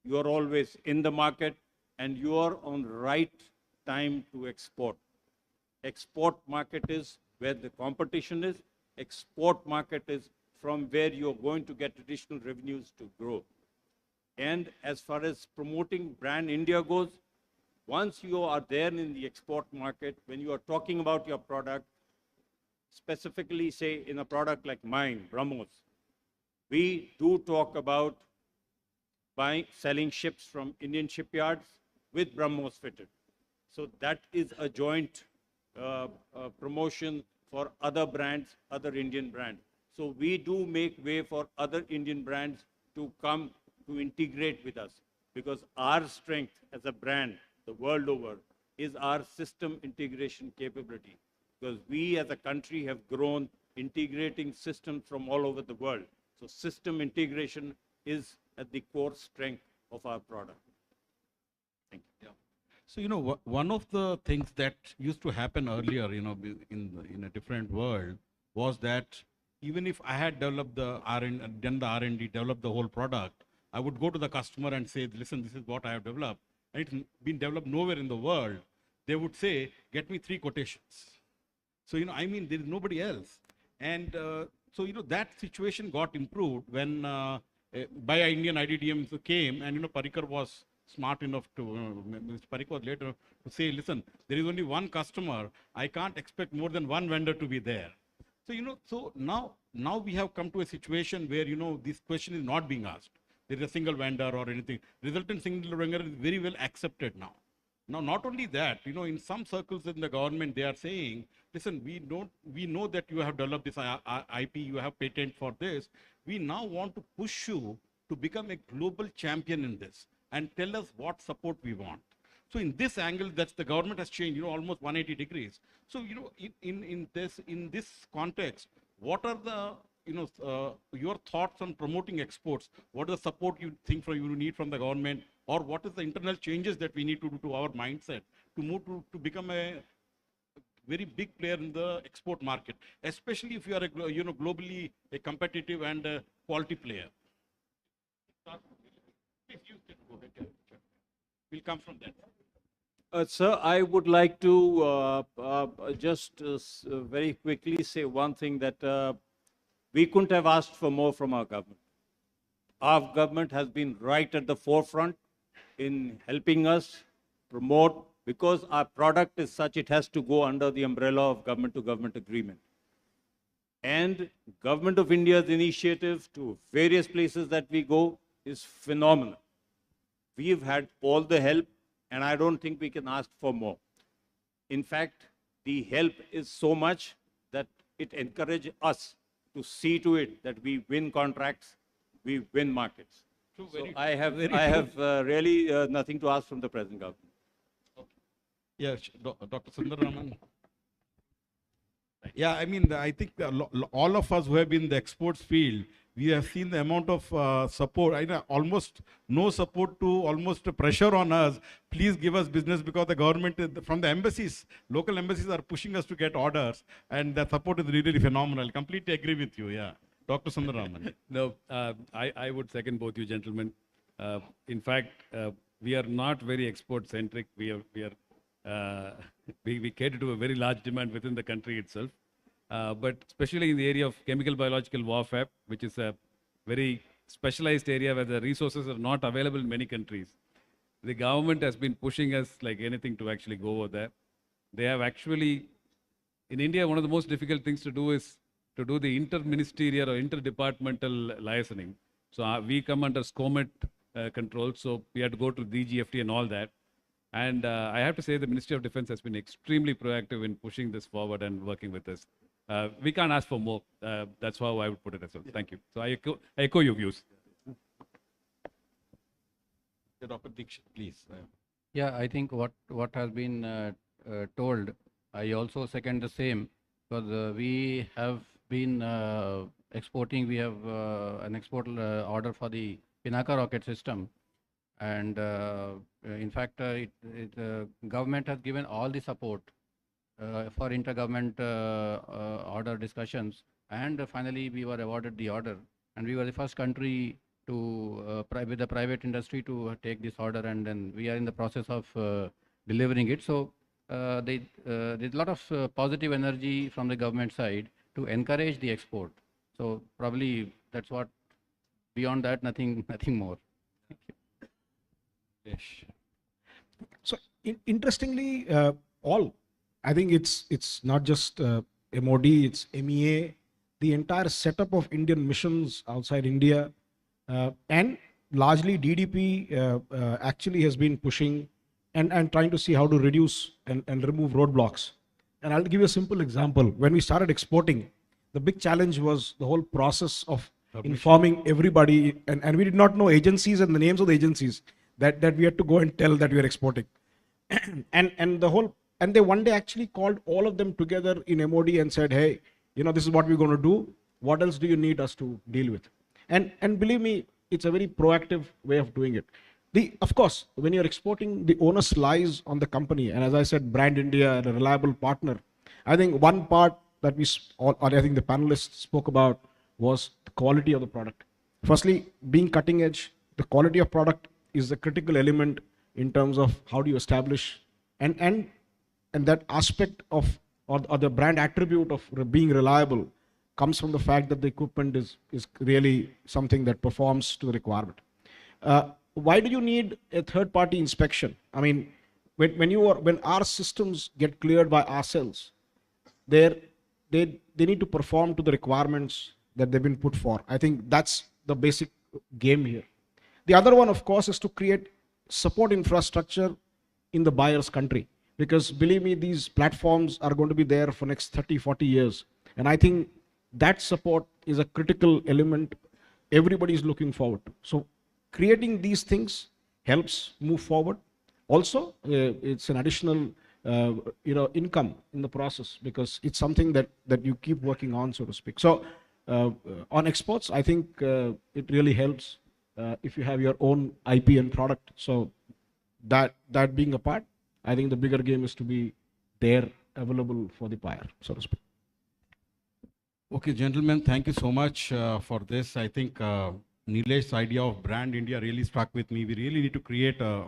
you are always in the market and you are on right time to export. Export market is where the competition is, export market is from where you're going to get additional revenues to grow. And as far as promoting brand India goes, once you are there in the export market, when you are talking about your product, specifically say in a product like mine, BrahMos, we do talk about selling ships from Indian shipyards with BrahMos fitted. So that is a joint promotion for other brands, other Indian brands. So we do make way for other Indian brands to come to integrate with us because our strength as a brand the world over is our system integration capability. Because we as a country have grown integrating systems from all over the world. So system integration is at the core strength of our product. Thank you. Yeah. So, you know, one of the things that used to happen earlier, you know, in a different world was that even if I had developed the R&D, done the R&D, developed the whole product, I would go to the customer and say, listen, this is what I have developed. And it's been developed nowhere in the world. They would say, get me 3 quotations. So, you know, I mean, there is nobody else. And so, you know, that situation got improved when by Indian IDDM came and, you know, Parikar was smart enough to, Mr. Parikar was later to say, listen, there is only one customer. I can't expect more than one vendor to be there. So, you know, so now we have come to a situation where, you know, this question is not being asked. There is a single vendor or anything. Resultant single vendor is very well accepted now. Now, not only that, you know, in some circles in the government, they are saying, listen, we know that you have developed this IP, you have patent for this. We now want to push you to become a global champion in this and tell us what support we want. So in this angle, that's the government has changed, you know, almost 180 degrees. So, you know, in this context, what are the, you know, your thoughts on promoting exports? What is the support you think you need from the government, or what is the internal changes that we need to do to our mindset to move to become a very big player in the export market, especially if you are a, you know, globally a competitive and a quality player? If you can go ahead, we'll come from that. Sir, I would like to just very quickly say one thing that we couldn't have asked for more from our government. Our government has been right at the forefront in helping us promote, because our product is such, it has to go under the umbrella of government-to-government agreement. And Government of India's initiative to various places that we go is phenomenal. We've had all the help, and I don't think we can ask for more. In fact, the help is so much that it encourages us to see to it that we win contracts, we win markets. So I have really nothing to ask from the present government. Yes, Dr. Sundararaman. Yeah, I mean, I think all of us who have been in the exports field, we have seen the amount of support, almost no support to almost pressure on us. Please give us business, because the government, from the embassies, local embassies are pushing us to get orders, and the support is really phenomenal. Completely agree with you, yeah. Dr. Sundararaman. No, I would second both you gentlemen. In fact, we are not very export-centric. We cater to a very large demand within the country itself. But especially in the area of chemical biological warfare, which is a very specialized area where the resources are not available in many countries, the government has been pushing us like anything to actually go over there. They have actually, in India, one of the most difficult things to do is to do the interministerial or interdepartmental liaising. So we come under SCOMET control, so we had to go to DGFT and all that. And I have to say the Ministry of Defense has been extremely proactive in pushing this forward and working with us. We can't ask for more. That's how I would put it as well. Thank you. So I echo your views. Dr. Dixit, please. Yeah, I think what has been told, I also second the same, because we have been exporting. We have an export order for the Pinaka rocket system. And in fact, government has given all the support for intergovernment order discussions. And finally, we were awarded the order. And we were the first country to, with the private industry, to take this order. And then we are in the process of delivering it. So there's a lot of positive energy from the government side to encourage the export. So probably that's what, beyond that, nothing more. Thank you. So interestingly, I think it's not just MOD, it's MEA, the entire setup of Indian missions outside India, and largely DDP actually has been pushing and trying to see how to reduce and remove roadblocks. And I'll give you a simple example. When we started exporting, the big challenge was the whole process of informing everybody, and we did not know agencies and the names of the agencies that we had to go and tell that we are exporting. And they one day actually called all of them together in MOD and said, hey, this is what we're going to do. What else do you need us to deal with? And believe me, it's a very proactive way of doing it. Of course, when you're exporting, the onus lies on the company. And as I said, brand India and a reliable partner. I think one part that I think the panelists spoke about was the quality of the product. Firstly, being cutting edge, the quality of product is a critical element in terms of how do you establish and that aspect of or the brand attribute of being reliable comes from the fact that the equipment is really something that performs to the requirement. Why do you need a third-party inspection? I mean, when our systems get cleared by ourselves, they need to perform to the requirements that they've been put for. I think that's the basic game here. The other one, of course, is to create support infrastructure in the buyer's country. Because believe me, these platforms are going to be there for next 30, 40 years. And I think that support is a critical element everybody is looking forward to. So creating these things helps move forward. Also, it's an additional income in the process, because it's something that you keep working on, so to speak. So on exports, I think it really helps if you have your own IP and product. So that being a part, I think the bigger game is to be there, available for the buyer, so to speak. Okay, gentlemen, thank you so much for this. I think Nilesh's idea of brand India really struck with me. We really need to create a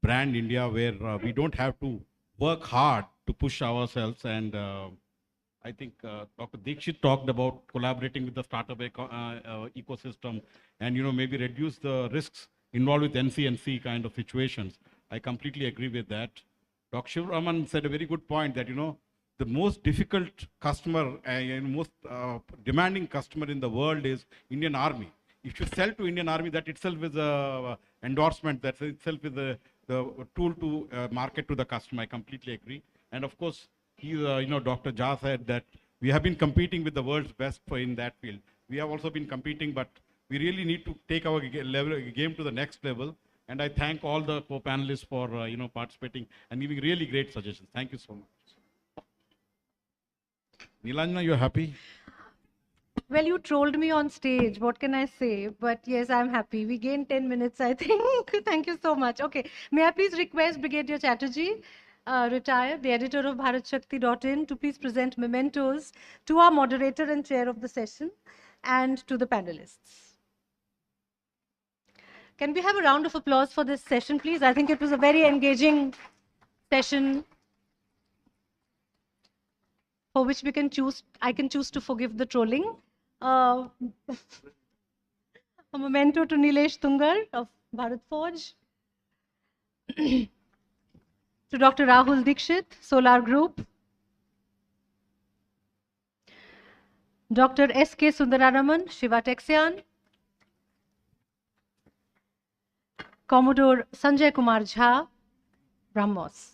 brand India where we don't have to work hard to push ourselves, and I think Dr. Dikshit talked about collaborating with the startup ecosystem and, maybe reduce the risks involved with NC kind of situations. I completely agree with that. Dr. Shivraman said a very good point that, the most difficult customer and most demanding customer in the world is Indian Army. If you sell to Indian Army, that itself is a endorsement, that itself is the tool to market to the customer. I completely agree. And of course, Dr. Jha said that we have been competing with the world's best in that field. We have also been competing, but we really need to take our game to the next level. And I thank all the co-panelists for participating and giving really great suggestions. Thank you so much. Nilanjana, you're happy? Well, you trolled me on stage. What can I say? But yes, I'm happy. We gained 10 minutes, I think. Thank you so much. Okay. May I please request Brigadier Chatterjee, retired, the editor of bharatshakti.in, to please present mementos to our moderator and chair of the session and to the panelists. Can we have a round of applause for this session, please? I think it was a very engaging session for which I can choose to forgive the trolling. A memento to Nilesh Tungar of Bharat Forge, to Dr. Rahul Dikshit, Solar Group, Dr. S.K. Sundararaman, Shiva Texian, Commodore Sanjay Kumar Jha, BrahMos.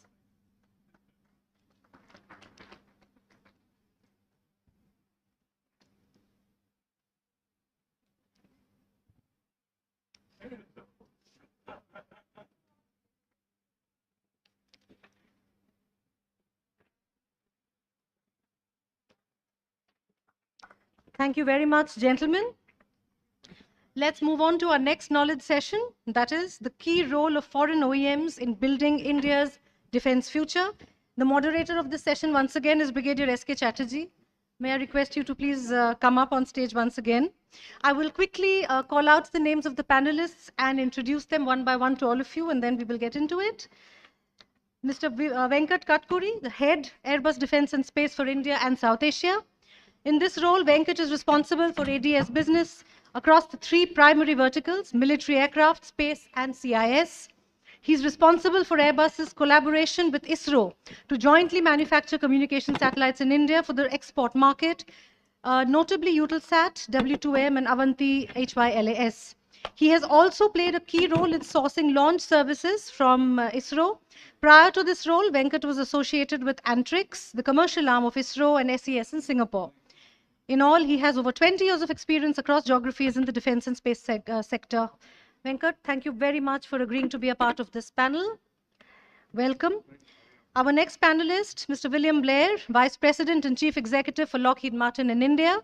Thank you very much, gentlemen. Let's move on to our next knowledge session, that is the key role of foreign OEMs in building India's defense future. The moderator of this session once again is Brigadier S.K. Chatterjee. May I request you to please come up on stage once again. I will quickly call out the names of the panelists and introduce them one by one to all of you, and then we will get into it. Mr. Venkat Katkuri, the head Airbus Defence and Space for India and South Asia. In this role, Venkat is responsible for ADS business across the three primary verticals: military aircraft, space, and CIS. He's responsible for Airbus's collaboration with ISRO to jointly manufacture communication satellites in India for the export market, notably Eutelsat, W2M, and Avanti HYLAS. He has also played a key role in sourcing launch services from ISRO. Prior to this role, Venkat was associated with Antrix, the commercial arm of ISRO, and SES in Singapore. In all, he has over 20 years of experience across geographies in the defense and space sector. Venkat, thank you very much for agreeing to be a part of this panel. Welcome. Our next panelist, Mr. William Blair, Vice President and Chief Executive for Lockheed Martin in India.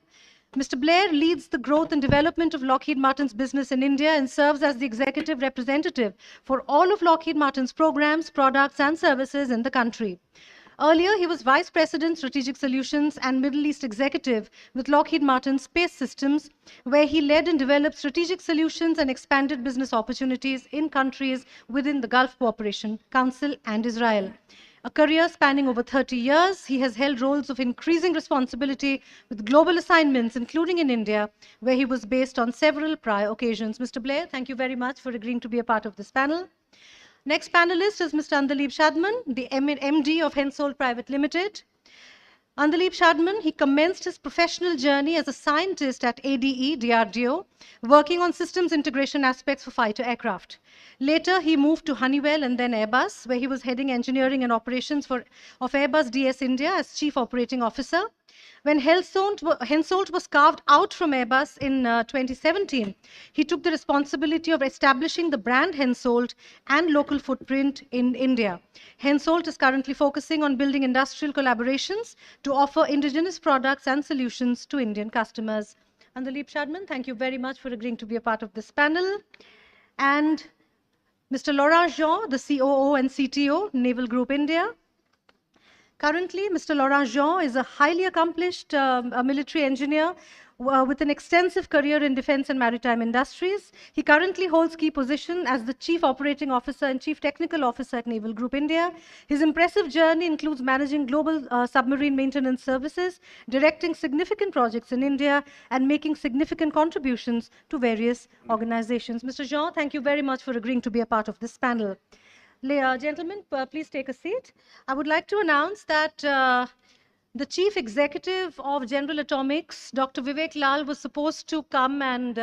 Mr. Blair leads the growth and development of Lockheed Martin's business in India and serves as the executive representative for all of Lockheed Martin's programs, products, and services in the country. Earlier, he was Vice President, Strategic Solutions and Middle East Executive with Lockheed Martin Space Systems, where he led and developed strategic solutions and expanded business opportunities in countries within the Gulf Cooperation Council and Israel. A career spanning over 30 years, he has held roles of increasing responsibility with global assignments, including in India, where he was based on several prior occasions. Mr. Blair, thank you very much for agreeing to be a part of this panel. Next panelist is Mr. Andalib Shadman, the MD of Hensoldt Private Limited. Andalib Shadman, he commenced his professional journey as a scientist at ADE, DRDO, working on systems integration aspects for fighter aircraft. Later, he moved to Honeywell and then Airbus, where he was heading engineering and operations of Airbus DS India as Chief Operating Officer. When Hensoldt was carved out from Airbus in 2017, he took the responsibility of establishing the brand Hensoldt and local footprint in India. Hensoldt is currently focusing on building industrial collaborations to offer indigenous products and solutions to Indian customers. Andalib Shadman, thank you very much for agreeing to be a part of this panel. And Mr. Laurent Jean, the COO and CTO, Naval Group India. Currently, Mr. Laurent Jean is a highly accomplished military engineer with an extensive career in defense and maritime industries. He currently holds key position as the Chief Operating Officer and Chief Technical Officer at Naval Group India. His impressive journey includes managing global submarine maintenance services, directing significant projects in India, and making significant contributions to various organizations. Mr. Jean, thank you very much for agreeing to be a part of this panel. Gentlemen, please take a seat. I would like to announce that the Chief Executive of General Atomics, Dr. Vivek Lal, was supposed to come and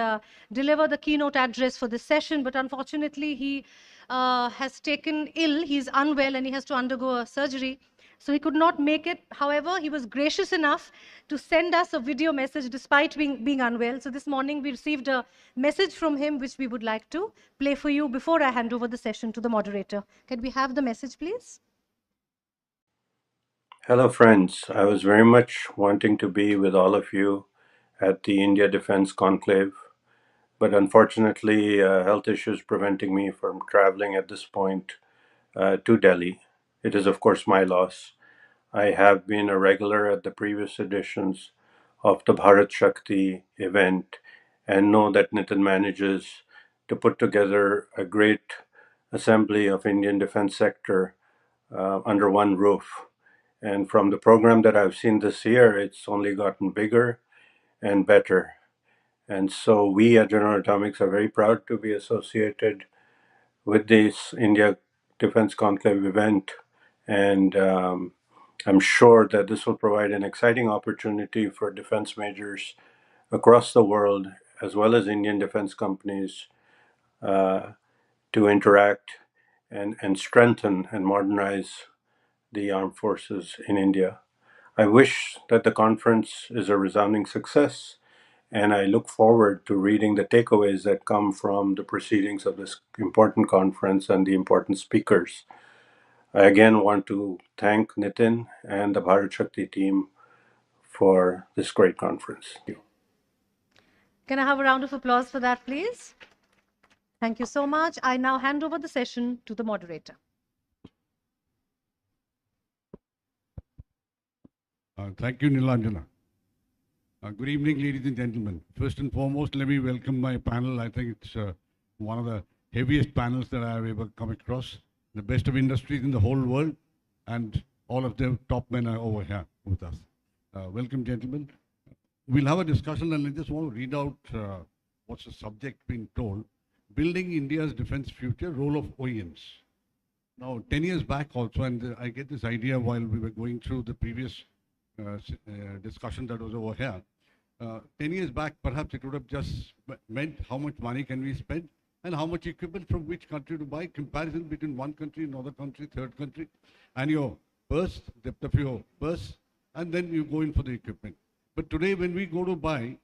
deliver the keynote address for this session, but unfortunately he has taken ill. He's unwell and he has to undergo a surgery. So he could not make it. However, he was gracious enough to send us a video message despite being unwell. So this morning we received a message from him which we would like to play for you before I hand over the session to the moderator. Can we have the message, please? Hello, friends. I was very much wanting to be with all of you at the India Defence Conclave, but unfortunately, health issues preventing me from traveling at this point to Delhi. It is, of course, my loss. I have been a regular at the previous editions of the Bharat Shakti event and know that Nitin manages to put together a great assembly of Indian defense sector under one roof. And from the program that I've seen this year, it's only gotten bigger and better. And so we at General Atomics are very proud to be associated with this India Defence Conclave event. And I'm sure that this will provide an exciting opportunity for defense majors across the world, as well as Indian defense companies, to interact and strengthen and modernize the armed forces in India. I wish that the conference is a resounding success, and I look forward to reading the takeaways that come from the proceedings of this important conference and the important speakers. I again want to thank Nitin and the Bharat Shakti team for this great conference. Can I have a round of applause for that, please? Thank you so much. I now hand over the session to the moderator. Thank you, Nilanjana. Good evening, ladies and gentlemen. First and foremost, let me welcome my panel. I think it's one of the heaviest panels that I've ever come across. The best of industries in the whole world, and all of the top men are over here with us. Welcome, gentlemen. We'll have a discussion, and I just want to read out what's the subject being told. Building India's defense future, role of OEMs. Now, 10 years back also, and I get this idea while we were going through the previous discussion that was over here. 10 years back, perhaps it would have just meant how much money can we spend and how much equipment from which country to buy, comparison between one country, another country, third country, and your purse, depth of your purse, and then you go in for the equipment. But today, when we go to buy,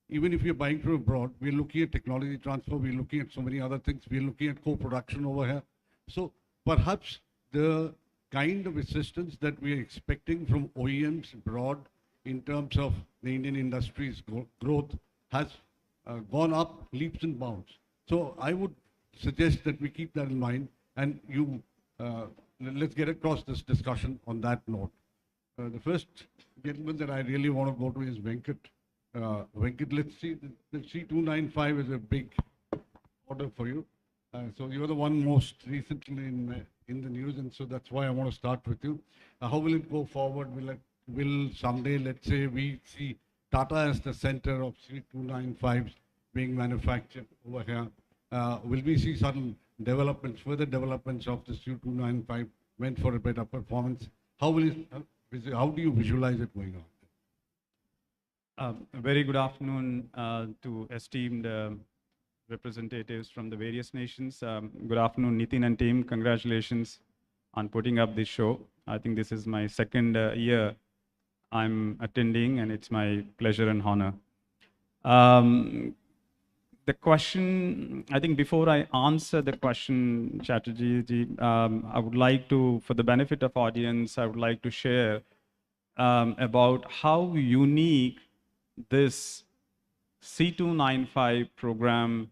even if you're buying from abroad, we're looking at technology transfer, we're looking at so many other things, we're looking at co-production over here. So perhaps the kind of assistance that we are expecting from OEMs abroad in terms of the Indian industry's growth has gone up leaps and bounds. So I would suggest that we keep that in mind, and let's get across this discussion on that note. The first gentleman that I really want to go to is Venkat. Venkat, let's see, the C295 is a big order for you. So you're the one most recently in the news, and so that's why I want to start with you. How will it go forward? Will someday, let's say, we see Tata as the center of C295s being manufactured over here? Will we see certain developments, further developments of the C295 meant for a better performance? How do you visualize it going on? A very good afternoon to esteemed representatives from the various nations. Good afternoon, Nitin and team. Congratulations on putting up this show. I think this is my second year I'm attending, and it's my pleasure and honor. The question, I think before I answer the question, Chatterjee, I would like to, for the benefit of audience, I would like to share about how unique this C295 program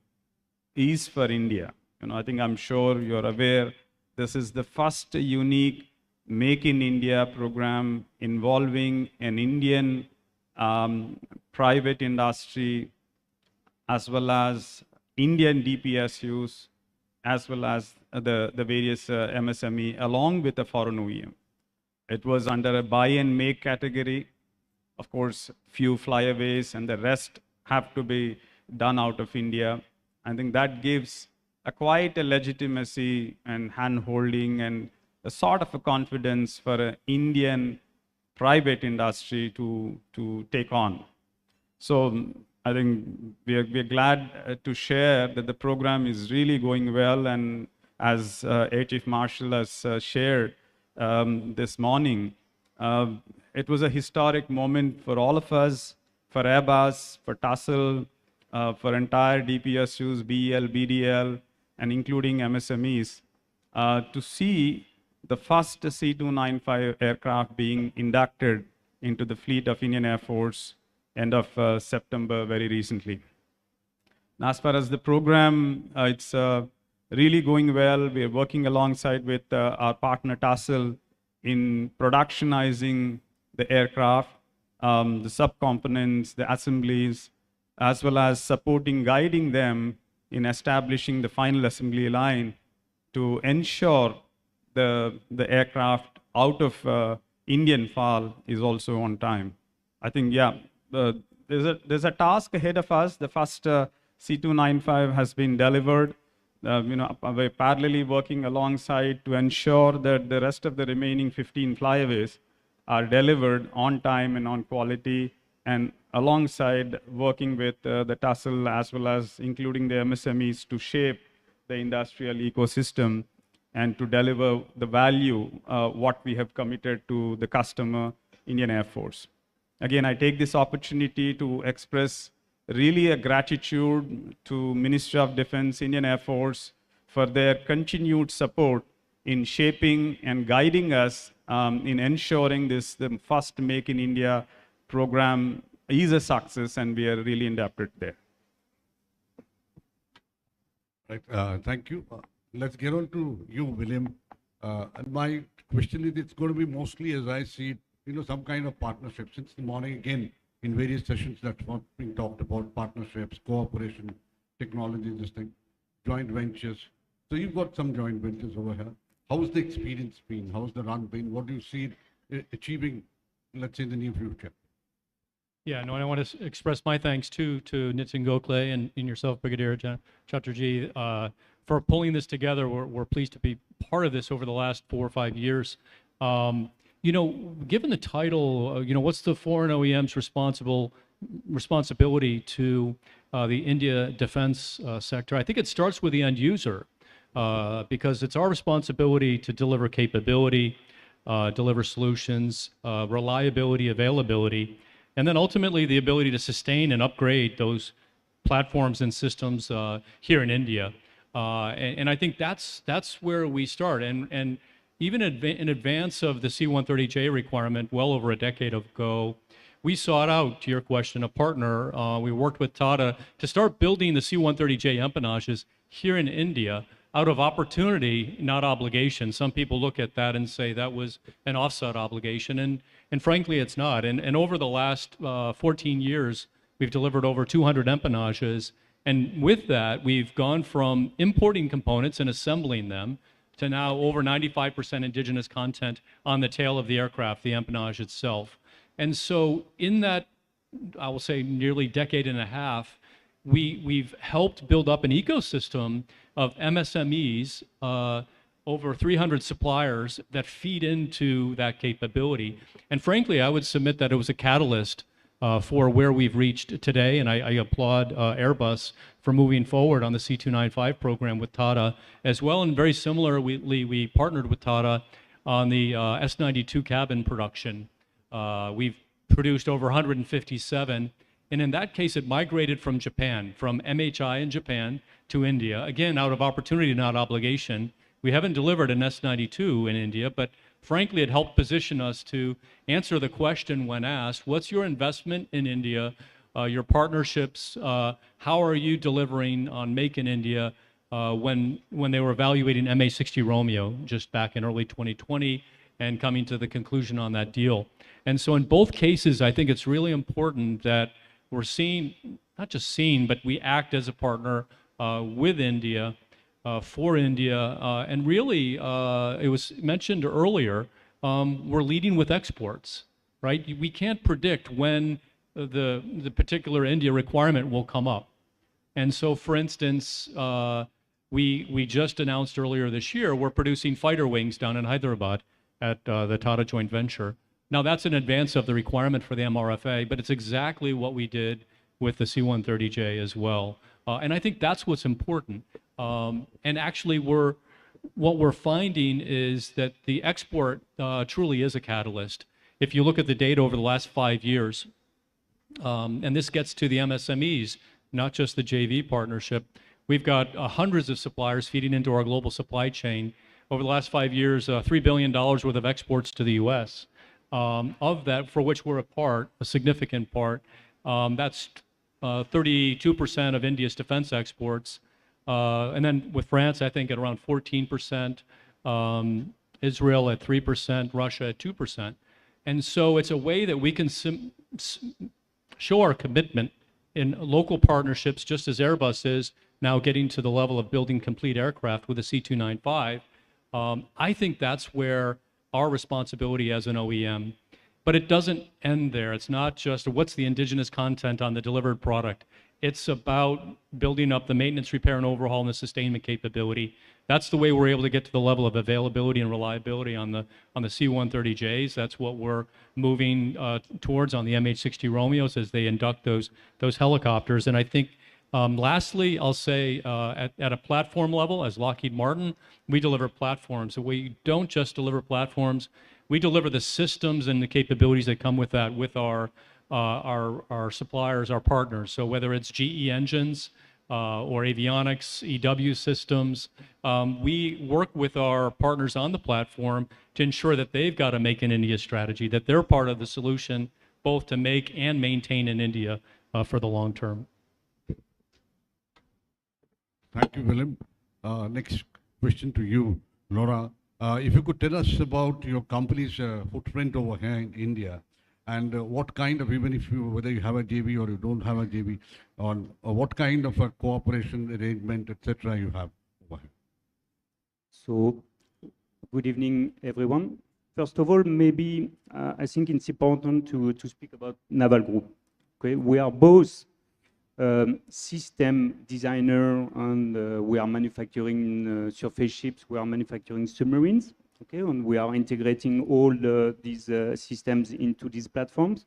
is for India. I think I'm sure you're aware this is the first unique Make in India program involving an Indian private industry, as well as Indian DPSUs, as well as the various MSME, along with the foreign OEM. It was under a buy and make category. Of course, few flyaways and the rest have to be done out of India. I think that gives quite a legitimacy and hand-holding and a sort of a confidence for an Indian private industry to take on. So I think we are glad to share that the program is really going well, and as Air Chief Marshal has shared this morning, it was a historic moment for all of us, for Airbus, for TASL, for entire DPSUs, BEL, BDL, and including MSMEs, to see the first C-295 aircraft being inducted into the fleet of Indian Air Force end of September very recently. Now, as far as the program, it's really going well. We are working alongside with our partner TASL in productionizing the aircraft, the subcomponents, the assemblies, as well as supporting, guiding them in establishing the final assembly line to ensure the aircraft out of Indian FAL is also on time. I think, yeah, there's a task ahead of us. The first C-295 has been delivered. We're parallelly working alongside to ensure that the rest of the remaining 15 flyaways are delivered on time and on quality, and alongside working with the TASL as well as including the MSMEs to shape the industrial ecosystem and to deliver the value what we have committed to the customer, Indian Air Force. Again, I take this opportunity to express really a gratitude to Ministry of Defense, Indian Air Force, for their continued support in shaping and guiding us in ensuring the first Make in India program is a success, and we are really indebted there. Right, thank you. Let's get on to you, William. And my question is, it's going to be mostly, as I see it, some kind of partnership. Since the morning, again, in various sessions, that's what's being talked about: partnerships, cooperation, technology, this thing, joint ventures. So you've got some joint ventures over here. How's the experience been? How's the run been? What do you see it achieving, let's say, in the near future? Yeah, no, and I want to express my thanks too to Nitin Gokhale and yourself, Brigadier Chaudhary, for pulling this together. We're pleased to be part of this over the last 4 or 5 years. Given the title, what's the foreign OEM's responsibility to the India defense sector? I think it starts with the end user, because it's our responsibility to deliver capability, deliver solutions, reliability, availability, and then ultimately the ability to sustain and upgrade those platforms and systems here in India. And I think that's where we start. And even in advance of the C-130J requirement, well over a decade ago, we sought out, to your question, a partner. We worked with Tata to start building the C-130J empennages here in India out of opportunity, not obligation. Some people look at that and say that was an offset obligation, and frankly, it's not. And over the last 14 years, we've delivered over 200 empennages, and with that, we've gone from importing components and assembling them to now over 95% indigenous content on the tail of the aircraft, the empennage itself. And so in that, I will say, nearly decade and a half, we've helped build up an ecosystem of MSMEs, over 300 suppliers that feed into that capability. And frankly, I would submit that it was a catalyst for where we've reached today, and I applaud Airbus for moving forward on the C-295 program with Tata as well. And very similarly, we partnered with Tata on the S-92 cabin production. We've produced over 157, and in that case, it migrated from Japan, from MHI in Japan to India, again, out of opportunity, not obligation. We haven't delivered an S-92 in India, but frankly, it helped position us to answer the question when asked, what's your investment in India, your partnerships, how are you delivering on Make in India, when they were evaluating MA-60 Romeo just back in early 2020 and coming to the conclusion on that deal. And so in both cases, I think it's really important that we're seen, not just seen, but we act as a partner with India, for India. And really, it was mentioned earlier, we're leading with exports, right? We can't predict when the particular India requirement will come up. And so, for instance, we just announced earlier this year, we're producing fighter wings down in Hyderabad at the Tata joint venture. Now, that's in advance of the requirement for the MRFA, but it's exactly what we did with the C-130J as well. And I think that's what's important. And actually, what we're finding is that the export truly is a catalyst. If you look at the data over the last 5 years, and this gets to the MSMEs, not just the JV partnership, we've got hundreds of suppliers feeding into our global supply chain. Over the last 5 years, $3 billion worth of exports to the US. Of that, for which we're a part, a significant part, that's 32% of India's defense exports. And then with France, I think at around 14%, Israel at 3%, Russia at 2%. And so it's a way that we can show our commitment in local partnerships, just as Airbus is now getting to the level of building complete aircraft with the C295. I think that's where our responsibility as an OEM, but it doesn't end there. It's not just what's the indigenous content on the delivered product. It's about building up the maintenance, repair, and overhaul and the sustainment capability. That's the way we're able to get to the level of availability and reliability on the C-130Js. That's what we're moving towards on the MH-60 Romeos as they induct those helicopters. And I think, lastly, I'll say at a platform level, as Lockheed Martin, we deliver platforms. So we don't just deliver platforms, we deliver the systems and the capabilities that come with that with our suppliers, our partners. So whether it's GE engines or avionics, EW systems, we work with our partners on the platform to ensure that they've got a Make in India strategy, that they're part of the solution, both to make and maintain in India for the long term. Thank you, William. Next question to you, Laura. If you could tell us about your company's footprint over here in India, and what kind of, even if you, whether you have a JV or you don't have a JV, on what kind of a cooperation arrangement, etc., you have over here. So, good evening, everyone. First of all, maybe I think it's important to speak about Naval Group. Okay, we are both system designer, and we are manufacturing surface ships, we are manufacturing submarines, okay, and we are integrating all these systems into these platforms.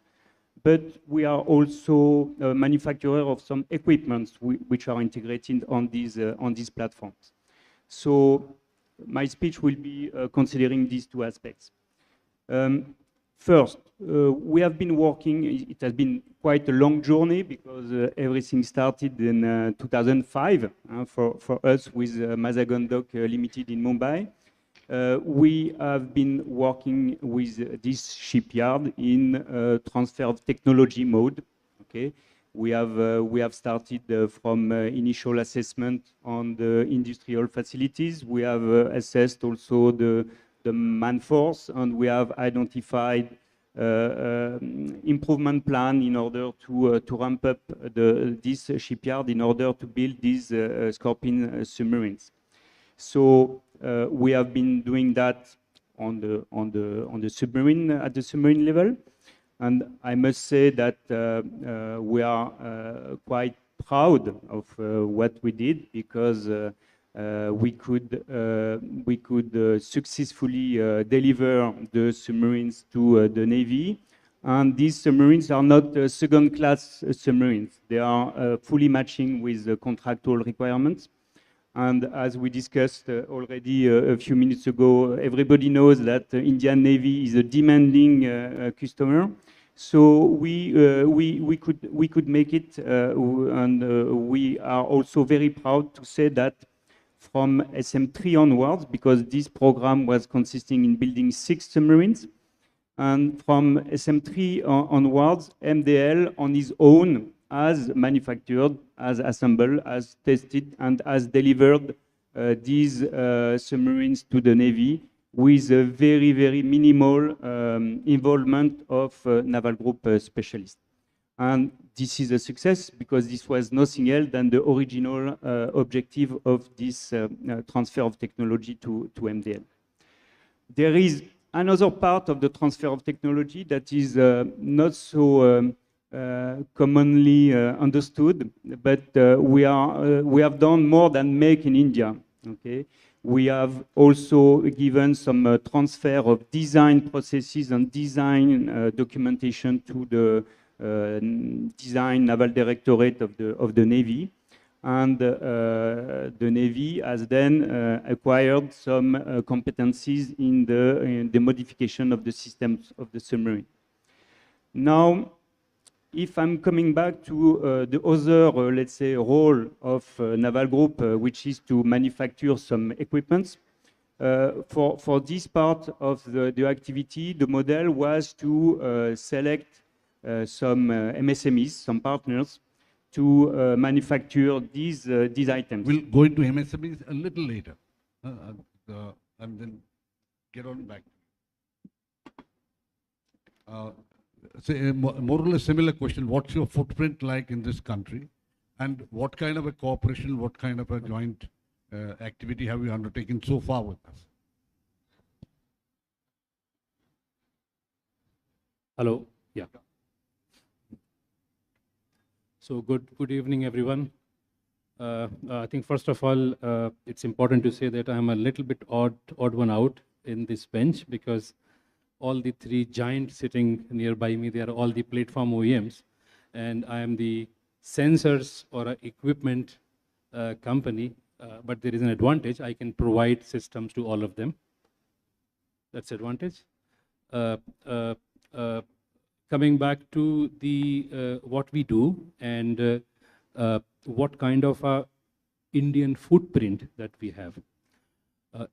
But we are also a manufacturer of some equipments which are integrated on these platforms. So my speech will be considering these two aspects. First, we have been working, it has been quite a long journey because everything started in 2005 for us with Mazagon Dock Limited in Mumbai. We have been working with this shipyard in transfer of technology mode. Okay, we have started from initial assessment on the industrial facilities. We have assessed also the man force, and we have identified improvement plan in order to ramp up this shipyard in order to build these Scorpion submarines. So we have been doing that on the submarine at the submarine level, and I must say that we are quite proud of what we did, because we could successfully deliver the submarines to the Navy. And these submarines are not second-class submarines. They are fully matching with the contractual requirements. And as we discussed already a few minutes ago, everybody knows that the Indian Navy is a demanding customer. So we could make it, and we are also very proud to say that from SM3 onwards, because this program was consisting in building 6 submarines, and from SM3 onwards, MDL on his own has manufactured, has assembled, has tested, and has delivered these submarines to the Navy with a very, very minimal involvement of Naval Group specialists. And this is a success because this was nothing else than the original objective of this transfer of technology to MDL. There is another part of the transfer of technology that is not so commonly understood, but we have done more than make in India. Okay, we have also given some transfer of design processes and design documentation to the design Naval Directorate of the Navy. And the Navy has then acquired some competencies in the modification of the systems of the submarine. Now, if I'm coming back to the other, let's say, role of Naval Group, which is to manufacture some equipments, for this part of the activity, the model was to select some MSMEs, some partners, to manufacture these items. We'll go into MSMEs a little later, and then get on back. Say more or less similar question. What's your footprint like in this country, and what kind of a cooperation, what kind of a joint activity have you undertaken so far with us? Hello. Yeah. So good evening, everyone. I think first of all, it's important to say that I'm a little bit odd one out in this bench because all the three giants sitting nearby me, they are all the platform OEMs, and I am the sensors or equipment company. But there is an advantage: I can provide systems to all of them. That's advantage. Coming back to the what we do and what kind of a Indian footprint that we have.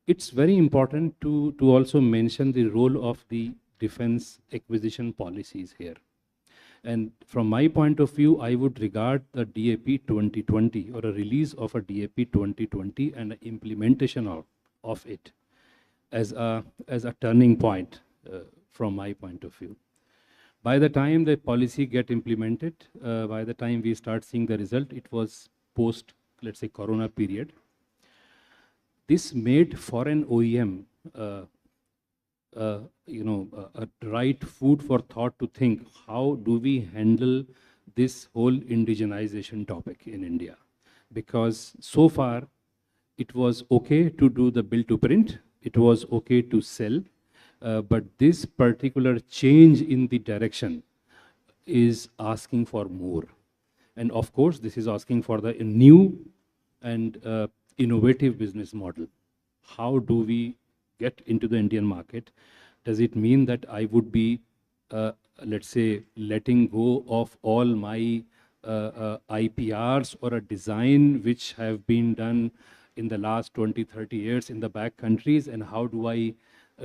It's very important to also mention the role of the defense acquisition policies here. And from my point of view, I would regard the DAP 2020 or a release of a DAP 2020 and the implementation of it as a turning point from my point of view. By the time the policy get implemented, by the time we start seeing the result, it was post, let's say, Corona period. This made foreign OEM, a right food for thought to think, how do we handle this whole indigenization topic in India? Because so far, it was okay to do the build to print, it was okay to sell, but this particular change in the direction is asking for more. And of course, this is asking for the new and innovative business model. How do we get into the Indian market? Does it mean that I would be, let's say, letting go of all my IPRs or a design which have been done in the last 20, 30 years in the back countries, and how do I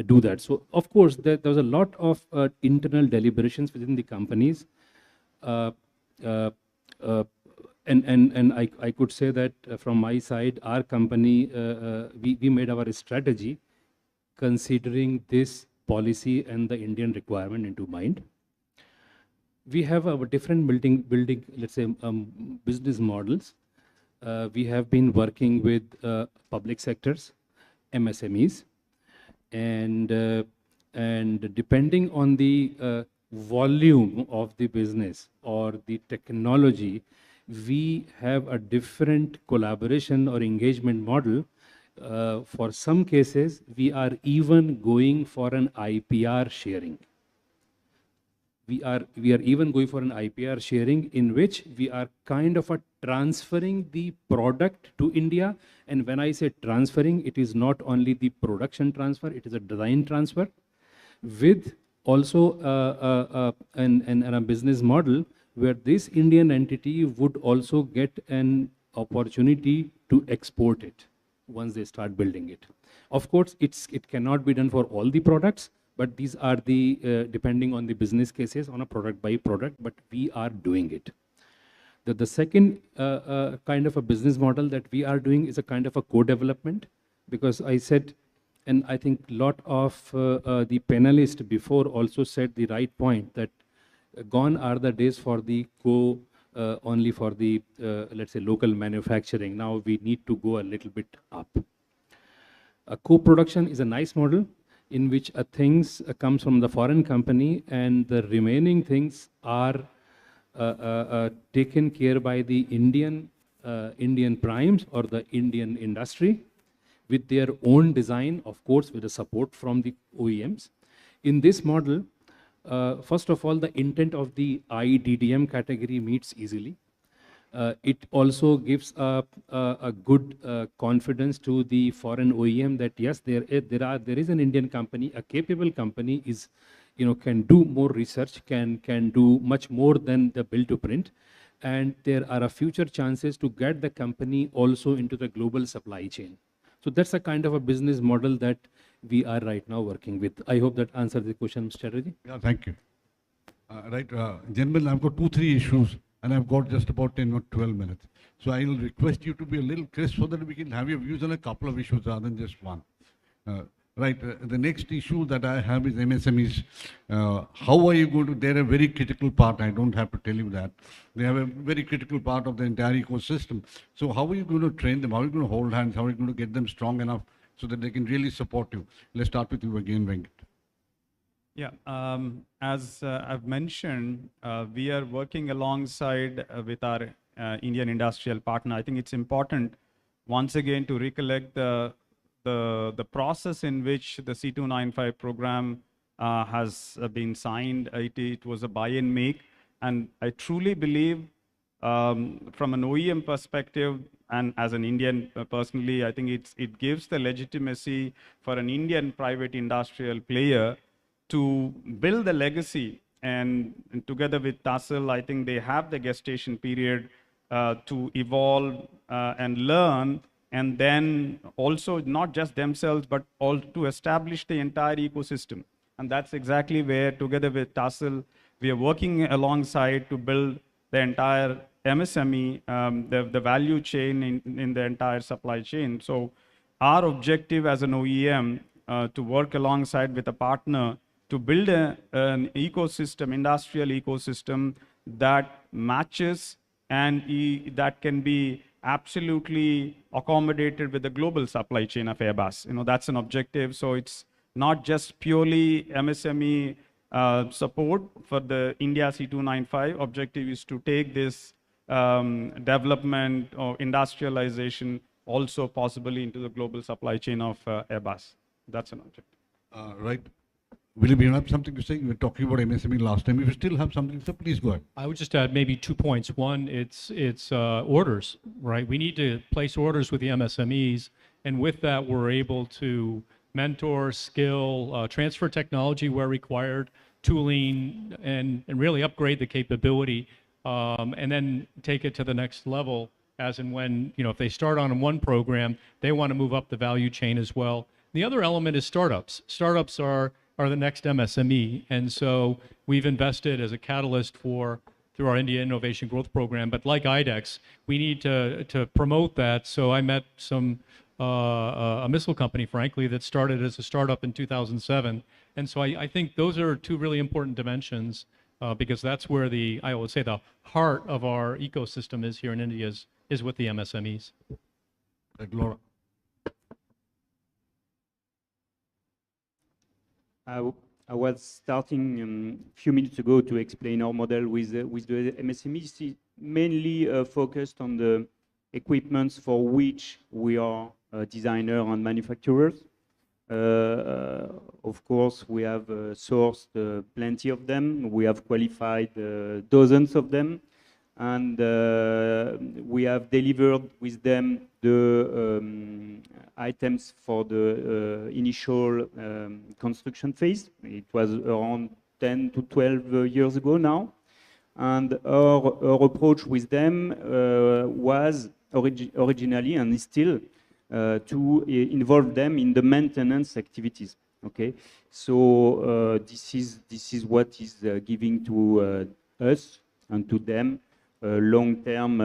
do that? So, of course, there was a lot of internal deliberations within the companies. And I could say that from my side, our company, we made our strategy considering this policy and the Indian requirement into mind. We have our different building, let's say, business models. We have been working with public sectors, MSMEs, and depending on the volume of the business or the technology, we have a different collaboration or engagement model. For some cases, we are even going for an IPR sharing. We are even going for an IPR sharing in which we are kind of transferring the product to India. And when I say transferring, it is not only the production transfer, it is a design transfer with also a business model where this Indian entity would also get an opportunity to export it once they start building it. Of course, it cannot be done for all the products, but these are the, depending on the business cases, on a product by product, but we are doing it. The second kind of a business model that we are doing is a kind of a co-development, because I said, and I think a lot of the panelists before also said the right point, that gone are the days for the only for the, let's say, local manufacturing. Now we need to go a little bit up. A co-production is a nice model in which things comes from the foreign company and the remaining things are taken care by the Indian primes or the Indian industry with their own design, of course, with the support from the OEMs. In this model, first of all, the intent of the IDDM category meets easily. It also gives a good confidence to the foreign OEM that yes, there is an Indian company, a capable company is, can do more research, can do much more than the build to print, and there are a future chances to get the company also into the global supply chain. So that's a kind of a business model that we are right now working with. I hope that answers the question, Mr. Chaudhary. Yeah, thank you. Gentlemen, I've got 2-3 issues, and I've got just about 10 or 12 minutes. So I'll request you to be a little crisp so that we can have your views on a couple of issues rather than just one. The next issue that I have is MSMEs. How are you going to, they're a very critical part, I don't have to tell you that. They have a very critical part of the entire ecosystem. So how are you going to train them? How are you going to hold hands? How are you going to get them strong enough so that they can really support you? Let's start with you again, Venkat. Yeah, as I've mentioned, we are working alongside with our Indian industrial partner. I think it's important once again to recollect the process in which the C295 program has been signed. It was a buy and make, and I truly believe from an OEM perspective and as an Indian personally, I think it gives the legitimacy for an Indian private industrial player to build the legacy, and together with TASL, I think they have the gestation period to evolve and learn, and then also not just themselves, but all to establish the entire ecosystem. And that's exactly where, together with TASL, we are working alongside to build the entire MSME, the value chain in the entire supply chain. So our objective as an OEM to work alongside with a partner to build an ecosystem, industrial ecosystem that matches and that can be absolutely accommodated with the global supply chain of Airbus. That's an objective. So it's not just purely MSME support for the India C295. Objective is to take this development or industrialization also possibly into the global supply chain of Airbus. That's an objective. Right. William, you have something to say? You were talking about MSME last time. If you still have something to say, please go ahead. I would just add maybe 2 points. One, it's orders, right? We need to place orders with the MSMEs, and with that, we're able to mentor, skill, transfer technology where required, tooling, and really upgrade the capability, and then take it to the next level as and when, if they start on one program, they want to move up the value chain as well. The other element is startups. Startups are the next MSME. And so we've invested as a catalyst through our India Innovation Growth Program. But like IDEX, we need to promote that. So I met a missile company, frankly, that started as a startup in 2007. And so I think those are two really important dimensions because that's where I would say the heart of our ecosystem is here in India is with the MSMEs. Laura. I was starting a few minutes ago to explain our model with the MSMEs, mainly focused on the equipments for which we are designers and manufacturers. Of course, we have sourced plenty of them. We have qualified dozens of them. And we have delivered with them the items for the initial construction phase. It was around 10 to 12 years ago now. And our approach with them was originally, and is still, to involve them in the maintenance activities. Okay, so this is what is giving to us and to them long-term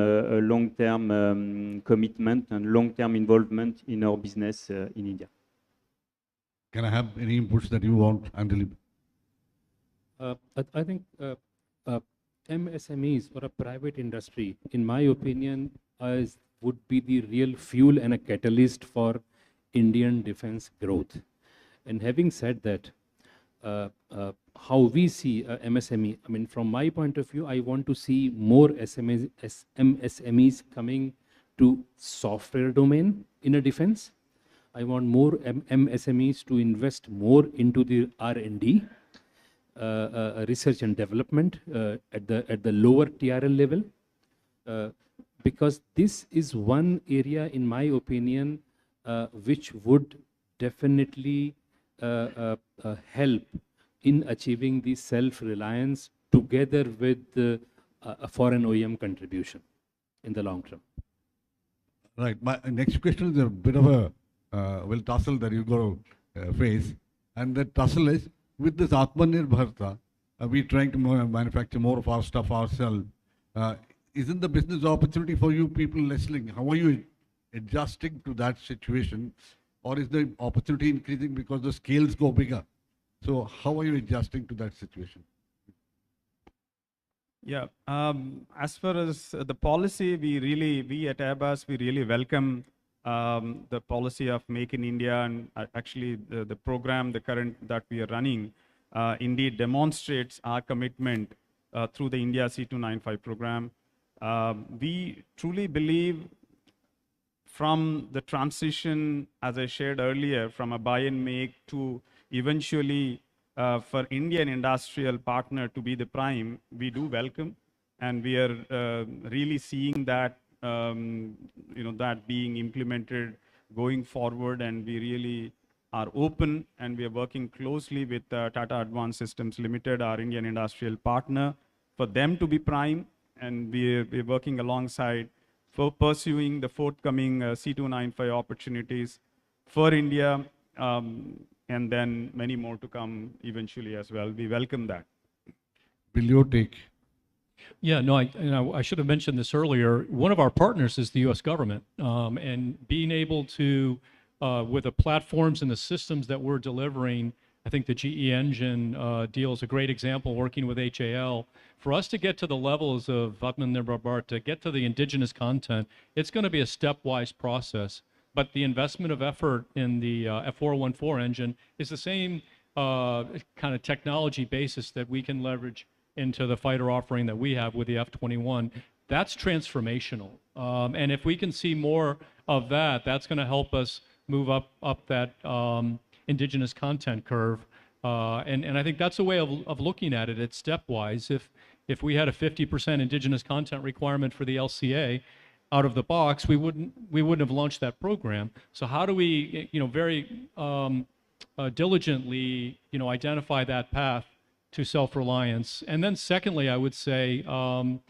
commitment and long-term involvement in our business in India. Can I have any inputs that you want, Anjali? I think MSMEs or a private industry, in my opinion, would be the real fuel and a catalyst for Indian defense growth. And having said that, how we see MSME, I mean, from my point of view, I want to see more MSMEs coming to software domain in a defense. I want more MSMEs to invest more into the R&D, research and development at the lower TRL level, because this is one area, in my opinion, which would definitely help in achieving the self-reliance together with a foreign OEM contribution in the long term. Right. My next question is a bit of a tussle that you're going to face. And the tussle is, with this Atmanirbharta, we're trying to manufacture more of our stuff ourselves. Isn't the business opportunity for you people listening? How are you adjusting to that situation? Or is the opportunity increasing because the scales go bigger? So how are you adjusting to that situation? Yeah, as far as the policy, we at Airbus, we really welcome the policy of Make in India, and actually the program, the current that we are running, indeed demonstrates our commitment through the India C295 program. We truly believe from the transition, as I shared earlier, from a buy and make to eventually for Indian industrial partner to be the prime, we do welcome, and we are really seeing that that being implemented going forward, and we really are open, and we are working closely with Tata Advanced Systems Limited, our Indian industrial partner, for them to be prime, and we're working alongside for pursuing the forthcoming C295 opportunities for India, and then many more to come eventually as well. We welcome that. Will you take? Yeah, no, I should have mentioned this earlier. One of our partners is the U.S. government, and being able to, with the platforms and the systems that we're delivering, I think the GE engine deal is a great example, working with HAL. For us to get to the levels of Atmanirbhar Bharat, to get to the indigenous content, it's going to be a stepwise process. But the investment of effort in the F414 engine is the same kind of technology basis that we can leverage into the fighter offering that we have with the F-21. That's transformational. And if we can see more of that, that's going to help us move up that indigenous content curve. And I think that's a way of looking at it. It's stepwise. If we had a 50% indigenous content requirement for the LCA out of the box, we wouldn't have launched that program. So how do we, very diligently, identify that path to self-reliance? And then secondly, I would say, and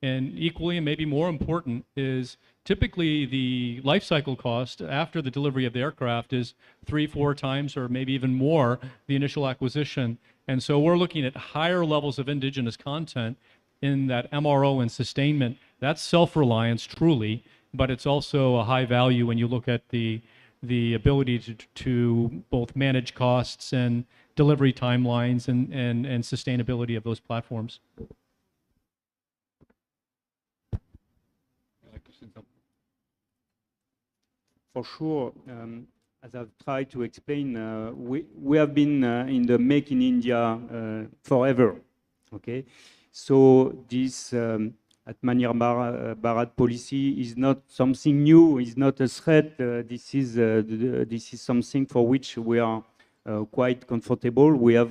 equally and maybe more important, is typically the life cycle cost after the delivery of the aircraft is 3-4 times or maybe even more the initial acquisition. And so we're looking at higher levels of indigenous content in that MRO and sustainment. That's self-reliance truly, but it's also a high value when you look at the ability to both manage costs and delivery timelines and sustainability of those platforms. For sure, as I've tried to explain, we have been in the Make in India forever, okay? So this Atmanirbhar Bharat policy is not something new, is not a threat. This is something for which we are quite comfortable. We have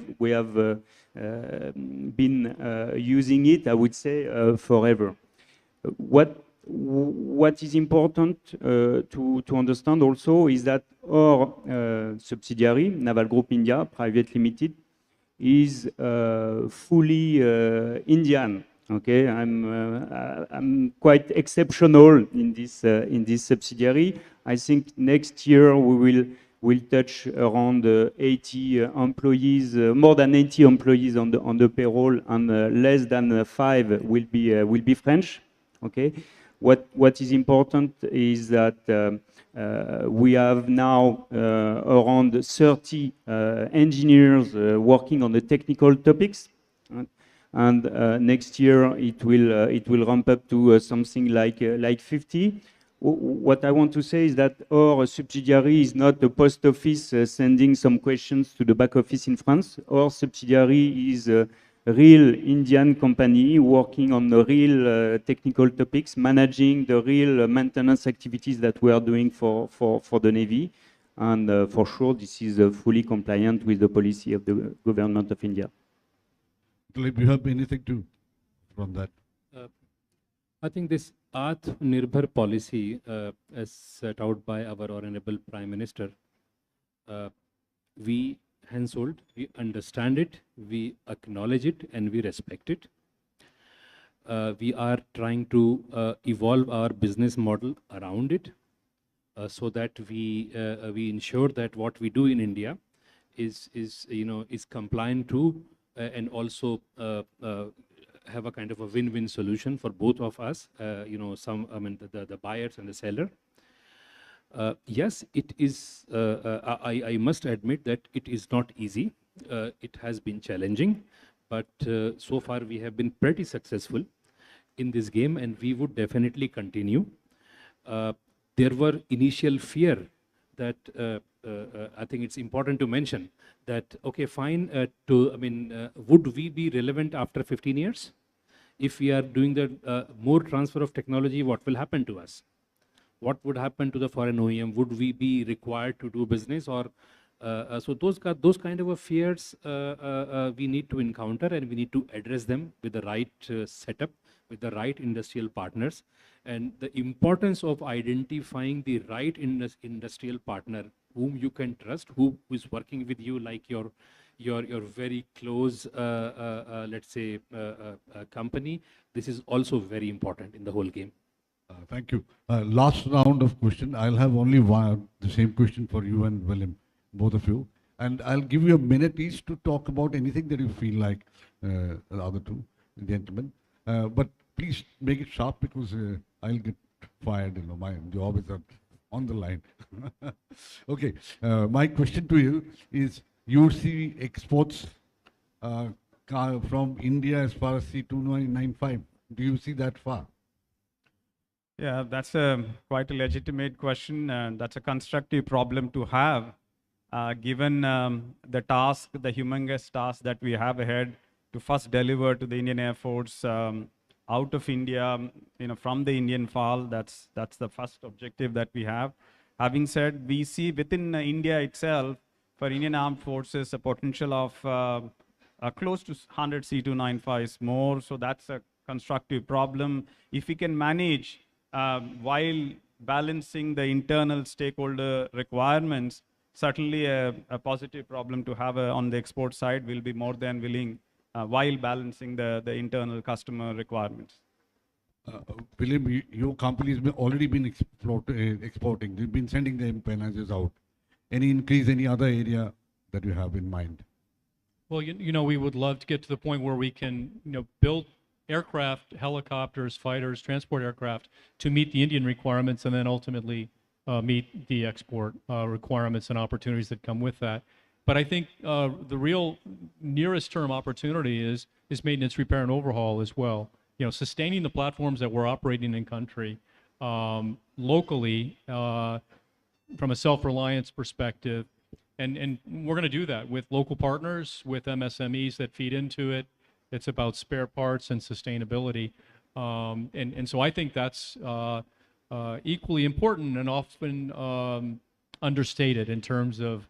been using it, I would say, forever. What is important to understand also is that our subsidiary, Naval Group India Private Limited, is fully Indian. Okay, I'm quite exceptional in this subsidiary. I think next year we will touch around 80 employees, more than 80 employees on the payroll, and less than 5 will be French. Okay. What is important is that we have now around 30 engineers working on the technical topics. and next year it will ramp up to something like 50. What I want to say is that our subsidiary is not the post office sending some questions to the back office in France. Our subsidiary is a real Indian company working on the real technical topics, managing the real maintenance activities that we are doing for the Navy. And for sure, this is fully compliant with the policy of the government of India. Do you have anything to from that? I think this Atmanirbhar policy as set out by our Honorable Prime Minister, we henceforth, we understand it, we acknowledge it, and we respect it. We are trying to evolve our business model around it so that we ensure that what we do in India is compliant to and also have a kind of a win-win solution for both of us, the buyers and the seller. Yes, it is, I must admit that it is not easy. It has been challenging, but so far we have been pretty successful in this game, and we would definitely continue. There were initial fear that I think it's important to mention that, okay, fine, would we be relevant after 15 years? If we are doing the more transfer of technology, what will happen to us? What would happen to the foreign OEM? Would we be required to do business? Or so those kind of fears we need to encounter, and we need to address them with the right setup, with the right industrial partners. And the importance of identifying the right industrial partner whom you can trust, who is working with you like your very close, let's say, company. This is also very important in the whole game. Thank you. Last round of question. I'll have only the same question for you and William, both of you. And I'll give you a minute each to talk about anything that you feel like, the other two gentlemen. But please make it sharp, because I'll get fired. My job is on the line. Okay. My question to you is, you see exports from India as far as C-2995. Do you see that far? Yeah, that's quite a legitimate question, and that's a constructive problem to have, given the task, the humongous task that we have ahead to first deliver to the Indian Air Force out of India, from the Indian FAL. That's the first objective that we have. Having said, we see within India itself, for Indian Armed Forces, a potential of close to 100 C-295s more. So that's a constructive problem. If we can manage while balancing the internal stakeholder requirements, certainly a positive problem to have on the export side. Will be more than willing while balancing the internal customer requirements. William, your company has already been exporting. You've been sending the empennage out. Any increase, any other area that you have in mind? Well, we would love to get to the point where we can, build aircraft, helicopters, fighters, transport aircraft to meet the Indian requirements, and then ultimately meet the export requirements and opportunities that come with that. But I think the real nearest term opportunity is maintenance, repair, and overhaul as well. Sustaining the platforms that we're operating in country locally from a self-reliance perspective. And we're going to do that with local partners, with MSMEs that feed into it. It's about spare parts and sustainability. And so I think that's equally important and often understated in terms of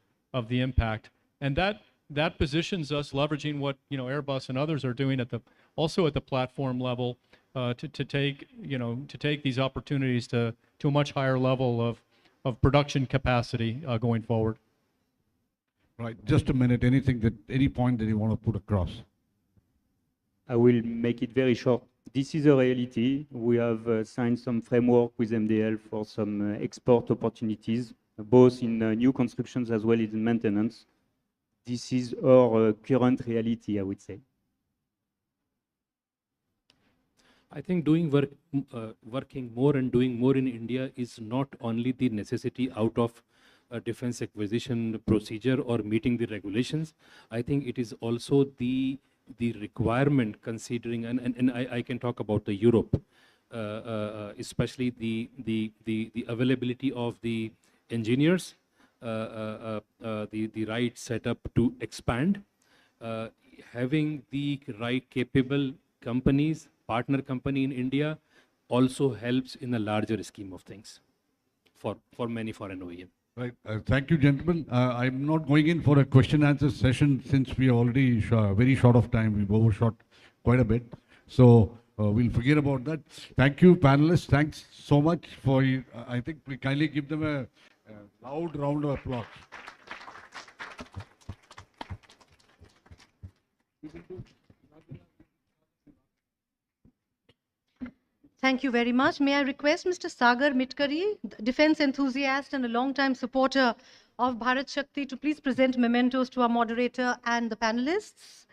the impact. And that positions us leveraging what Airbus and others are doing also at the platform level to take these opportunities to a much higher level of production capacity going forward. Right. Just a minute. Any point that you want to put across? I will make it very short. This is a reality. We have signed some framework with MDL for some export opportunities, both in new constructions as well as in maintenance. This is our current reality, I would say. I think working more and doing more in India is not only the necessity out of a defense acquisition procedure or meeting the regulations. I think it is also the the requirement considering, and I can talk about the Europe, especially the availability of the engineers, the right setup to expand, having the right capable companies, partner company in India also helps in a larger scheme of things for many foreign OEM. Right. Thank you, gentlemen. I'm not going in for a question answer session since we are already very short of time. We've overshot quite a bit. So we'll forget about that. Thank you, panelists. Thanks so much for, I think we kindly give them a loud round of applause. Thank you very much. May I request Mr. Sagar Mitkari, defense enthusiast and a long-time supporter of Bharat Shakti, to please present mementos to our moderator and the panelists.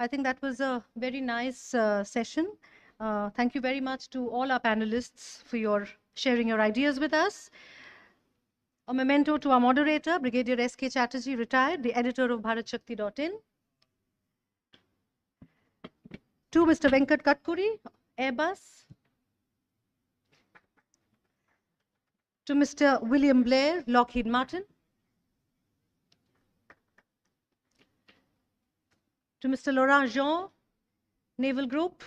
I think that was a very nice session. Thank you very much to all our panelists for sharing your ideas with us. A memento to our moderator, Brigadier S.K. Chatterjee, retired, the editor of BharatShakti.in. To Mr. Venkat Katkuri, Airbus. To Mr. William Blair, Lockheed Martin. To Mr. Laurent Jean, Naval Group.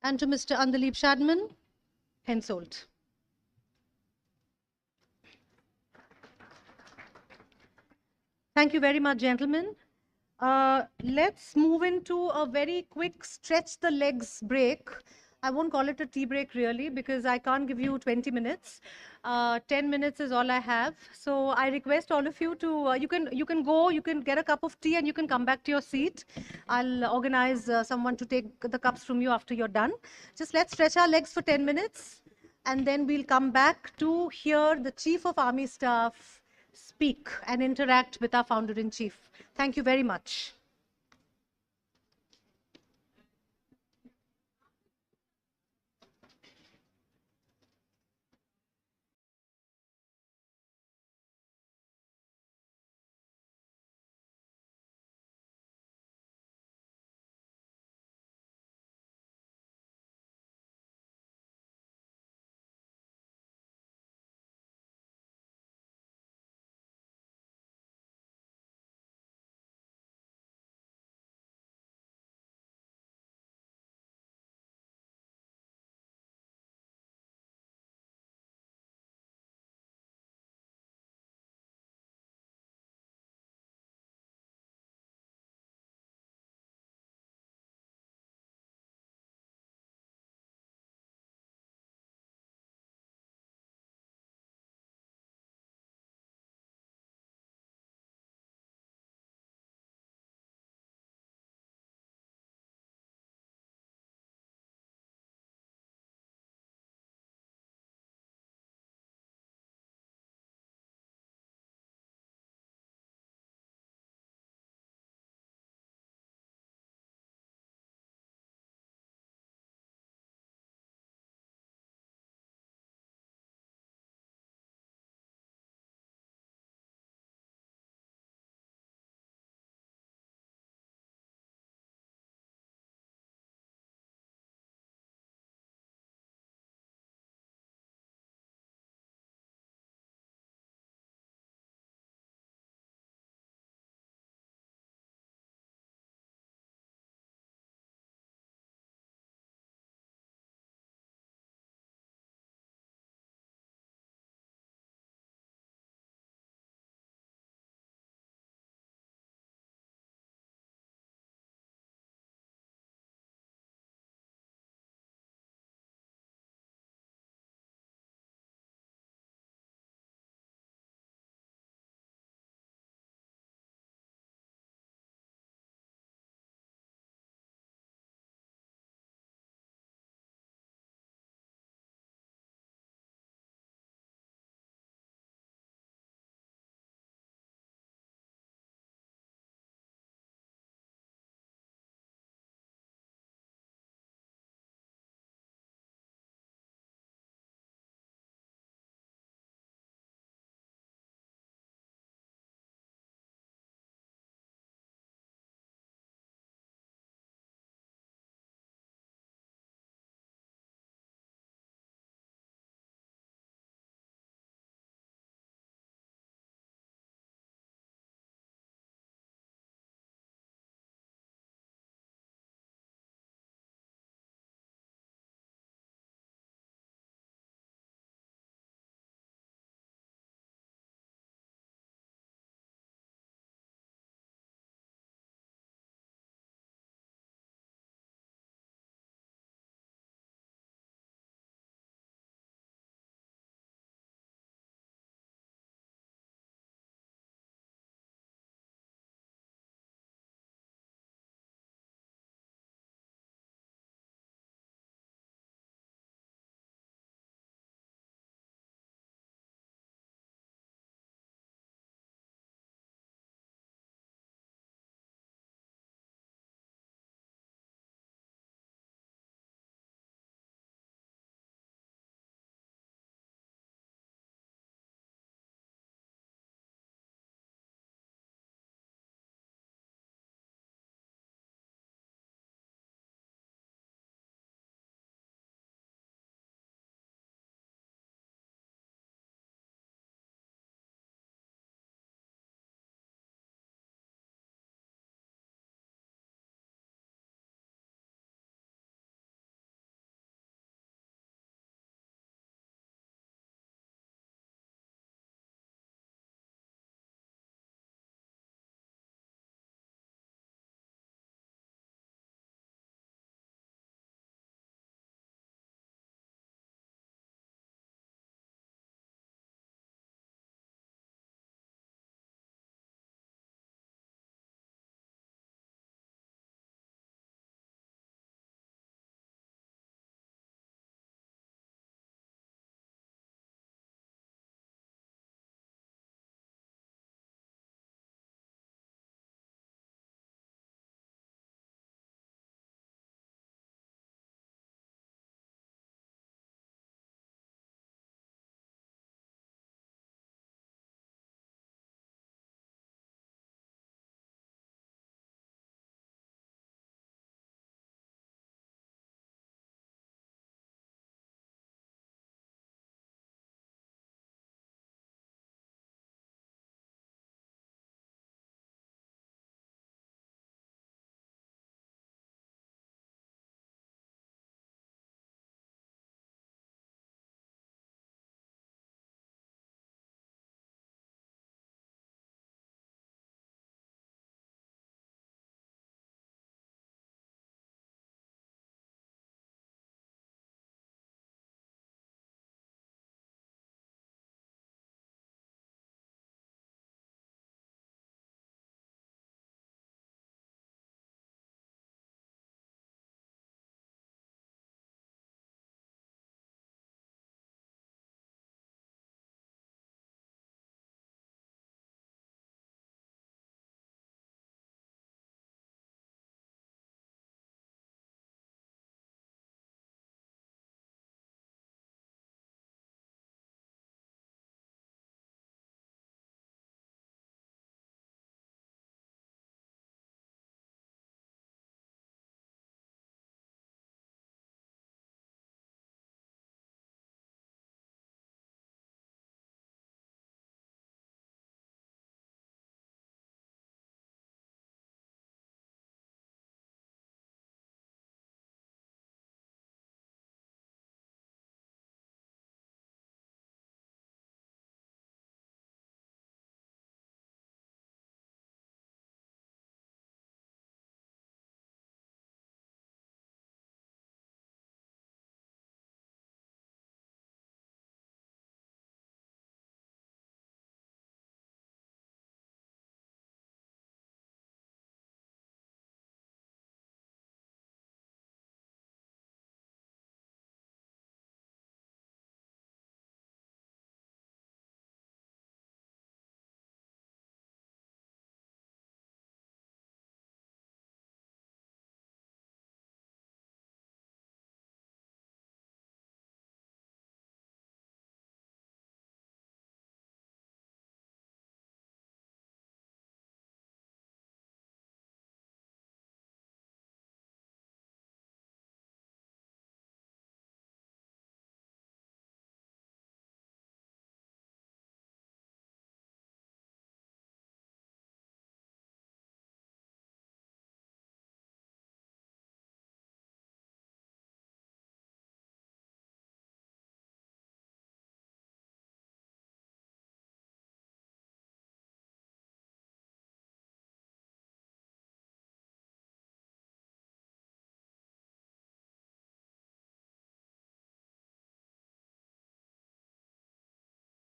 And to Mr. Andalip Shadman, Hensoldt. Thank you very much, gentlemen. Let's move into a very quick stretch the legs break. I won't call it a tea break really, because I can't give you 20 minutes. 10 minutes is all I have. So I request all of you to, you can go, you can get a cup of tea and you can come back to your seat. I'll organize someone to take the cups from you after you're done. Just let's stretch our legs for 10 minutes and then we'll come back to hear the Chief of Army Staff speak and interact with our Founder-in-Chief. Thank you very much.